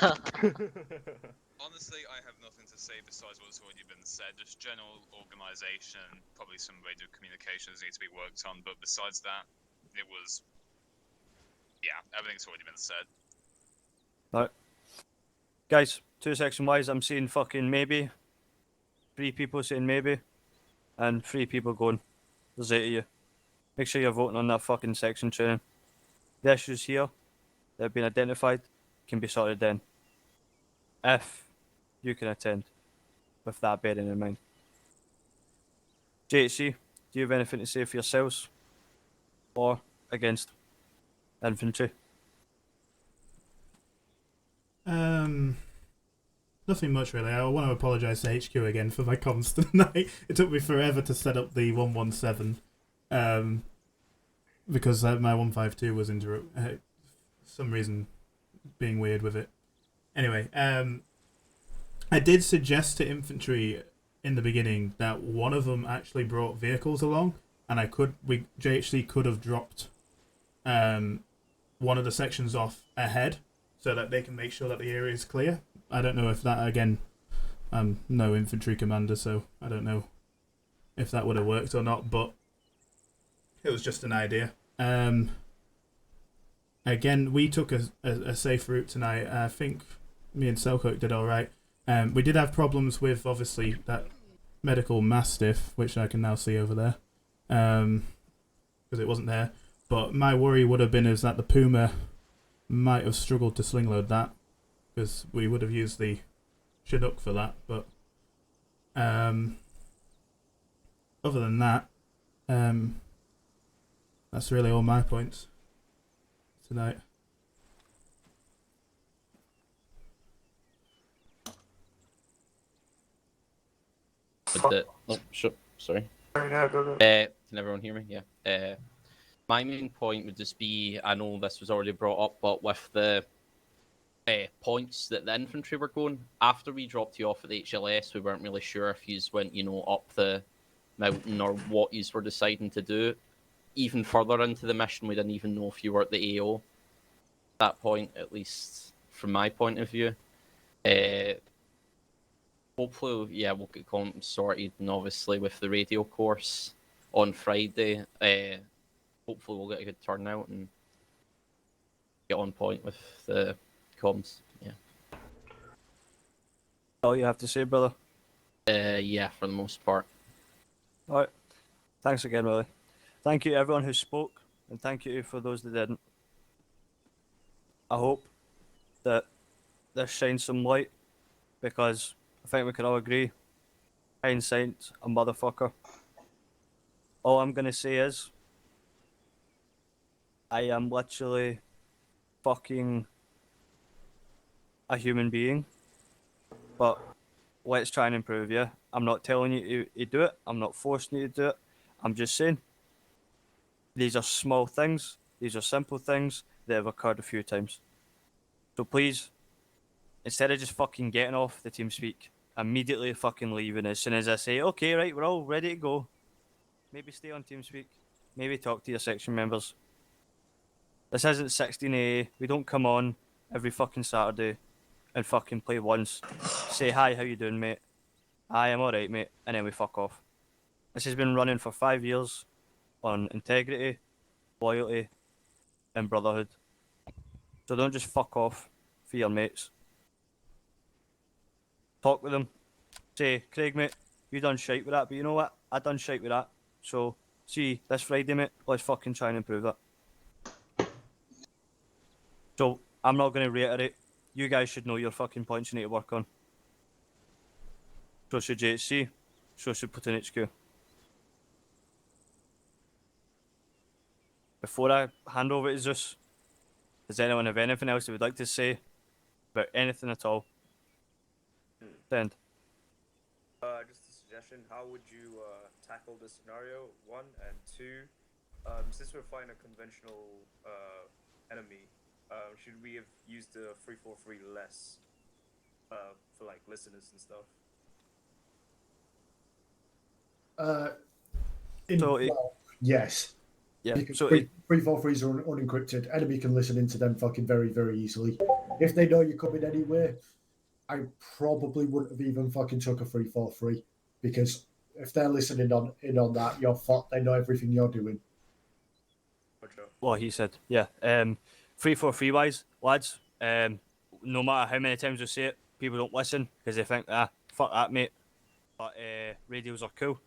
Honestly, I have nothing to say besides what's already been said. Just general organisation, probably some radio communications need to be worked on, but besides that, it was... yeah, everything's already been said. Right. Guys, 2 section wise, I'm seeing fucking maybe. 3 people saying maybe. And 3 people going. There's 8 of you. Make sure you're voting on that fucking section training. The issues here that have been identified can be sorted then. If you can attend with that bearing in mind. JHC, do you have anything to say for yourselves or against infantry? Nothing much really. I want to apologise to HQ again for my comms tonight. It took me forever to set up the 117, because my 152 was for some reason being weird with it. Anyway, I did suggest to infantry in the beginning that one of them actually brought vehicles along, and JHC could have dropped one of the sections off ahead so that they can make sure that the area is clear. I don't know if that, again, I'm no infantry commander, so I don't know if that would have worked or not, but it was just an idea. Again, we took a safe route tonight. I think me and Selkirk did alright. We did have problems with, obviously, that medical mastiff, which I can now see over there, because it wasn't there. But my worry would have been is that the Puma might have struggled to sling load that, because we would have used the Chinook for that. But other than that, that's really all my points tonight. Sorry. Go. Can everyone hear me? Yeah. My main point would just be, I know this was already brought up, but with the points that the infantry were going, after we dropped you off at the HLS, we weren't really sure if you went, up the mountain or what you were deciding to do. Even further into the mission, we didn't even know if you were at the AO. At that point, at least from my point of view. Hopefully, yeah, we'll get comms sorted, and obviously with the radio course on Friday, hopefully we'll get a good turnout and get on point with the comms. Yeah. All you have to say, brother? Yeah, for the most part. Alright. Thanks again, Willie. Thank you to everyone who spoke, and thank you for those that didn't. I hope that this shines some light, because I think we can all agree, hindsight's a motherfucker. All I'm gonna say is, I am literally fucking a human being, but let's try and improve, yeah? I'm not telling you to do it, I'm not forcing you to do it, I'm just saying, these are small things, these are simple things that have occurred a few times. So please, instead of just fucking getting off the TeamSpeak, immediately fucking leaving as soon as I say, okay, right, we're all ready to go. Maybe stay on TeamSpeak. Maybe talk to your section members. This isn't 16AA. We don't come on every fucking Saturday and fucking play once. Say, hi, how you doing, mate? Hi, I'm alright, mate. And then we fuck off. This has been running for 5 years on integrity, loyalty, and brotherhood. So don't just fuck off for your mates. Talk with them. Say, Craig, mate, you done shite with that, but you know what? I done shite with that. So, see, this Friday, mate, let's fucking try and improve that. So, I'm not going to reiterate. You guys should know your fucking points you need to work on. So should JHC. So should Platoon HQ. Before I hand over to Zeus, does anyone have anything else they would like to say about anything at all? Send. Just a suggestion. How would you tackle this scenario? 1 and 2. Since we're fighting a conventional enemy, should we have used the 343 less for like listeners and stuff? Yes. Yeah. Because So 343s are unencrypted. Enemy can listen into them fucking very, very easily. If they know you're coming anywhere, I probably wouldn't have even fucking took a 343, because if they're listening in on that, you're fucked. They know everything you're doing. Well, he said, yeah. 343 wise, lads. No matter how many times we say it, people don't listen because they think, fuck that, mate. But radios are cool.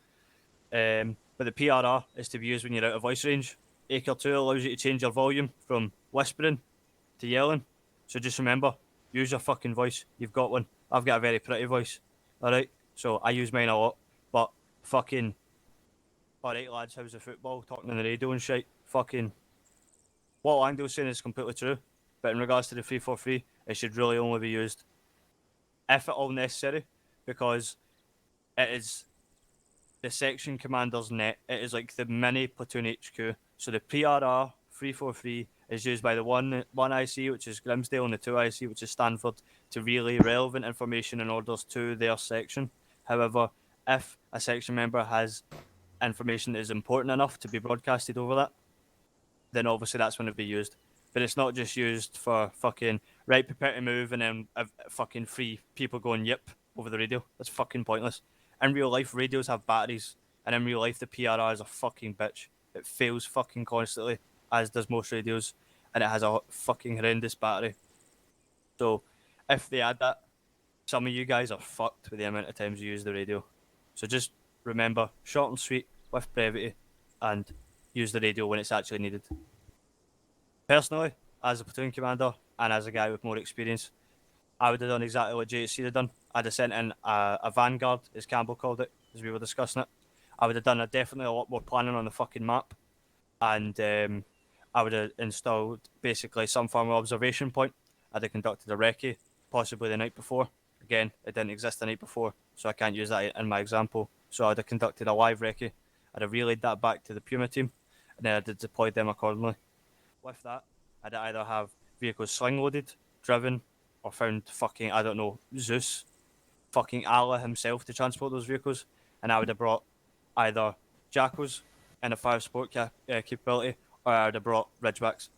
But the PRR is to be used when you're out of voice range. Acre 2 allows you to change your volume from whispering to yelling. So just remember, use your fucking voice. You've got one. I've got a very pretty voice. Alright? So I use mine a lot. But fucking alright lads, how's the football? Talking on the radio and shit. Fucking, what Langdale's saying is completely true, but in regards to the 343, it should really only be used if at all necessary, because it is the section commander's net. It is like the mini platoon HQ. So the PRR 343 is used by the one IC, which is Grimsdale, and the 2 IC, which is Stanford, to relay relevant information and orders to their section. However, if a section member has information that is important enough to be broadcasted over that, then obviously that's when it'd be used. But it's not just used for fucking, right, prepare to move, and then fucking 3 people going yip over the radio. That's fucking pointless. In real life, radios have batteries, and in real life, the PRR is a fucking bitch. It fails fucking constantly, as does most radios, and it has a fucking horrendous battery. So, if they add that, some of you guys are fucked with the amount of times you use the radio. So just remember, short and sweet, with brevity, and use the radio when it's actually needed. Personally, as a platoon commander, and as a guy with more experience, I would have done exactly what JHC had done. I'd have sent in a vanguard, as Campbell called it, as we were discussing it. I would have done definitely a lot more planning on the fucking map, and I would have installed basically some form of observation point. I'd have conducted a recce, possibly the night before. Again, it didn't exist the night before, so I can't use that in my example. So I'd have conducted a live recce. I'd have relayed that back to the Puma team, and then I'd have deployed them accordingly. With that, I'd either have vehicles sling loaded, driven, or found fucking, I don't know, Zeus, fucking Allah himself to transport those vehicles, and I would have brought either Jackals and a 5 support capability, or I would have brought Ridgebacks.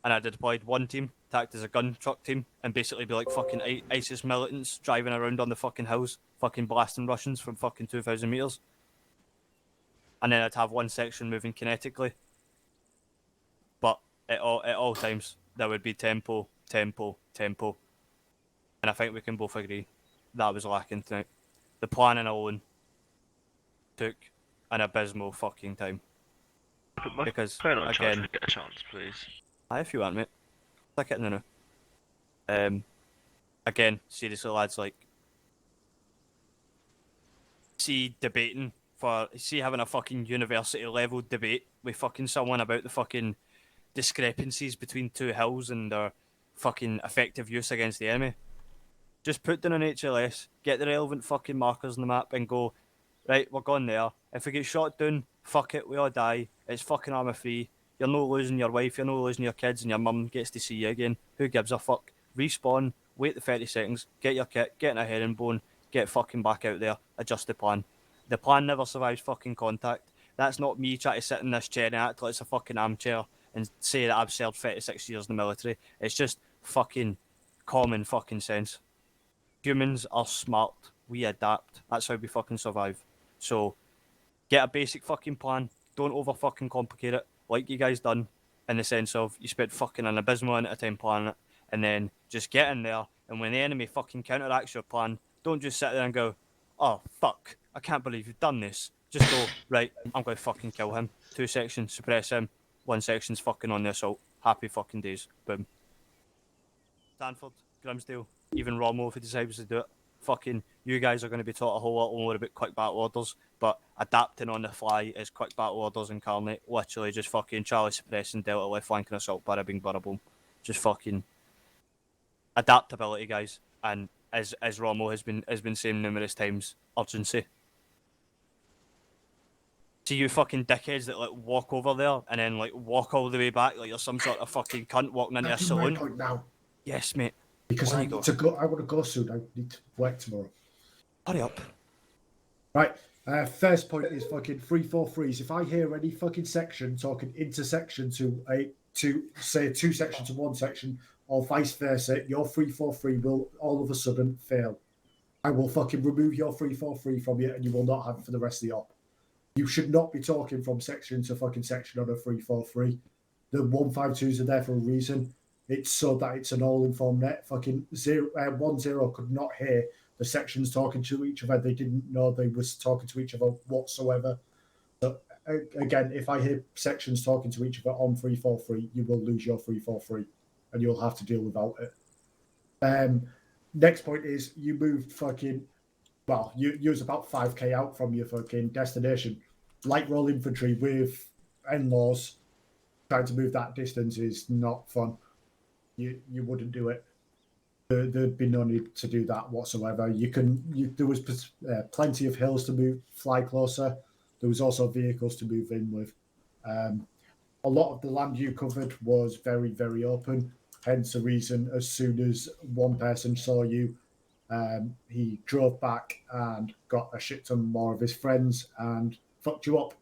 And I'd have deployed one team to act as a gun truck team and basically be like fucking ISIS militants driving around on the fucking hills, fucking blasting Russians from fucking 2,000 meters. And then I'd have one section moving kinetically. But at all times, there would be tempo. And I think we can both agree that was lacking tonight. The planning alone took an abysmal fucking time. Because, again, get a chance, please. If you want, mate. Stick it in there. Again, seriously, lads, like, see having a fucking university level debate with fucking someone about the fucking discrepancies between 2 hills and their fucking effective use against the enemy. Just put down an HLS, get the relevant fucking markers on the map, and go, right, we're going there. If we get shot down, fuck it, we all die. It's fucking armor free. You're not losing your wife, you're not losing your kids, and your mum gets to see you again. Who gives a fuck? Respawn, wait the 30 seconds, get your kit, get in a herringbone, get fucking back out there, adjust the plan. The plan never survives fucking contact. That's not me trying to sit in this chair and act like it's a fucking armchair and say that I've served 36 years in the military. It's just fucking common fucking sense. Humans are smart. We adapt. That's how we fucking survive. So, get a basic fucking plan. Don't over fucking complicate it, like you guys done, in the sense of you spent fucking an abysmal amount of time planning it, and then just get in there, and when the enemy fucking counteracts your plan, don't just sit there and go, oh, fuck, I can't believe you've done this. Just go, right, I'm going to fucking kill him. 2 sections, suppress him. 1 section's fucking on the assault. Happy fucking days. Boom. Stanford, Grimsdale, even Rommel if he decides to do it. Fucking, you guys are going to be taught a whole lot more about quick battle orders, but adapting on the fly is quick battle orders incarnate. Literally just fucking Charlie suppressing, Delta left flanking assault, bada bing, bada boom. Just fucking adaptability, guys. And as Rommel has been saying numerous times, urgency. See you fucking dickheads that like walk over there and then like walk all the way back like you're some sort of fucking cunt walking into a saloon. Point now. Yes, mate. Because I need to go. I want to go soon. I need to work tomorrow. Hurry up. Right. First point is fucking 343s. If I hear any fucking section talking intersection to say a 2 section to 1 section or vice versa, your 343 will all of a sudden fail. I will fucking remove your 343 from you, and you will not have it for the rest of the op. You should not be talking from section to fucking section on a 343. The 152s are there for a reason. It's so that it's an all-informed net. Fucking 1-0 could not hear the sections talking to each other. They didn't know they was talking to each other whatsoever. So again, if I hear sections talking to each other on 343, you will lose your 343, and you'll have to deal without it. Next point is you moved fucking. Well, you was about 5k out from your fucking destination. light roll infantry with in-laws trying to move that distance is not fun. You wouldn't do it. There'd be no need to do that whatsoever. There was plenty of hills to fly closer. There was also vehicles to move in with. A lot of the land you covered was very, very open. Hence the reason, as soon as one person saw you, he drove back and got a shit ton more of his friends and fucked you up.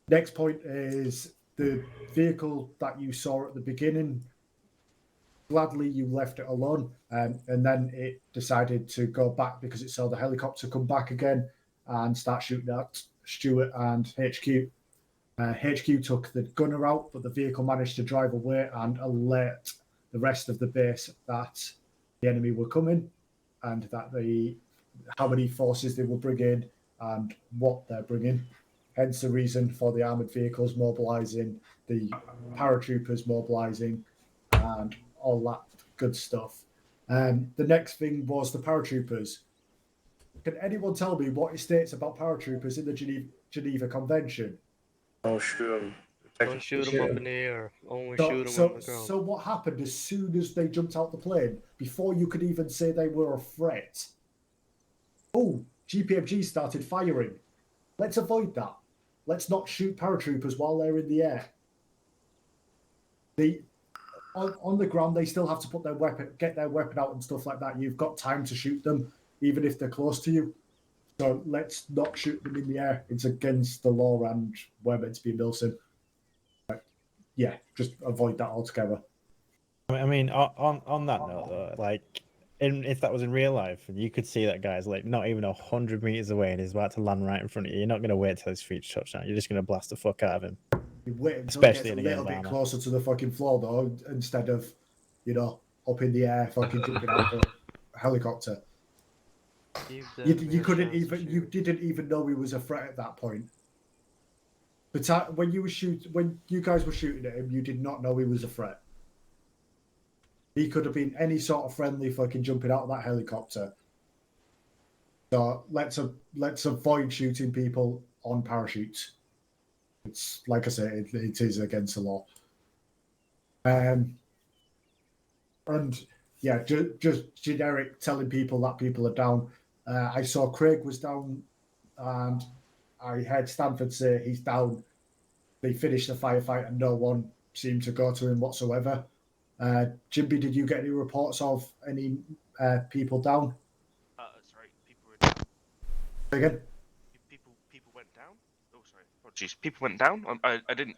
Next point is the vehicle that you saw at the beginning. Gladly, you left it alone, and then it decided to go back because it saw the helicopter come back again and start shooting at Stuart and HQ. HQ took the gunner out, but the vehicle managed to drive away and alert the rest of the base that the enemy were coming and that how many forces they were bringing and what they're bringing. Hence the reason for the armoured vehicles mobilising, the paratroopers mobilising, and all that good stuff. The next thing was the paratroopers. Can anyone tell me what it states about paratroopers in the Geneva Convention? Don't shoot them. Don't shoot them up in the air. Only shoot them on the ground. So what happened as soon as they jumped out the plane, before you could even say they were a threat? Oh, GPMG started firing. Let's avoid that. Let's not shoot paratroopers while they're in the air. On the ground, they still have to get their weapon out and stuff like that. You've got time to shoot them, even if they're close to you. So let's not shoot them in the air. It's against the law and we're meant to be Milsim. Yeah, just avoid that altogether. I mean, on that note, though, like, if that was in real life, you could see that guy's like not even 100 meters away and he's about to land right in front of you. You're not going to wait till his feet touch down. You're just going to blast the fuck out of him. You wait until Especially it in gets a a little game bit of closer to the fucking floor, though, instead of, up in the air, fucking jumping out of a helicopter. You didn't even know he was a threat at that point. But when you guys were shooting at him, you did not know he was a threat. He could have been any sort of friendly fucking jumping out of that helicopter. So let's avoid shooting people on parachutes. It's like I say, it is against the law. And yeah, just generic telling people that people are down. I saw Craig was down, and I heard Stanford say he's down. They finished the firefight and no one seemed to go to him whatsoever. Jimby, did you get any reports of any people down? Sorry, people were down. Again? People went down? Oh, sorry. Oh, jeez, people went down? I didn't...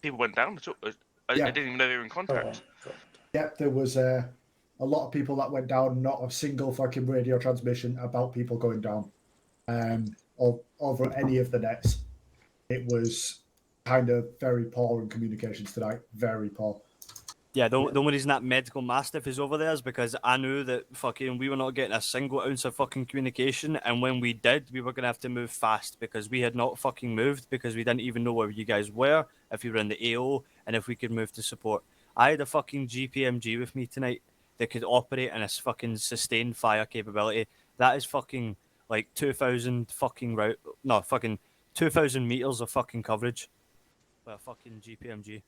People went down? I didn't even know they were in contact. Yep, there was a lot of people that went down, not a single fucking radio transmission about people going down over any of the nets. It was kind of very poor in communications tonight, very poor. Yeah, the only reason that medical mastiff is over there is because I knew that fucking we were not getting a single ounce of fucking communication, and when we did, we were going to have to move fast because we had not fucking moved because we didn't even know where you guys were, if you were in the AO, and if we could move to support. I had a fucking GPMG with me tonight that could operate in a fucking sustained fire capability. That is fucking like 2,000 fucking 2,000 meters of fucking coverage with a fucking GPMG.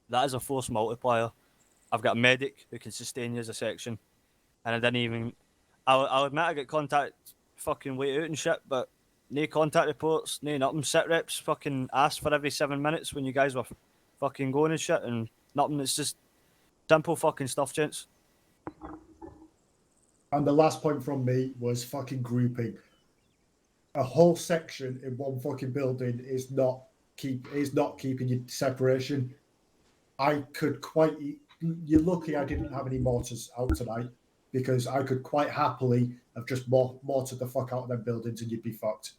That is a force multiplier. I've got a medic who can sustain you as a section. And I didn't even... I'll admit I got contact fucking way out and shit, but no contact reports, no nothing. Sit reps fucking asked for every 7 minutes when you guys were fucking going and shit, and nothing. It's just simple fucking stuff, gents. And the last point from me was fucking grouping. A whole section in one fucking building is not keeping your separation. You're lucky I didn't have any mortars out tonight, because I could quite happily have just mortared the fuck out of them buildings and you'd be fucked.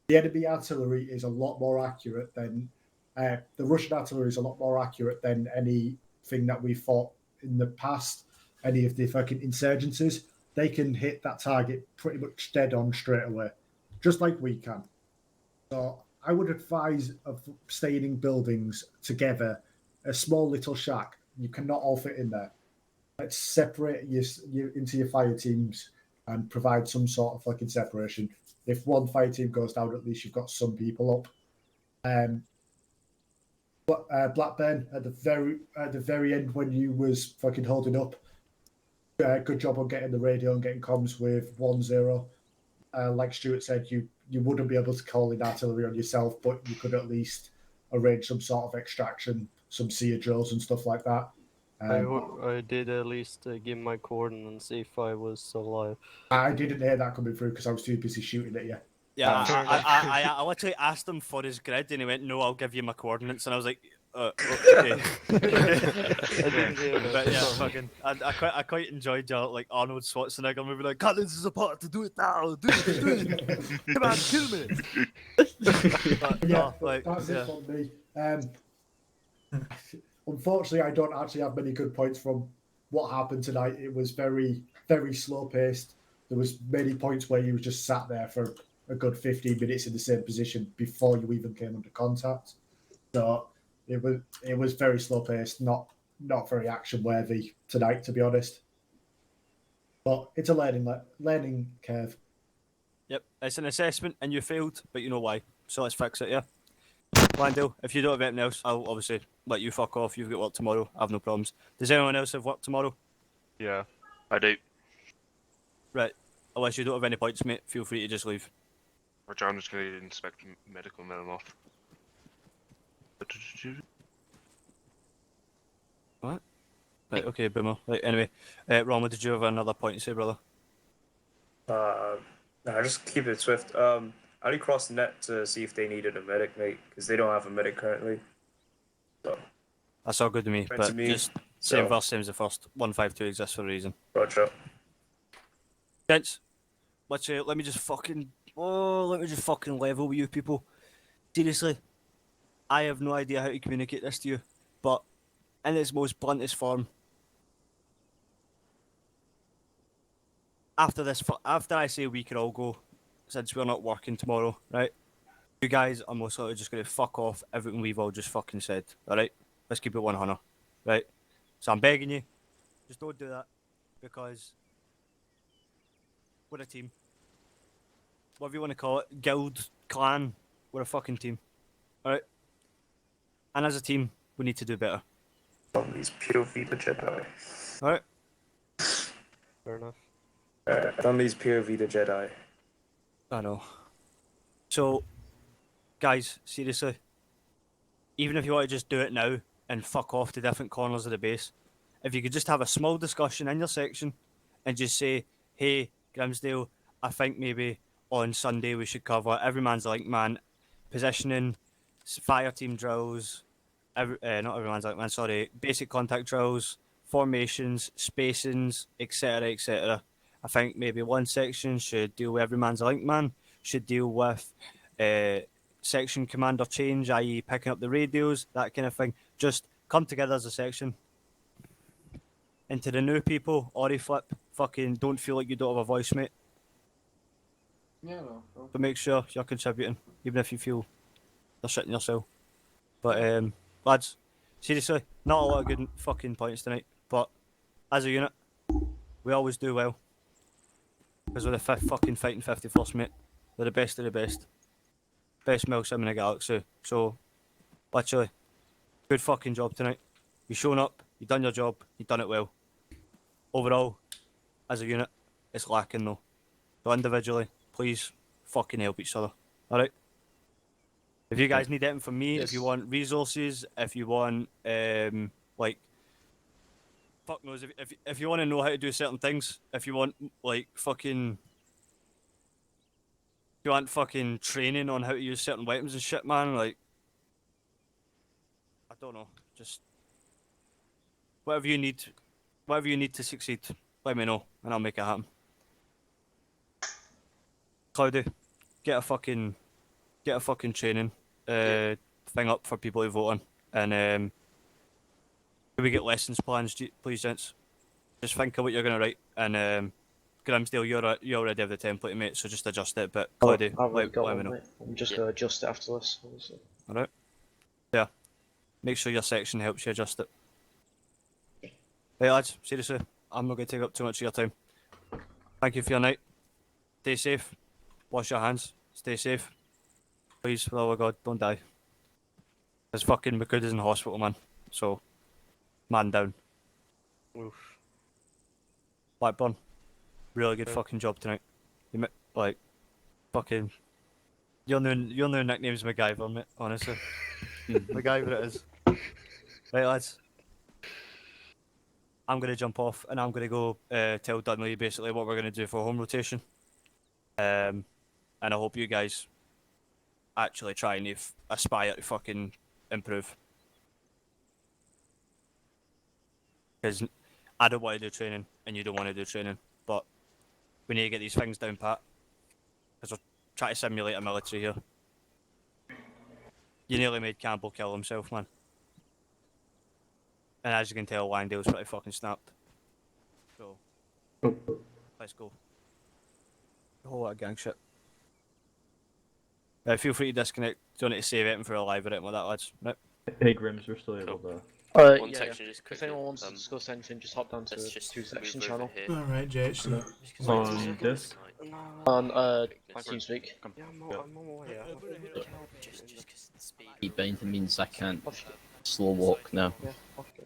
The enemy artillery is a lot more accurate than the Russian artillery is a lot more accurate than anything that we fought in the past. Any of the fucking insurgencies, they can hit that target pretty much dead on straight away, just like we can. So I would advise of staying in buildings together. A small little shack, you cannot all fit in there. Let's separate you into your fire teams and provide some sort of fucking separation. If one fire team goes down, at least you've got some people up. Blackburn at the very end when you was fucking holding up. Good job on getting the radio and getting comms with 1-0. Like Stuart said, you wouldn't be able to call in artillery on yourself, but you could at least arrange some sort of extraction, some seer drills and stuff like that. I did at least give my coordinates and see if I was still alive. I didn't hear that coming through because I was too busy shooting at you. Yeah, I literally asked him for his grid and he went, "No, I'll give you my coordinates," and I was like, "Okay." But yeah, fucking, I quite enjoyed your like Arnold Schwarzenegger movie, like, "Cannons is a part to do it now, do it, come on, kill me." But, Yeah, like, that's yeah. it from me. Unfortunately, I don't actually have many good points from what happened tonight. It was very, very slow paced. There was many points where you just sat there for a good 15 minutes in the same position before you even came under contact. So it was very slow paced, not very action worthy tonight, to be honest. But it's a learning curve. Yep, it's an assessment and you failed, but you know why. So let's fix it, yeah? Landale, if you don't have anything else, I'll obviously let you fuck off. You've got work tomorrow. I have no problems. Does anyone else have work tomorrow? Yeah, I do. Right. Unless you don't have any points, mate, feel free to just leave. Which I'm just going to inspect medical and let them off. What? Right, okay, boomer. Right, anyway, Roma, did you have another point to say, brother? Nah, just keep it swift. I already crossed the net to see if they needed a medic, mate, because they don't have a medic currently. So. That's all good to me, Right but to me, just same so- verse, same as the first. 152 exists for a reason. Roger. Gents, let me just fucking level with you people. Seriously, I have no idea how to communicate this to you, but in its most bluntest form, after I say we can all go, since we're not working tomorrow, right? You guys are most likely just going to fuck off everything we've all just fucking said, alright? Let's keep it 100, right? So I'm begging you, just don't do that, because we're a team. Whatever you want to call it, guild, clan, we're a fucking team, alright? And as a team, we need to do better. On these POV the Jedi. Alright? Fair enough. On these POV the Jedi. I know. So, guys, seriously, even if you want to just do it now and fuck off to different corners of the base, if you could just have a small discussion in your section and just say, "Hey, Grimsdale, I think maybe on Sunday we should cover every man's like man, positioning, fire team drills, not every man's like man, sorry, basic contact drills, formations, spacings, etc., etc." I think maybe one section should deal with every man's like man, should deal with section commander change, i.e. picking up the radios, that kind of thing. Just come together as a section. And to the new people, Ori Flip, fucking don't feel like you don't have a voice, mate. Yeah, no. But make sure you're contributing, even if you feel you're shitting yourself. But lads, seriously, not a lot of good fucking points tonight. But as a unit, we always do well. Because we're the fucking fighting 51st, mate. We're the best of the best. Best Milsim in the galaxy. So, literally, good fucking job tonight. You've shown up, you've done your job, you've done it well. Overall, as a unit, it's lacking though. So individually, please fucking help each other. Alright? If you guys need anything from me, if you want resources, if you want, like, fuck knows, if you want to know how to do certain things, if you want, like, fucking... If you want fucking training on how to use certain weapons and shit, man, like... I don't know, just... Whatever you need to succeed, let me know, and I'll make it happen. Cloudy, get a fucking training thing up for people to vote on, and can we get lessons plans, please, gents? Just think of what you're gonna write, and Grimsdale, you already have the template, mate, so just adjust it. But Cloudy, I've already got let me one, know. mate. I'm just going to adjust it after this. All right. Yeah. Make sure your section helps you adjust it. Hey lads, seriously, I'm not going to take up too much of your time. Thank you for your night. Stay safe. Wash your hands. Stay safe. Please, for the love of God, don't die. Because fucking McCood is in hospital, man. So, man down. Oof. Blackburn, really good Yeah. fucking job tonight. Like, fucking, your new nickname's MacGyver, mate. Honestly, MacGyver it is. Right, lads. I'm gonna jump off and I'm gonna go tell Dudley basically what we're gonna do for home rotation. And I hope you guys actually try and aspire to fucking improve. Because I don't want to do training and you don't want to do training, but we need to get these things down pat. Because we're trying to simulate a military here. You nearly made Campbell kill himself, man. And as you can tell, Langdale's pretty fucking snapped. So, let's go. A whole lot of gang shit. Feel free to disconnect. Don't need to save anything for a live or anything like that, lads. Right? Hey, Grims, we're still able to. One section just If quickly. anyone wants to discuss anything, just hop down to the just 2-section move channel. over here. Alright, JHC. On this? On TeamSpeak. Yeah, I'm on my way. Just because the speed. Speed binding means I can't slow walk now. Yeah, okay.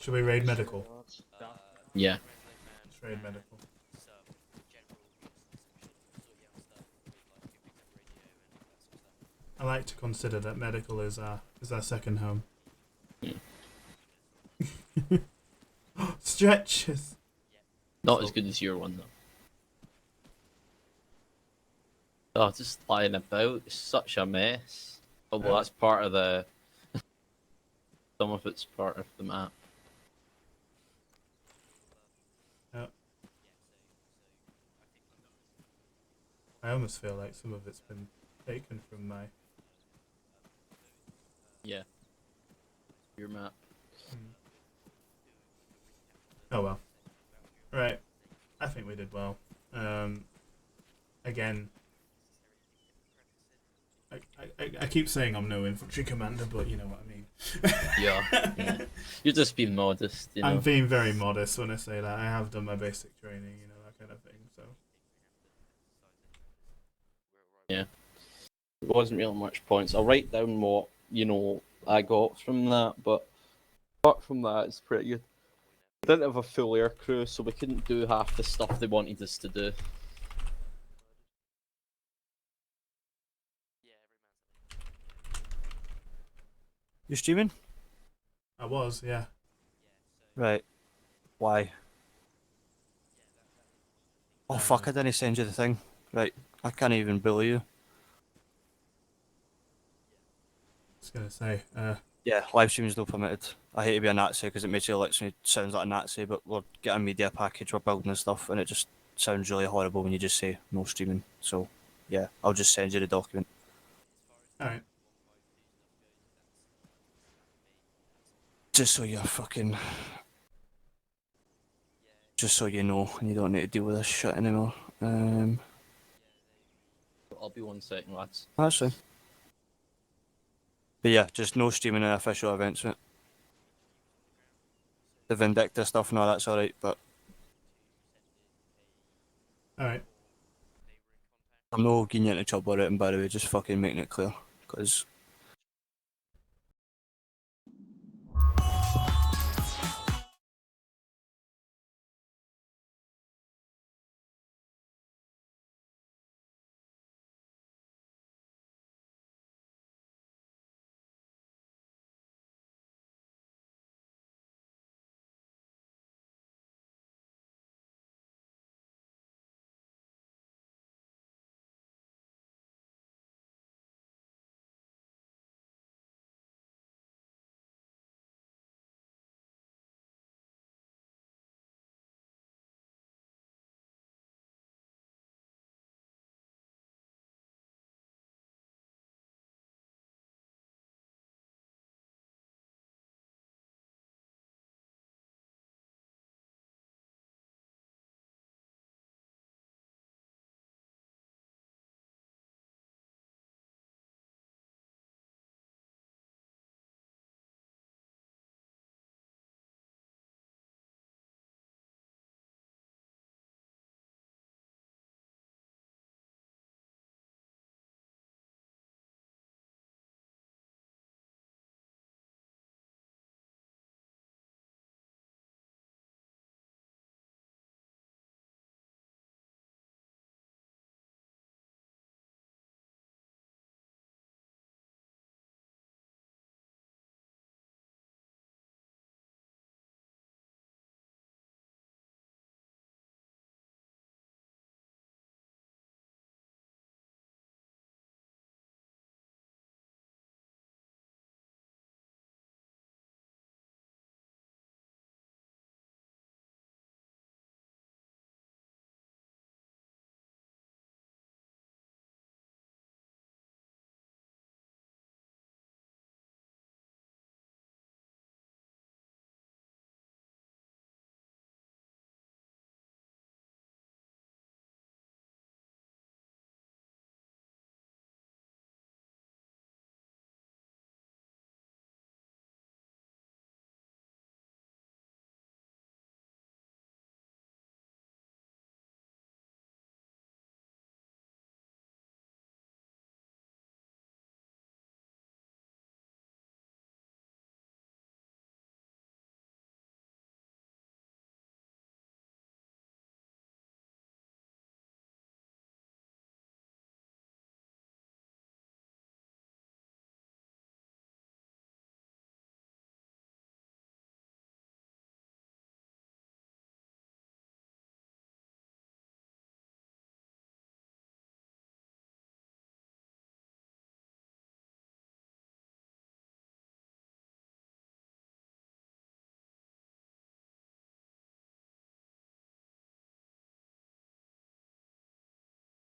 Should we raid medical? Yeah. Let's raid medical. I like to consider that medical is our second home. Stretches. Not as good as your one though. Oh, just lying about. It's such a mess. Although that's part of the. Some of it's part of the map. Yep. I almost feel like some of it's been taken from my. Yeah. Your map. Oh well. Right. I think we did well. Again, I keep saying I'm no infantry commander, but you know what I mean. Yeah. You're just being modest, you know. I'm being very modest when I say that. I have done my basic training, you know, that kind of thing, so. Yeah. It wasn't really much points. I'll write down what, I got from that, but apart from that, it's pretty good. We didn't have a full air crew, so we couldn't do half the stuff they wanted us to do. You streaming? I was, yeah. Right. Why? Oh fuck, I didn't send you the thing. Right, I can't even bully you. I was gonna say, Yeah, live stream is not permitted. I hate to be a Nazi because it makes you literally sounds like a Nazi, but we're getting a media package, we're building and stuff, and it just sounds really horrible when you just say no streaming. So, yeah, I'll just send you the document. Alright. Just so you're fucking... Just so you know, and you don't need to deal with this shit anymore. I'll be 1 second, lads. That's fine. But yeah, just no streaming in official events, mate. The Vindicta stuff, no, that's alright, but... Alright. I'm not getting you into trouble or anything, by the way, just fucking making it clear. Because